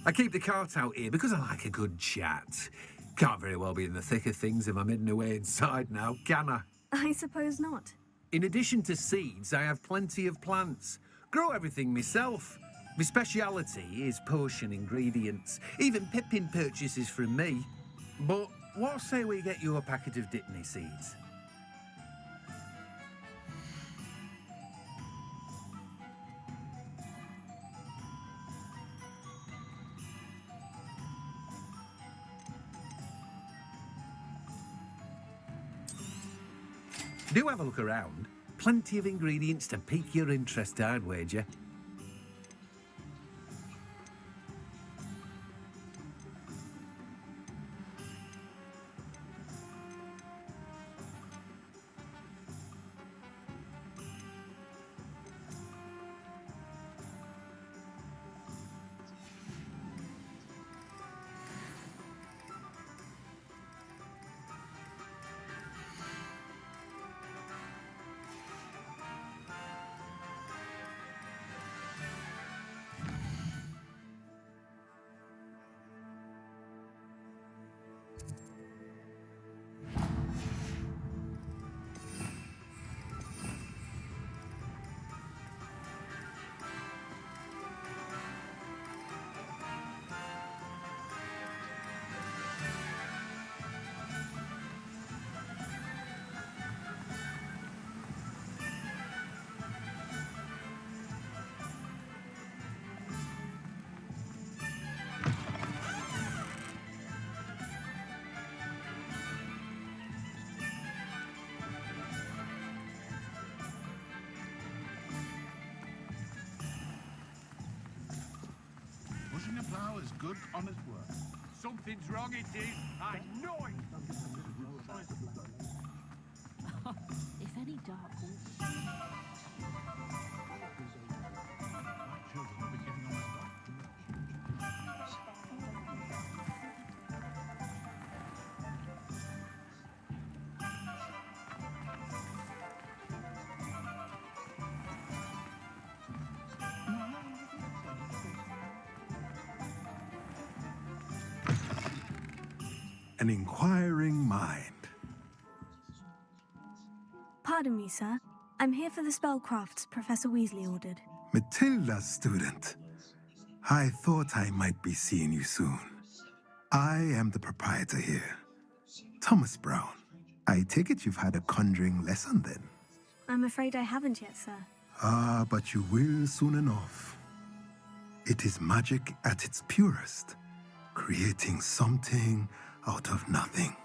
I keep the cart out here because I like a good chat. Can't very well be in the thick of things if I'm hidden away inside now, can I? I suppose not. In addition to seeds, I have plenty of plants. Grow everything myself. My speciality is potion ingredients. Even Pippin purchases from me. But what say we get you a packet of Dittany seeds? Do have a look around. Plenty of ingredients to pique your interest, I'd wager. Pushing a plough is good, honest work. Something's wrong, it is. I know it. If any dark An inquiring mind. Pardon me, sir. I'm here for the spellcrafts Professor Weasley ordered. Matilda's student. I thought I might be seeing you soon. I am the proprietor here, Thomas Brown. I take it you've had a conjuring lesson then? I'm afraid I haven't yet, sir. Ah, but you will soon enough. It is magic at its purest, creating something out of nothing.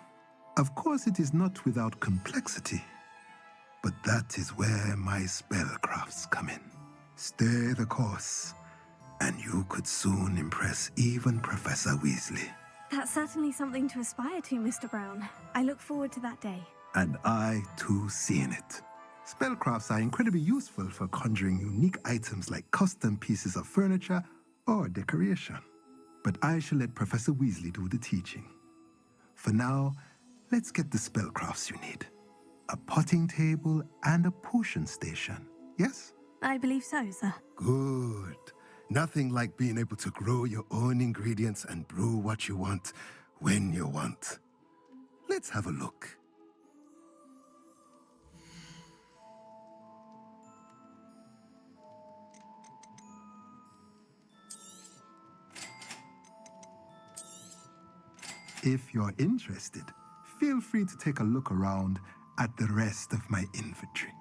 Of course, it is not without complexity, but that is where my spellcrafts come in. Stay the course, and you could soon impress even Professor Weasley. That's certainly something to aspire to, Mr. Brown. I look forward to that day. And I, too, seeing it. Spellcrafts are incredibly useful for conjuring unique items like custom pieces of furniture or decoration. But I shall let Professor Weasley do the teaching. For now, let's get the spellcrafts you need. A potting table and a potion station, yes? I believe so, sir. Good. Nothing like being able to grow your own ingredients and brew what you want when you want. Let's have a look. If you're interested, feel free to take a look around at the rest of my inventory.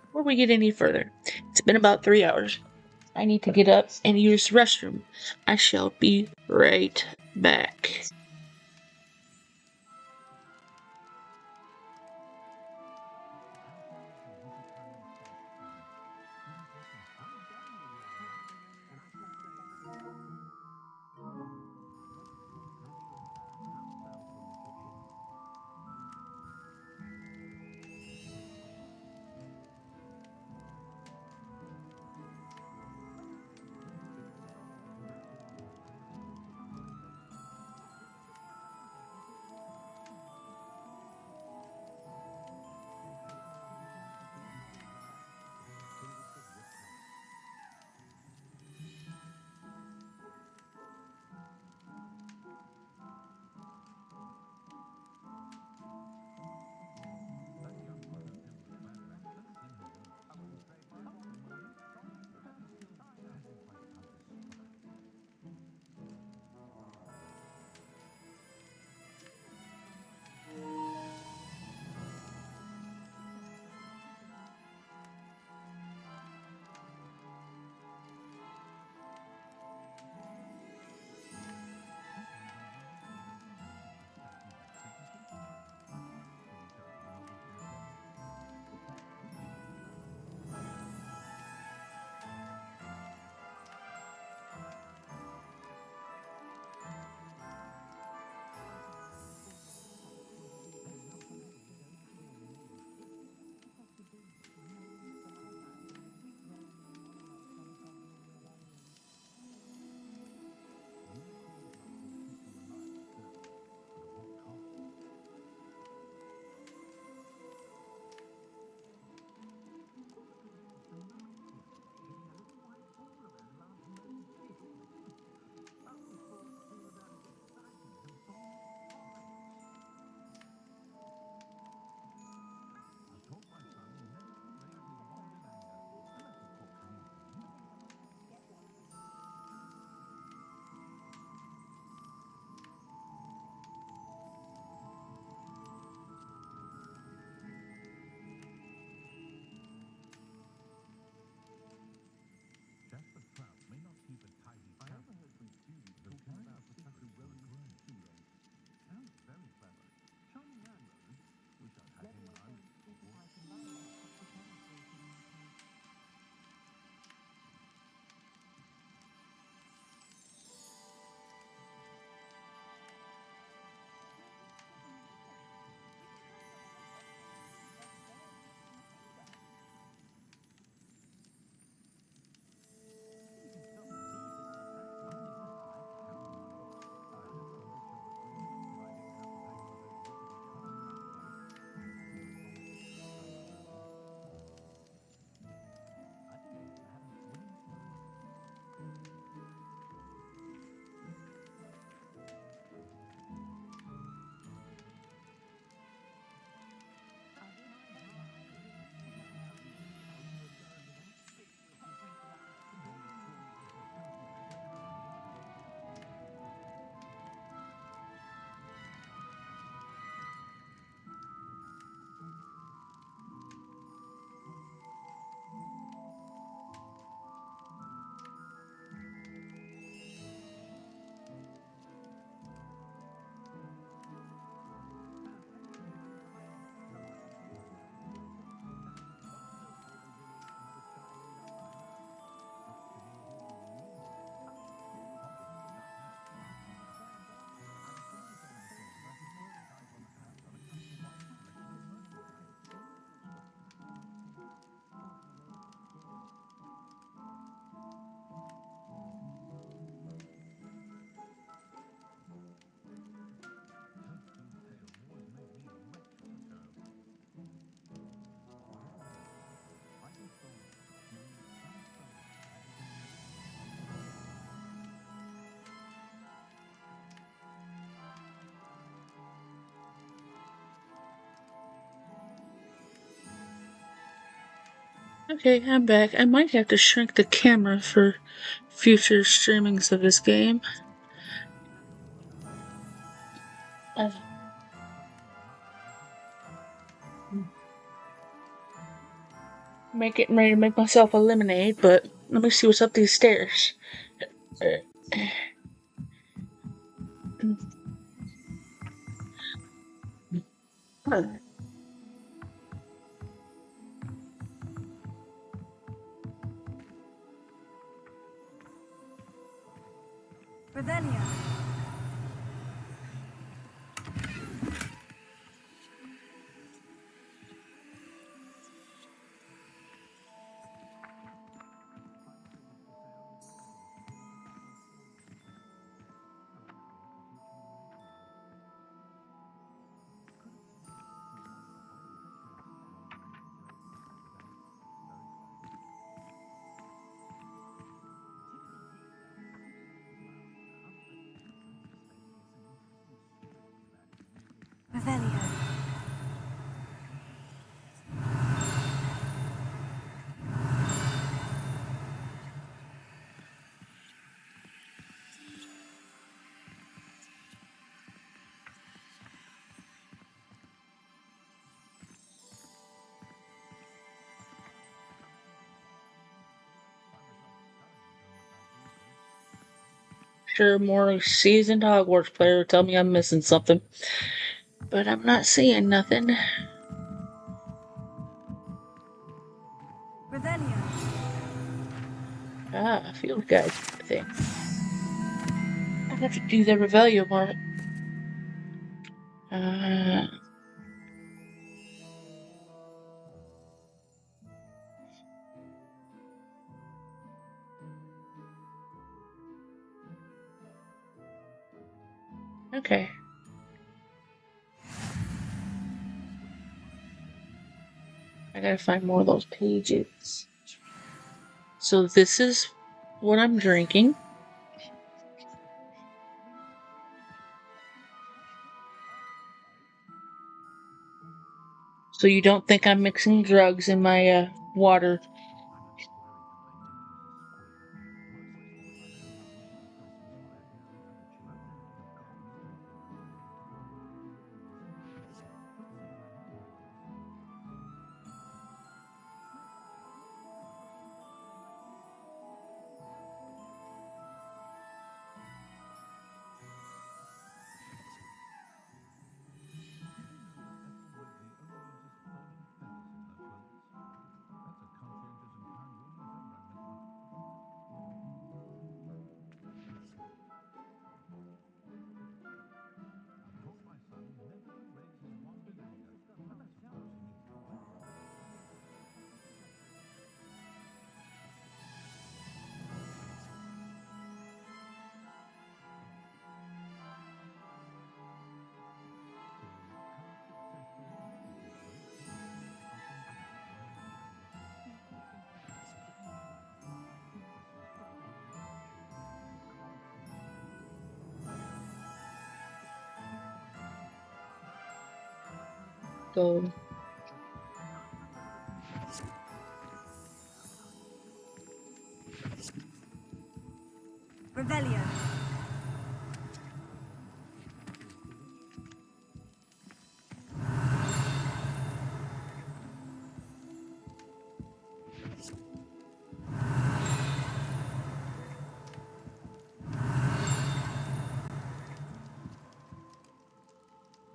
Before we get any further, it's been about 3 hours. I need to get up and use the restroom. I shall be right back. Okay, I'm back. I might have to shrink the camera for future streamings of this game. Getting ready to make myself a lemonade, but let me see what's up these stairs. Revelio. Revelio. Sure, more seasoned Hogwarts player would tell me I'm missing something. But I'm not seeing nothing. Revelio. Ah, field guide thing. I have to do the Revelio more. Okay. I gotta find more of those pages. So this is what I'm drinking. So you don't think I'm mixing drugs in my water? Go. Revelio.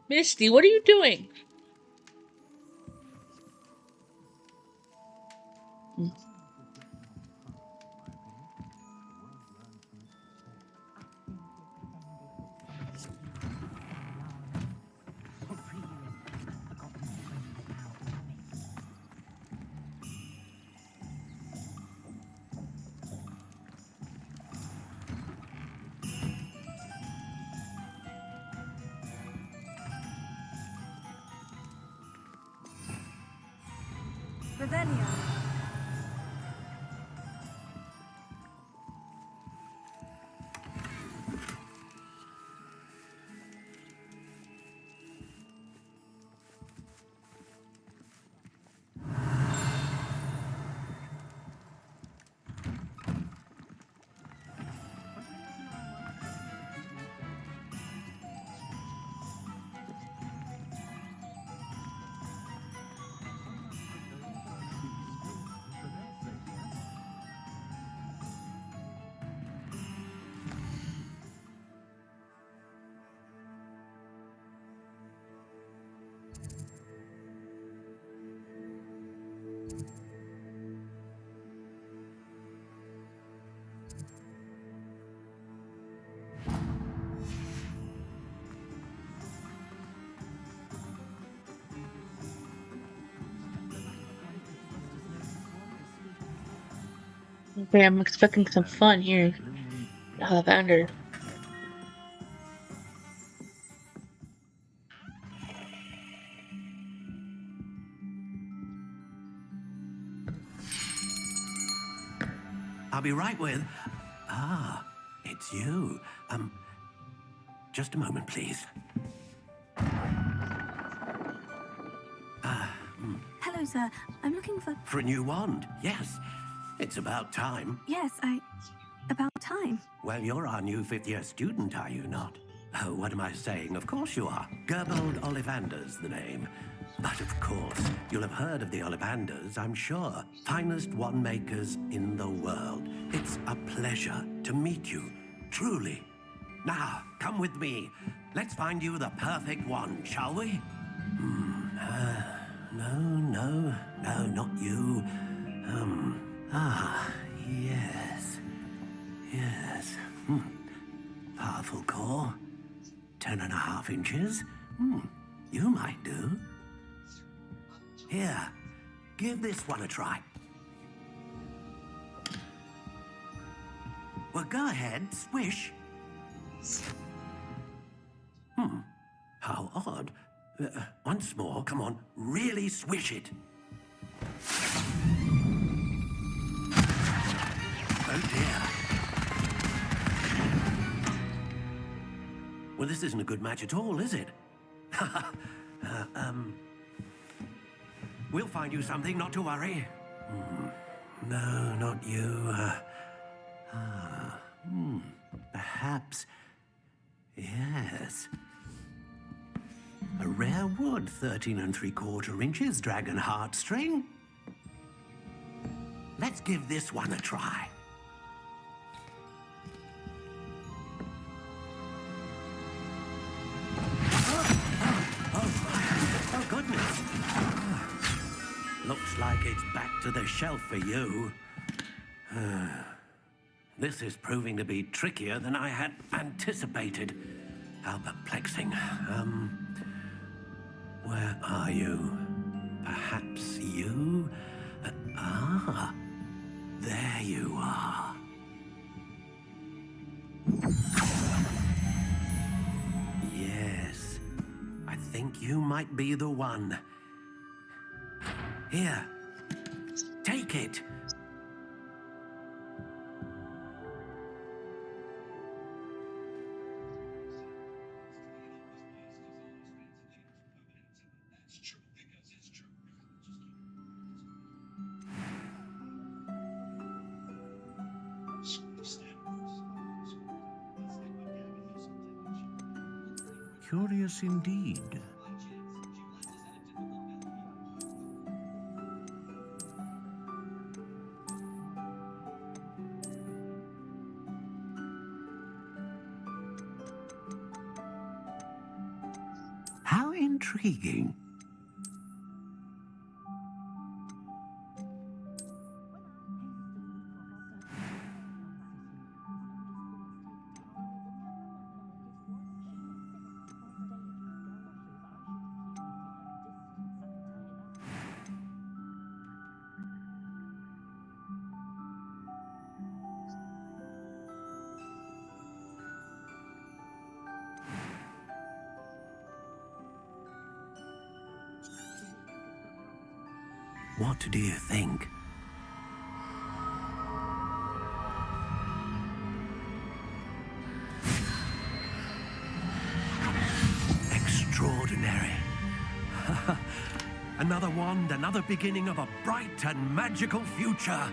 Misty, what are you doing? Revelio. Okay, I'm expecting some fun here. Lavender. I'll be right with... Ah, it's you. Just a moment, please. Hello, sir. I'm looking for... For a new wand, yes. It's about time. Yes, about time. Well, you're our new fifth-year student, are you not? Oh, what am I saying? Of course you are. Gerbold Ollivander's the name. But of course, you'll have heard of the Ollivanders, I'm sure. Finest wand makers in the world. It's a pleasure to meet you, truly. Now, come with me. Let's find you the perfect wand, shall we? No, not you. Yes. Powerful core. 10.5 inches. You might do. Here, give this one a try. Well, go ahead, swish. How odd. Once more, come on, really swish it. Oh dear. Well, this isn't a good match at all, is it? We'll find you something, not to worry. No, not you. Perhaps... Yes. A rare wood, 13 3/4 inches, dragon heartstring. Let's give this one a try. Oh, goodness. Looks like it's back to the shelf for you. This is proving to be trickier than I had anticipated. How perplexing. Where are you? Perhaps you? There you are. Yes, I think you might be the one. Here, take it. Curious indeed. How intriguing. What do you think? Extraordinary. Another wand, another beginning of a bright and magical future.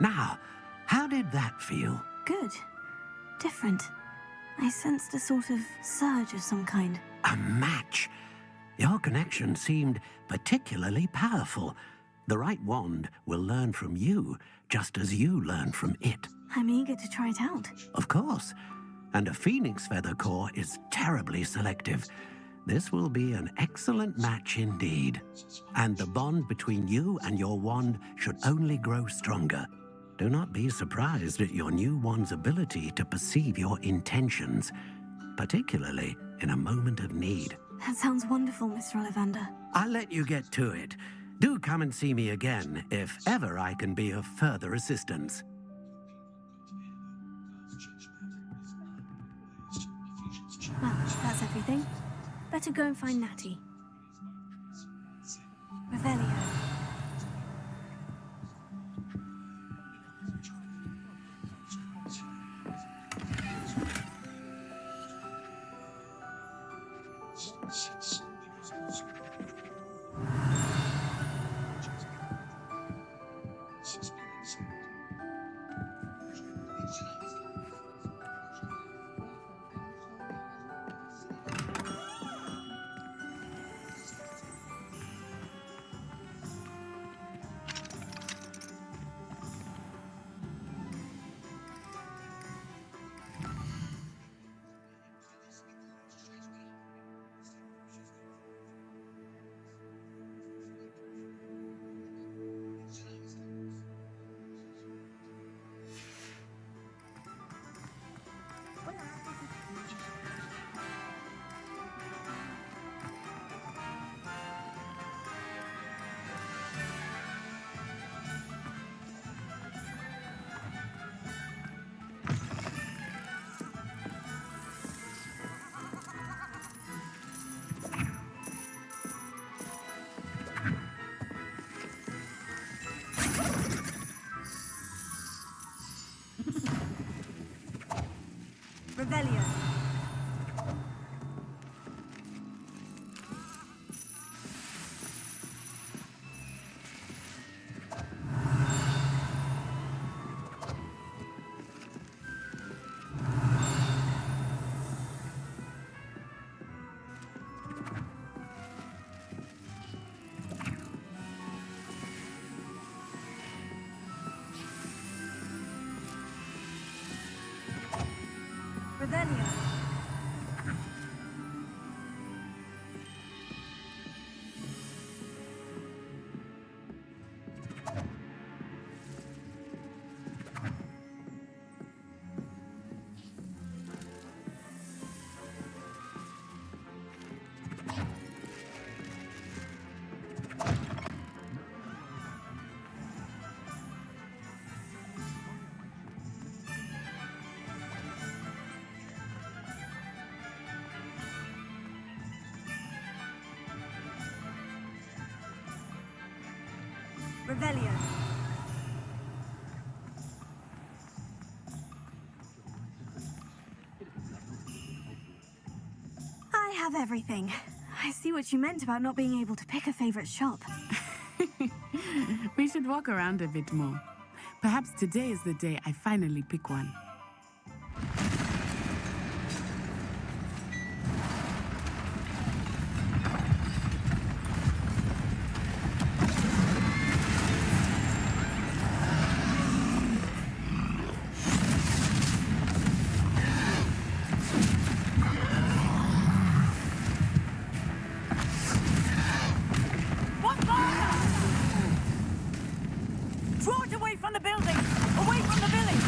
Now, how did that feel? Good. Different. I sensed a sort of surge of some kind. A match. Your connection seemed particularly powerful. The right wand will learn from you, just as you learn from it. I'm eager to try it out. Of course. And a phoenix feather core is terribly selective. This will be an excellent match indeed. And the bond between you and your wand should only grow stronger. Do not be surprised at your new wand's ability to perceive your intentions, particularly in a moment of need. That sounds wonderful, Mr. Ollivander. I'll let you get to it. Do come and see me again if ever I can be of further assistance. Well, that's everything. Better go and find Natty. Revelio. Revelio. Revelio. Revelio. I have everything. I see what you meant about not being able to pick a favorite shop. We should walk around a bit more. Perhaps today is the day I finally pick one. Draw it away from the building! Away from the village!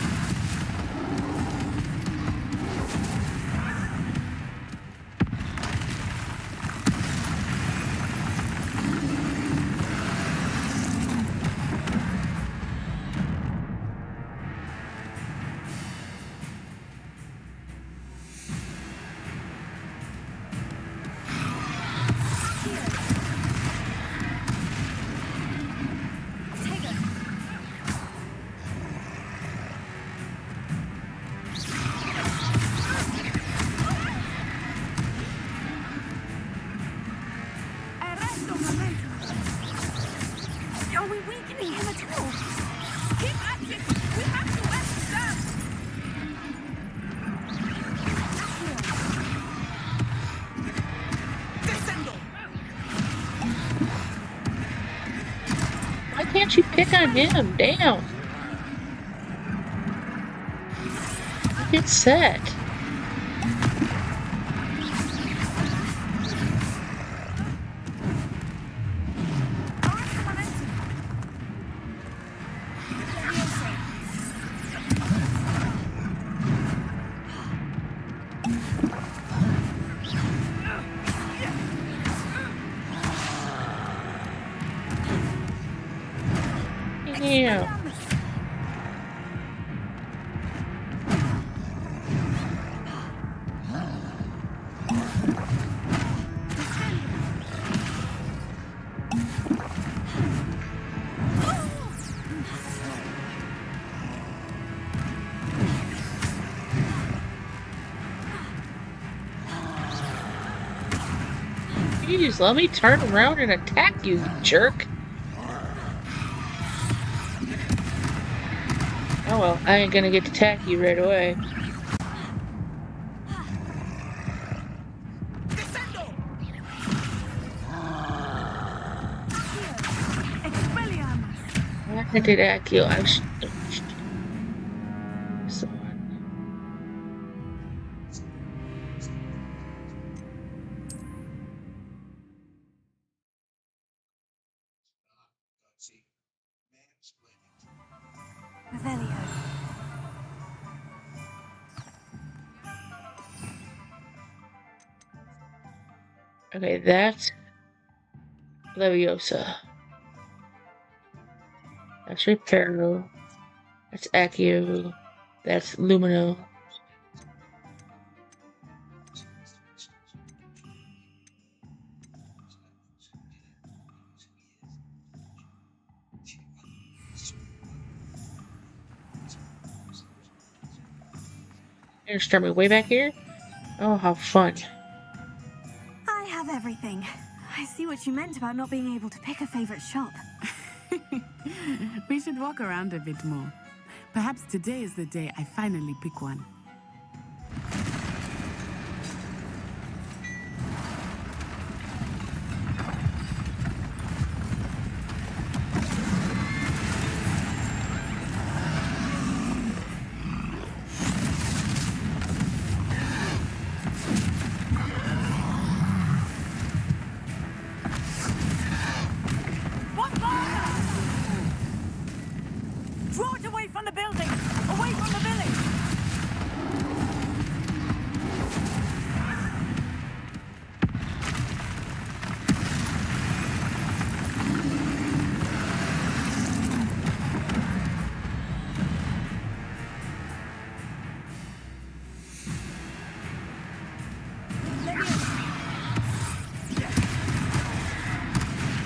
Are we weakening him at all? Keep at it! We have to arrest them! Why can't you pick on him? Damn. Get set. Yeah. Jeez, let me turn around and attack you, you jerk. Oh well, I ain't gonna get to attack you right away. I did attack you. I was. So. Revelio. Okay, that's Leviosa. That's Reparo. That's Accio. That's Lumino. You're gonna start me way back here? Oh, how fun. I have everything. I see what you meant about not being able to pick a favorite shop. We should walk around a bit more. Perhaps today is the day I finally pick one. Draw it away from the building! Away from the village!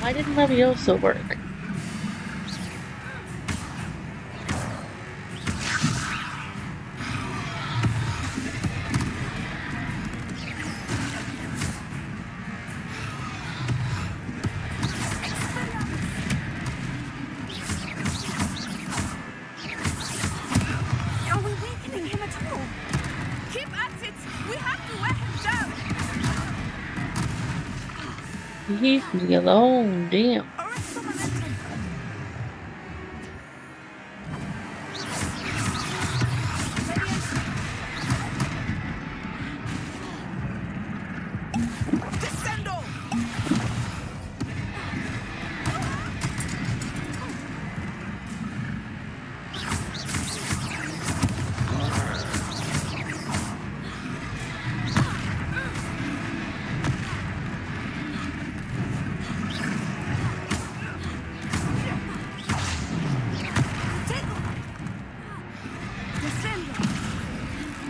Why didn't Leviosa work? Are we weakening him at all? Keep at it! We have to wear him down! Leave me alone, damn.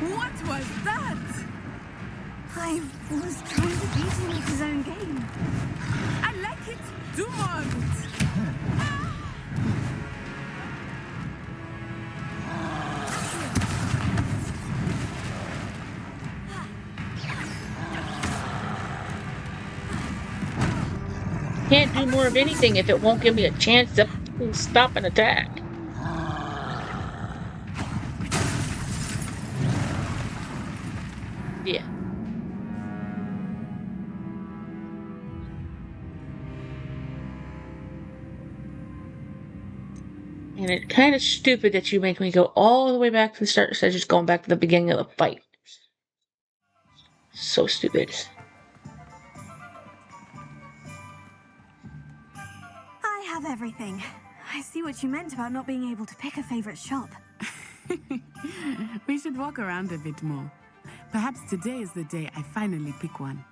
What was that? I was trying to beat him at his own game. I like it. Do more of it. Can't do more of anything if it won't give me a chance to stop an attack. Yeah. And it's kind of stupid that you make me go all the way back to the start instead of just going back to the beginning of the fight. So stupid. I have everything. I see what you meant about not being able to pick a favorite shop. We should walk around a bit more. Perhaps today is the day I finally pick one.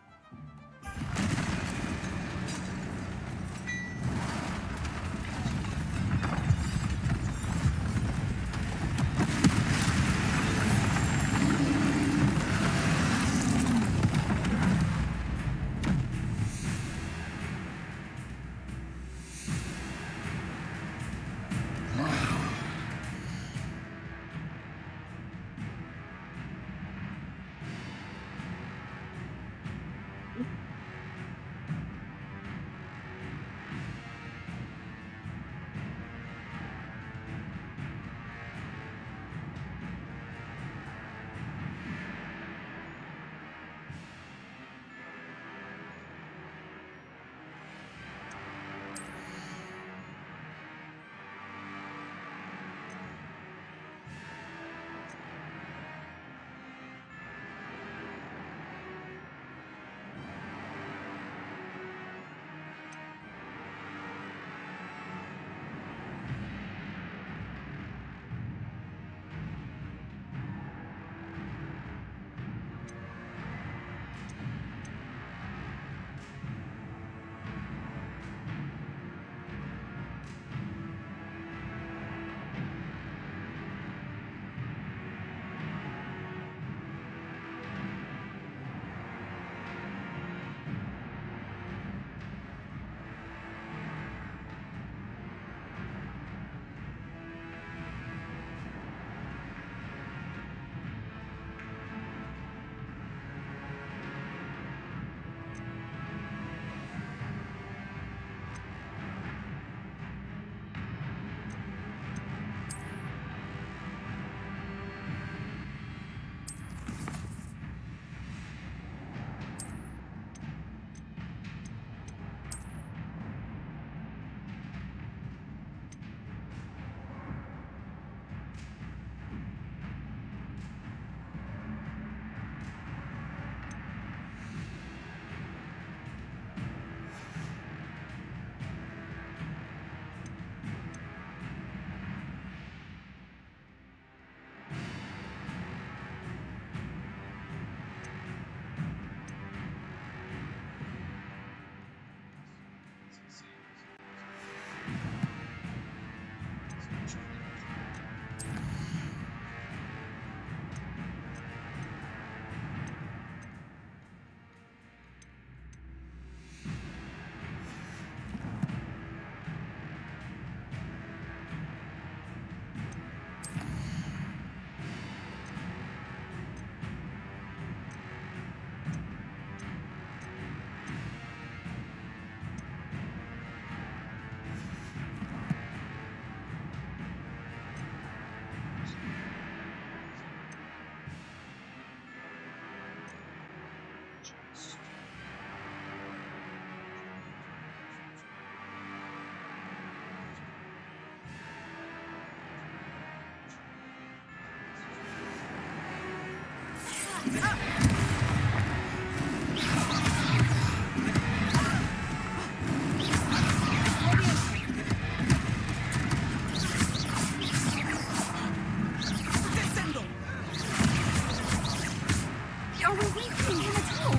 Are we weakening him at all?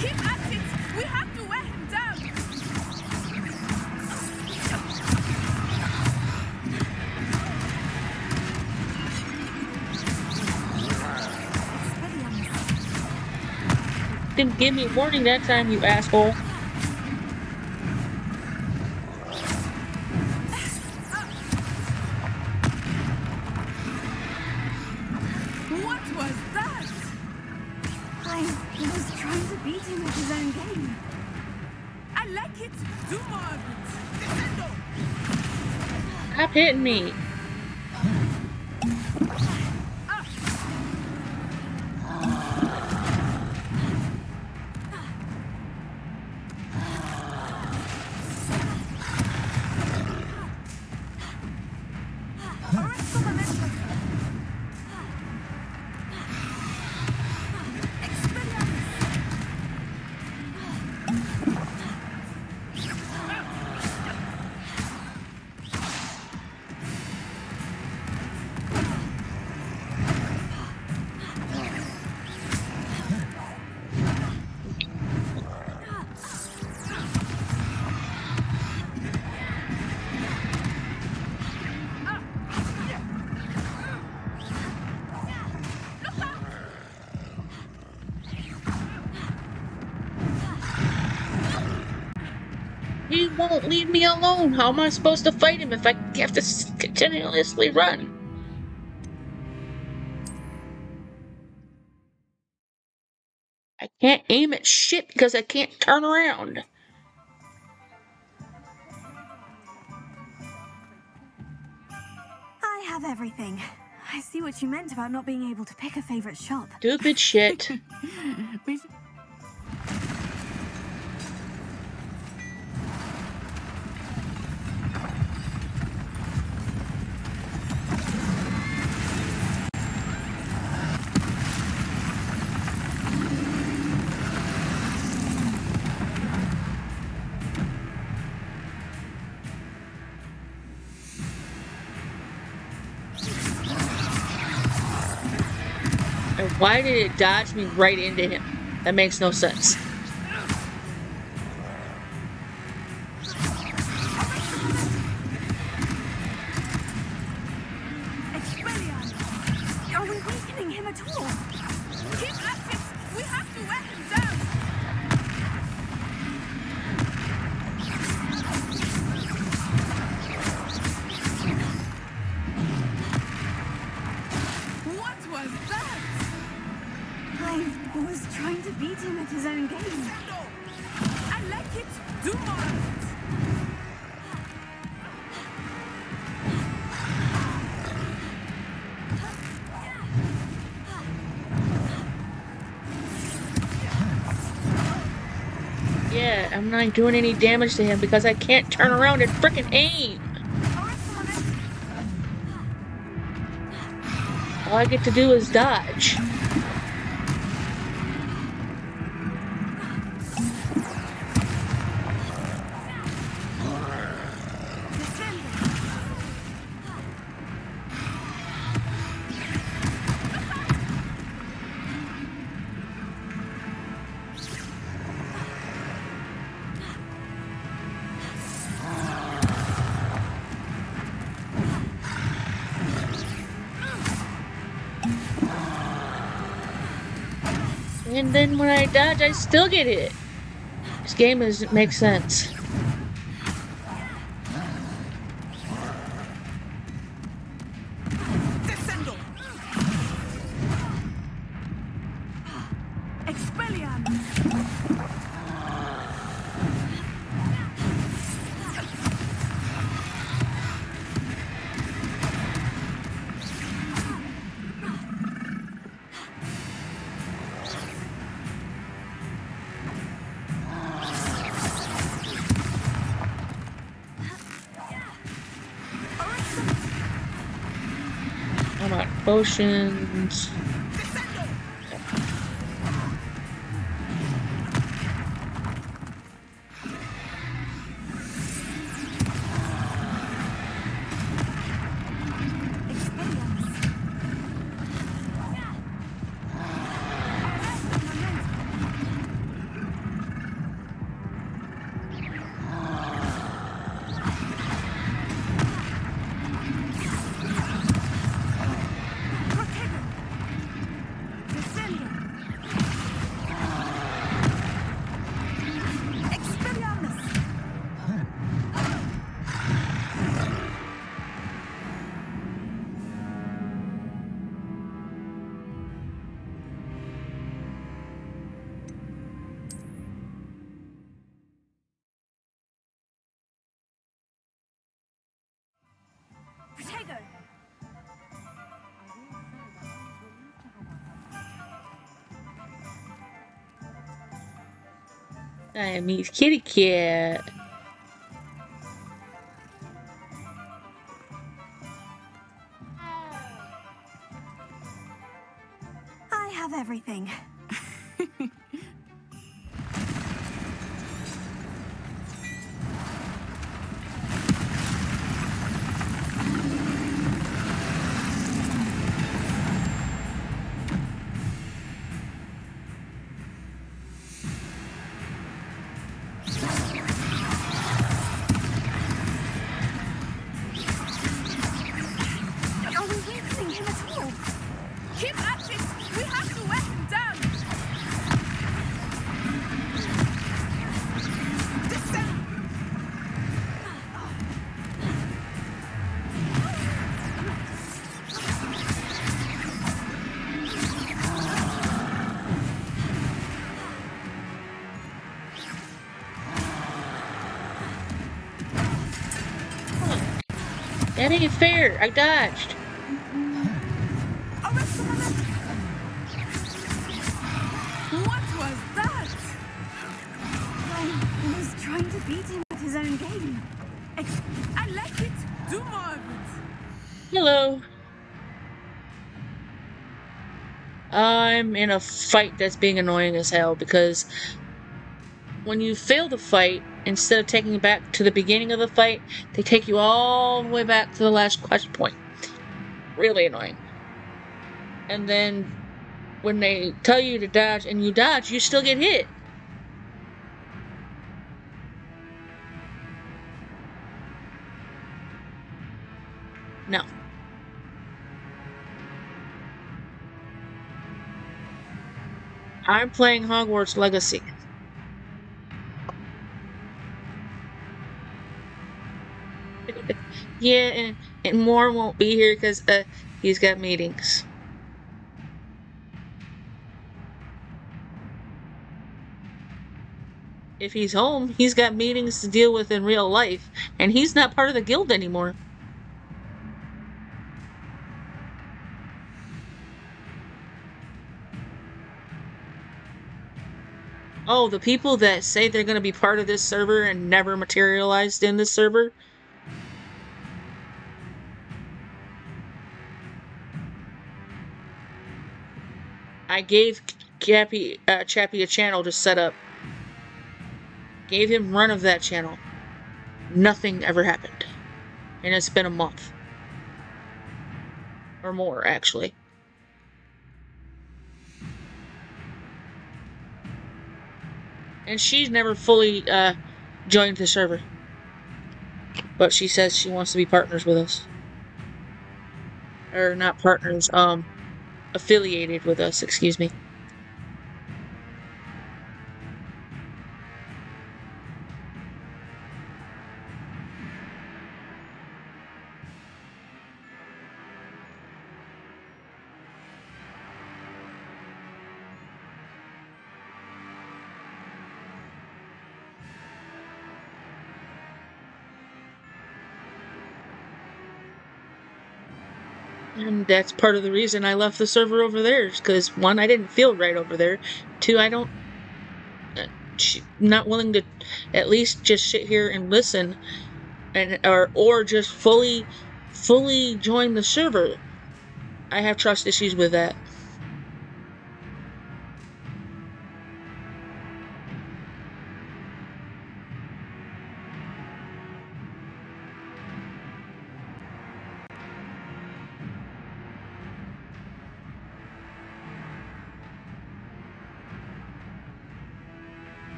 Keep at it! We have to wear him down! Didn't give me a warning that time, you asshole. What was that? I was trying to beat him at his own game. I like it. Do more of it. Defendo! Stop hitting me. He won't leave me alone. How am I supposed to fight him if I have to continuously run? I can't aim at shit because I can't turn around. I have everything. I see what you meant about not being able to pick a favorite shop. Stupid shit. And why did it dodge me right into him? That makes no sense. Are we weakening him at all? Keep at it! We have to wear him down! What was that? I was trying to beat him at his own game. I like it. Do more of it. Yeah, I'm not doing any damage to him because I can't turn around and frickin' aim. All I get to do is dodge. And then when I dodge, I still get hit. This game doesn't make sense. I'm out of potions. I meet kitty cat. I have everything. Are we weakening him at all? Keep at it! We have to wear him down! Descend! That ain't fair. I dodged. What was that? Well, he's trying to beat him at his own game. I like it. Do more of it. Hello. I'm in a fight that's being annoying as hell because when you fail the fight, instead of taking you back to the beginning of the fight, they take you all the way back to the last quest point. Really annoying. And then when they tell you to dodge and you dodge, you still get hit. No. I'm playing Hogwarts Legacy. Yeah, and Moore won't be here because he's got meetings. If he's home, he's got meetings to deal with in real life, and he's not part of the guild anymore. Oh, the people that say they're going to be part of this server and never materialized in this server? I gave Chappie a channel to set up. Gave him run of that channel. Nothing ever happened. And it's been a month. Or more, actually. And she's never fully joined the server. But she says she wants to be partners with us. Or not partners, affiliated with us, excuse me. And that's part of the reason I left the server over there, because one, I didn't feel right over there. Two, I don't, not willing to at least just sit here and listen, and or just fully join the server. I have trust issues with that.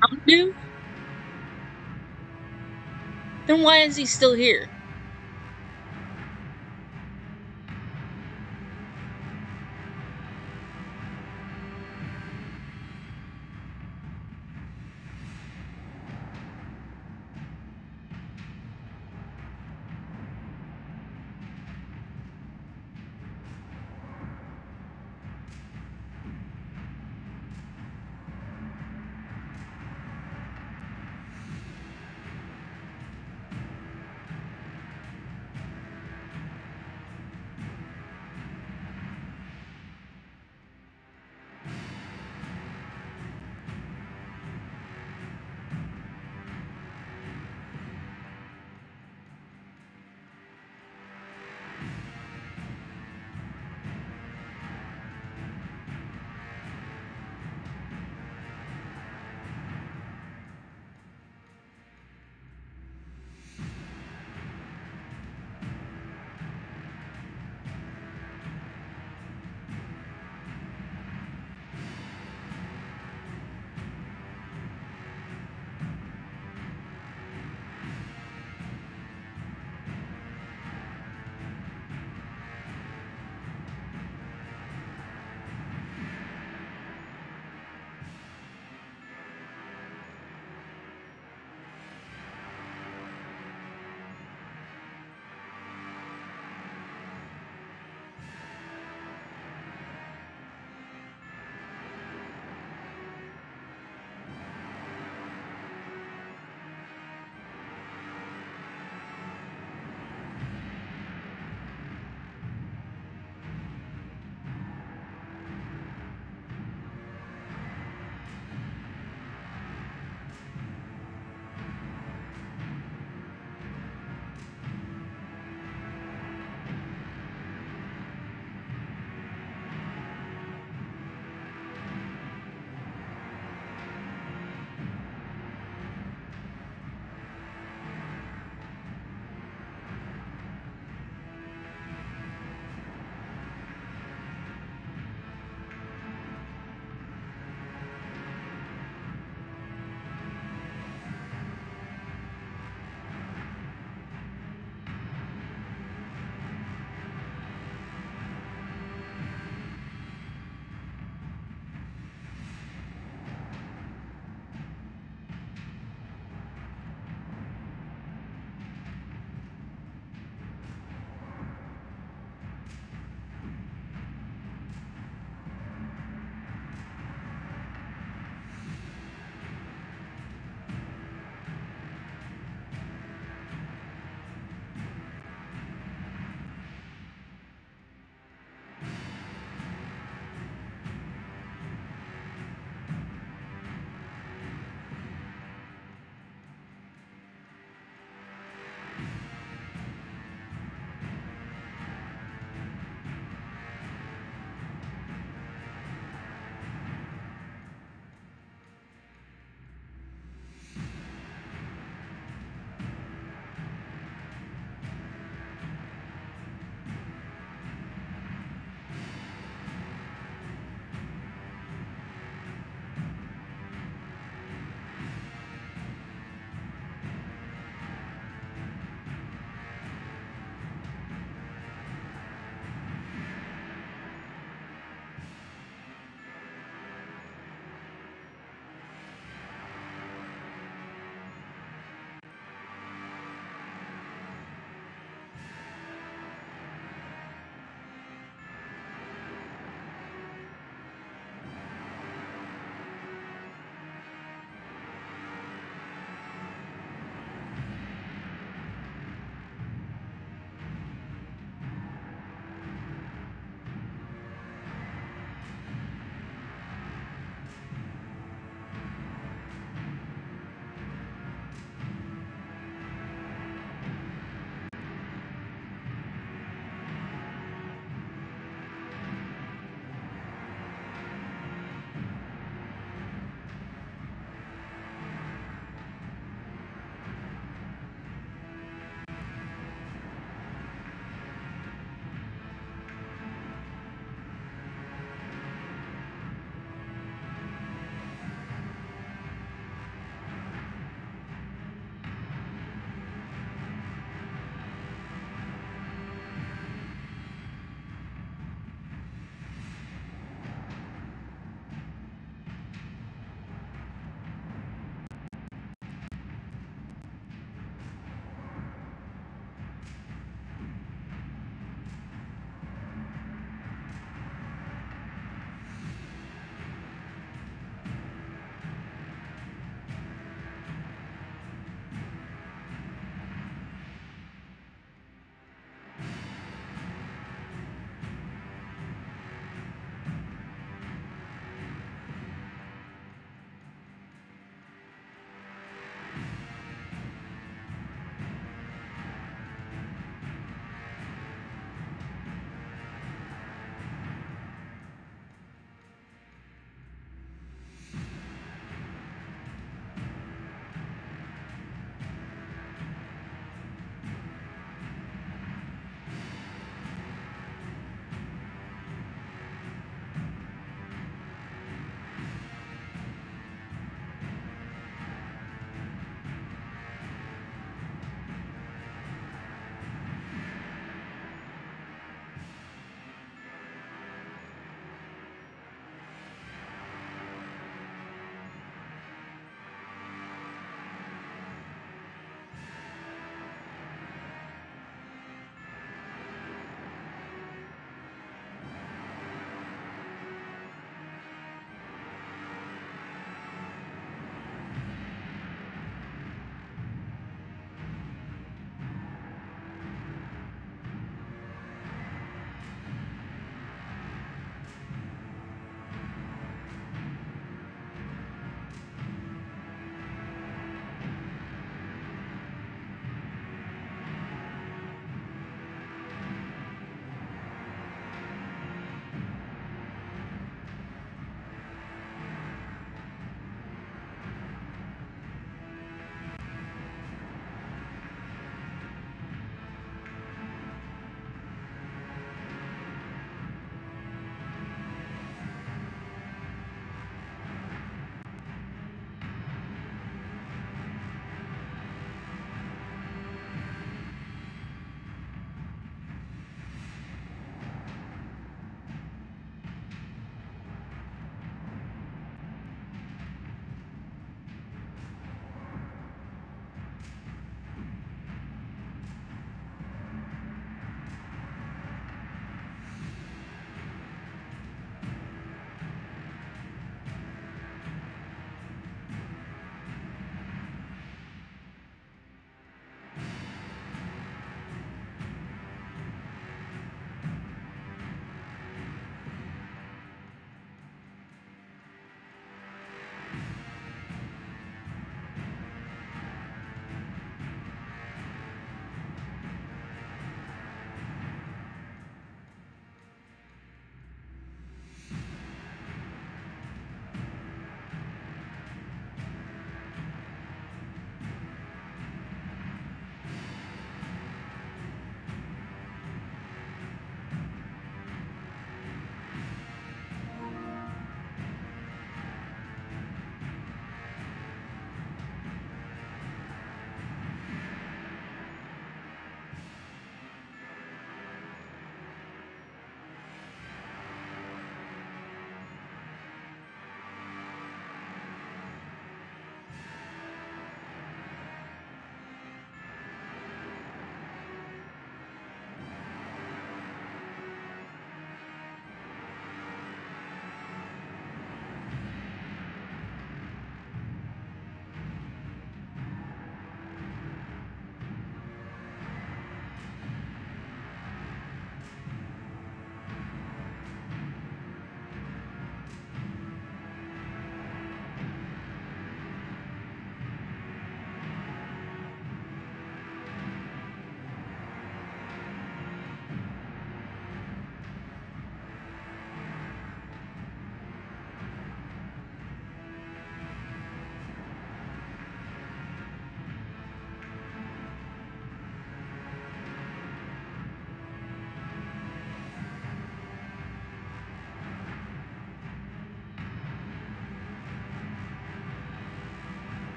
Mountain Dew? Then why is he still here?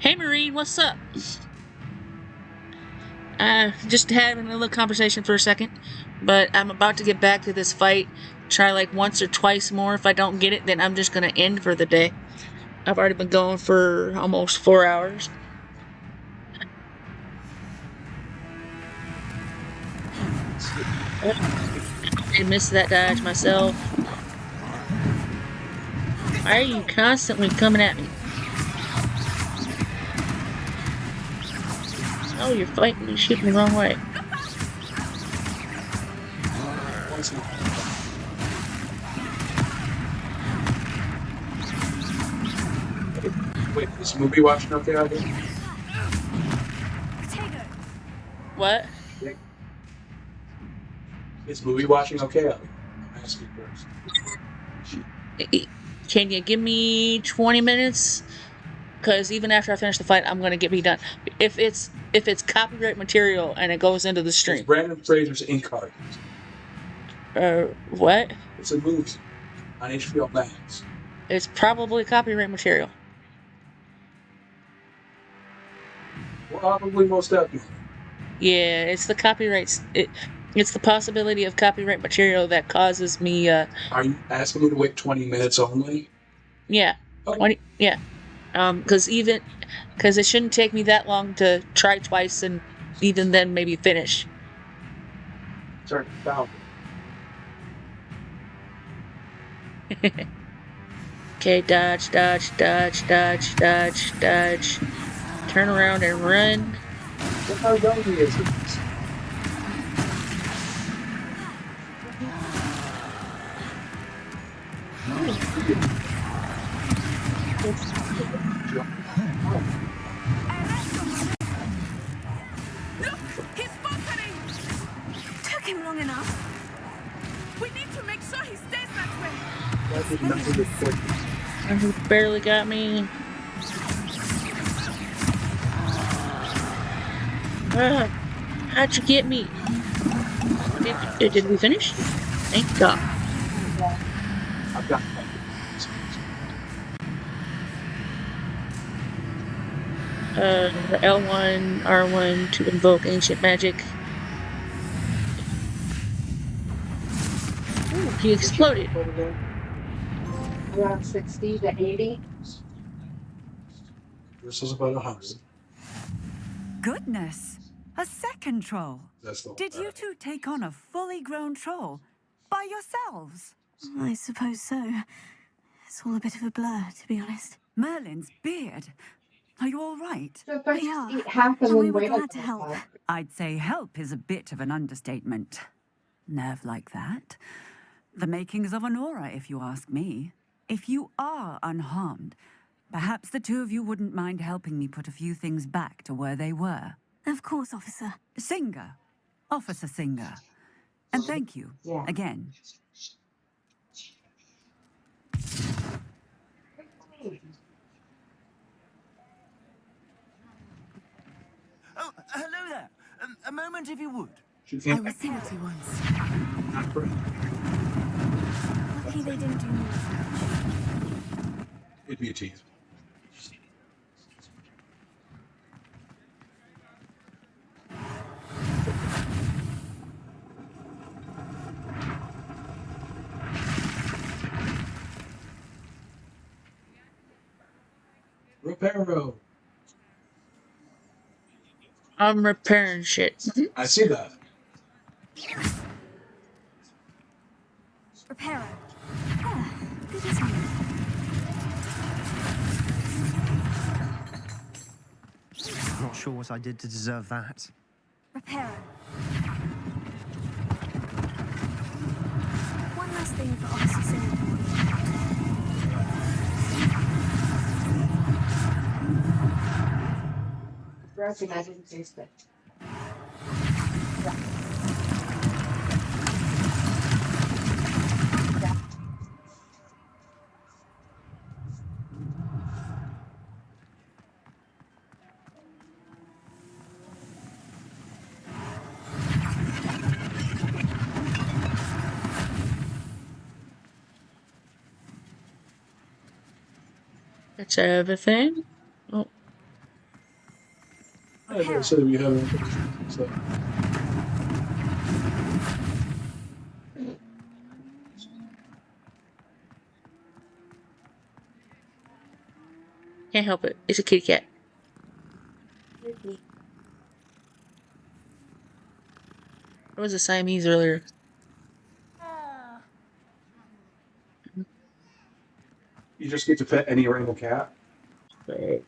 Hey Marine, what's up? Just having a little conversation for a second, but I'm about to get back to this fight. Try like once or twice more. If I don't get it, then I'm just gonna end for the day. I've already been going for almost 4 hours. I missed that dodge myself. Why are you constantly coming at me? Oh, you're fighting and shooting the wrong way. Wait, is movie watching okay out here? What? Is movie watching okay out here? I'm asking first. Can you give me 20 minutes? Because even after I finish the fight, I'm gonna be done. If it's copyright material and it goes into the stream. It's Brandon Fraser's Ink Art. What? It's a movie on HBO Max. It's probably copyright material. Probably most definitely. Yeah, it's the copyrights. It's the possibility of copyright material that causes me. Are you asking me to wait 20 minutes only? Yeah. Okay. Yeah. Because it shouldn't take me that long to try twice and even then maybe finish. Turn it down. Okay, dodge. Turn around and run. Look how young he is. He's faltering! Took him long enough. We need to make sure he stays that way. He barely got me. How'd you get me? Did we finish? Thank God. I've got L1, R1 to invoke ancient magic. Ooh, he exploded. Around 60 to 80. This is about 100. Goodness! A second troll. Did you two take on a fully grown troll by yourselves? I suppose so. It's all a bit of a blur, to be honest. Merlin's beard. Are you all right? So first We are. eat half and And we then were wait glad to help. I'd say help is a bit of an understatement. Nerve like that. The makings of an aura, if you ask me. If you are unharmed, perhaps the two of you wouldn't mind helping me put a few things back to where they were. Of course, officer. Singer. Officer Singer. And thank you, again. Oh, hello there. A moment if you would. I was guilty once. Not correct. Lucky they didn't do more. It'd be a tease. Reparo. I'm repairing shit. I see that. Repairer. Ah, good as new. Not sure what I did to deserve that. Repairer. One last thing for Officer Singer. Broken, I didn't taste it. That's everything. Oh, I never said we had one. So. Can't help it. It's a kitty cat. It was a Siamese earlier. You just get to pet any random cat? Right.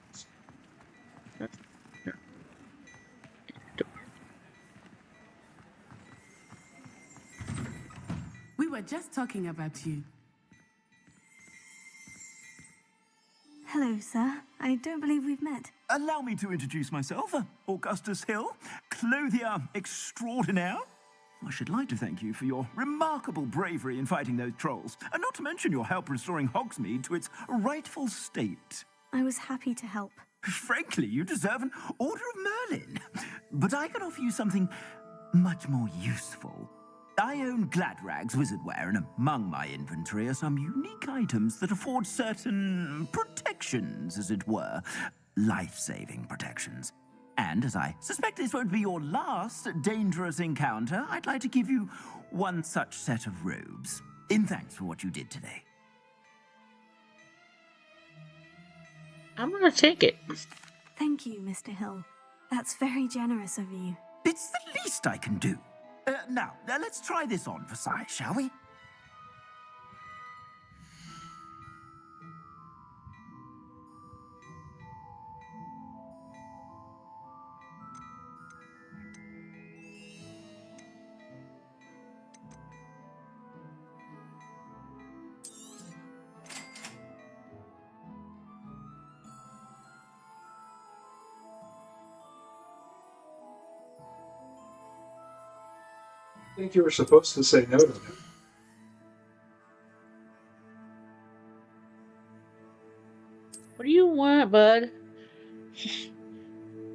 We were just talking about you. Hello, sir. I don't believe we've met. Allow me to introduce myself, Augustus Hill, clothier extraordinaire. I should like to thank you for your remarkable bravery in fighting those trolls, and not to mention your help restoring Hogsmeade to its rightful state. I was happy to help. Frankly, you deserve an Order of Merlin. But I can offer you something much more useful. I own Gladrag's wizardware, and among my inventory are some unique items that afford certain protections, as it were. Life-saving protections. And as I suspect this won't be your last dangerous encounter, I'd like to give you one such set of robes, in thanks for what you did today. I'm gonna take it. Thank you, Mr. Hill. That's very generous of you. It's the least I can do. Now, let's try this on for size, shall we? I think you were supposed to say no to him. What do you want, bud?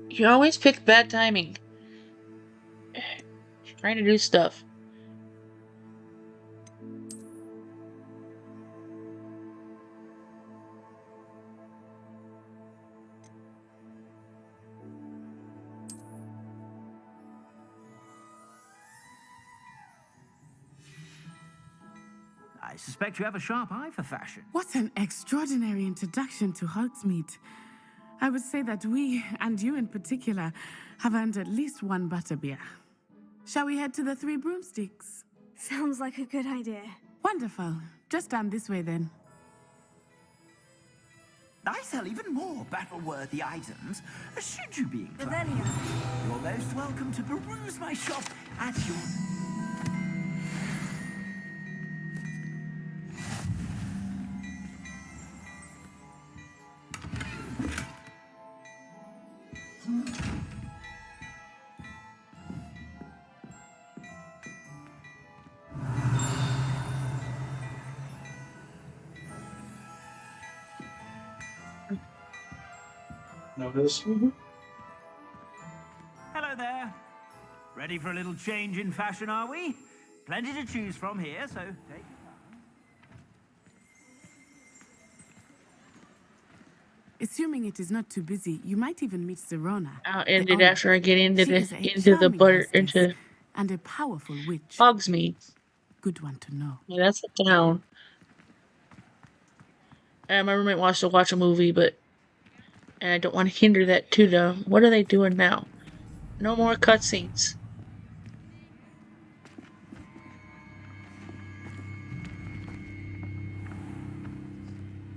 You always pick bad timing. Trying to do stuff. I suspect you have a sharp eye for fashion. What an extraordinary introduction to Hogsmeade. I would say that we, and you in particular, have earned at least one butterbeer. Shall we head to the Three Broomsticks? Sounds like a good idea. Wonderful. Just down this way then. I sell even more battle-worthy items, should you be inclined. Revelio. You're most welcome to peruse my shop at your... Notice. Hello there. Ready for a little change in fashion, are we? Plenty to choose from here, so take your time. Assuming it is not too busy, you might even meet Serona. I'll end it after I get into the and a powerful witch. Hogsmeade. Good one to know. Yeah, that's a town. My roommate wants to watch a movie, but I don't want to hinder that too, though. What are they doing now? No more cutscenes.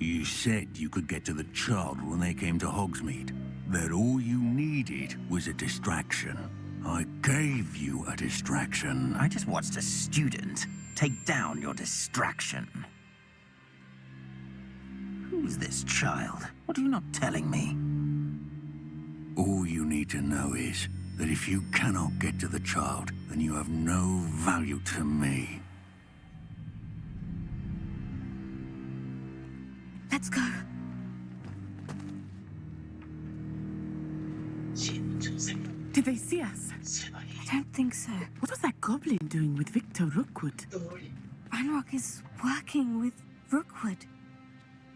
You said you could get to the child when they came to Hogsmeade. That all you needed was a distraction. I gave you a distraction. I just watched a student take down your distraction. Who's this child? What are you not telling me? All you need to know is that if you cannot get to the child, then you have no value to me. Let's go. Did they see us? I don't think so. What was that goblin doing with Victor Rookwood? Ranrock is working with Rookwood.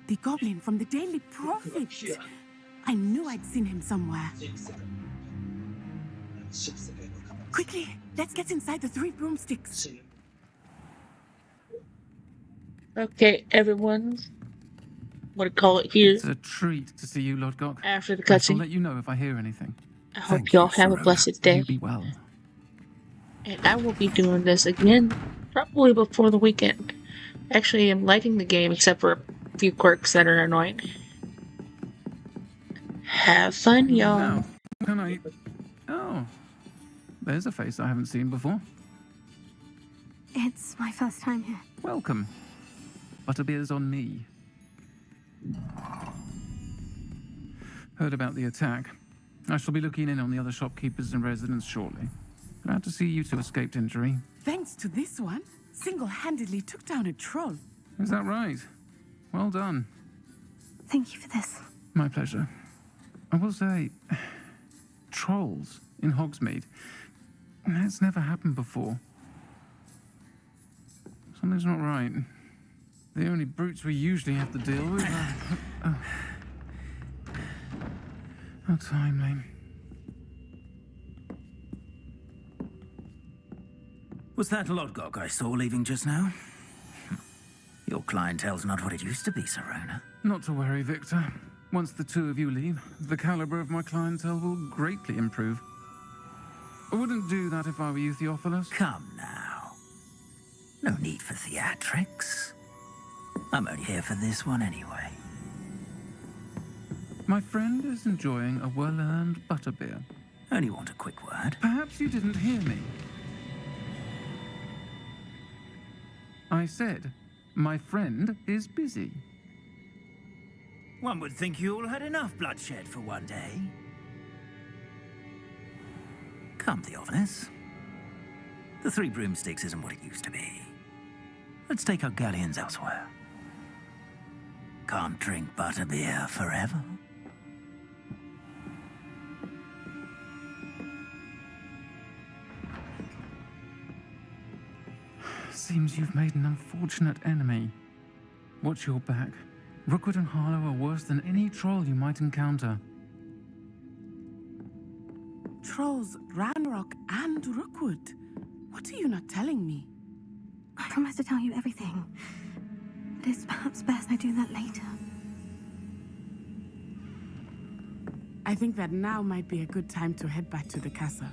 The goblin from the Daily Prophet. I knew I'd seen him somewhere. It's just the guy will come out. Quickly, let's get inside the 3 broomsticks. Okay, everyone. What do you call it here? It's a treat to see you, Lodgok. After the I shall cutscene. let you know if I hear anything. I hope y'all have a blessed day. You be well. And I will be doing this again, probably before the weekend. Actually, I'm liking the game, except for a few quirks that are annoying. Have fun, y'all. Now, can I... Oh, there's a face I haven't seen before. It's my first time here. Welcome. Butterbeer's on me. Heard about the attack. I shall be looking in on the other shopkeepers and residents shortly. Glad to see you two escaped injury. Thanks to this one, single-handedly took down a troll. Is that right? Well done. Thank you for this. My pleasure. I will say, trolls in Hogsmeade. That's never happened before. Something's not right. The only brutes we usually have to deal with are... How timely. Was that Lodgok I saw leaving just now? Your clientele's not what it used to be, Serona. Not to worry, Victor. Once the two of you leave, the caliber of my clientele will greatly improve. I wouldn't do that if I were you, Theophilus. Come now. No need for theatrics. I'm only here for this one anyway. My friend is enjoying a well-earned butterbeer. Only want a quick word. Perhaps you didn't hear me. I said, my friend is busy. One would think you all had enough bloodshed for one day. Come, Theophilus. The 3 broomsticks isn't what it used to be. Let's take our galleons elsewhere. Can't drink butterbeer forever. Seems you've made an unfortunate enemy. Watch your back. Rookwood and Harlow are worse than any troll you might encounter. Trolls, Ranrock, and Rookwood. What are you not telling me? I promise to tell you everything. But it's perhaps best I do that later. I think that now might be a good time to head back to the castle.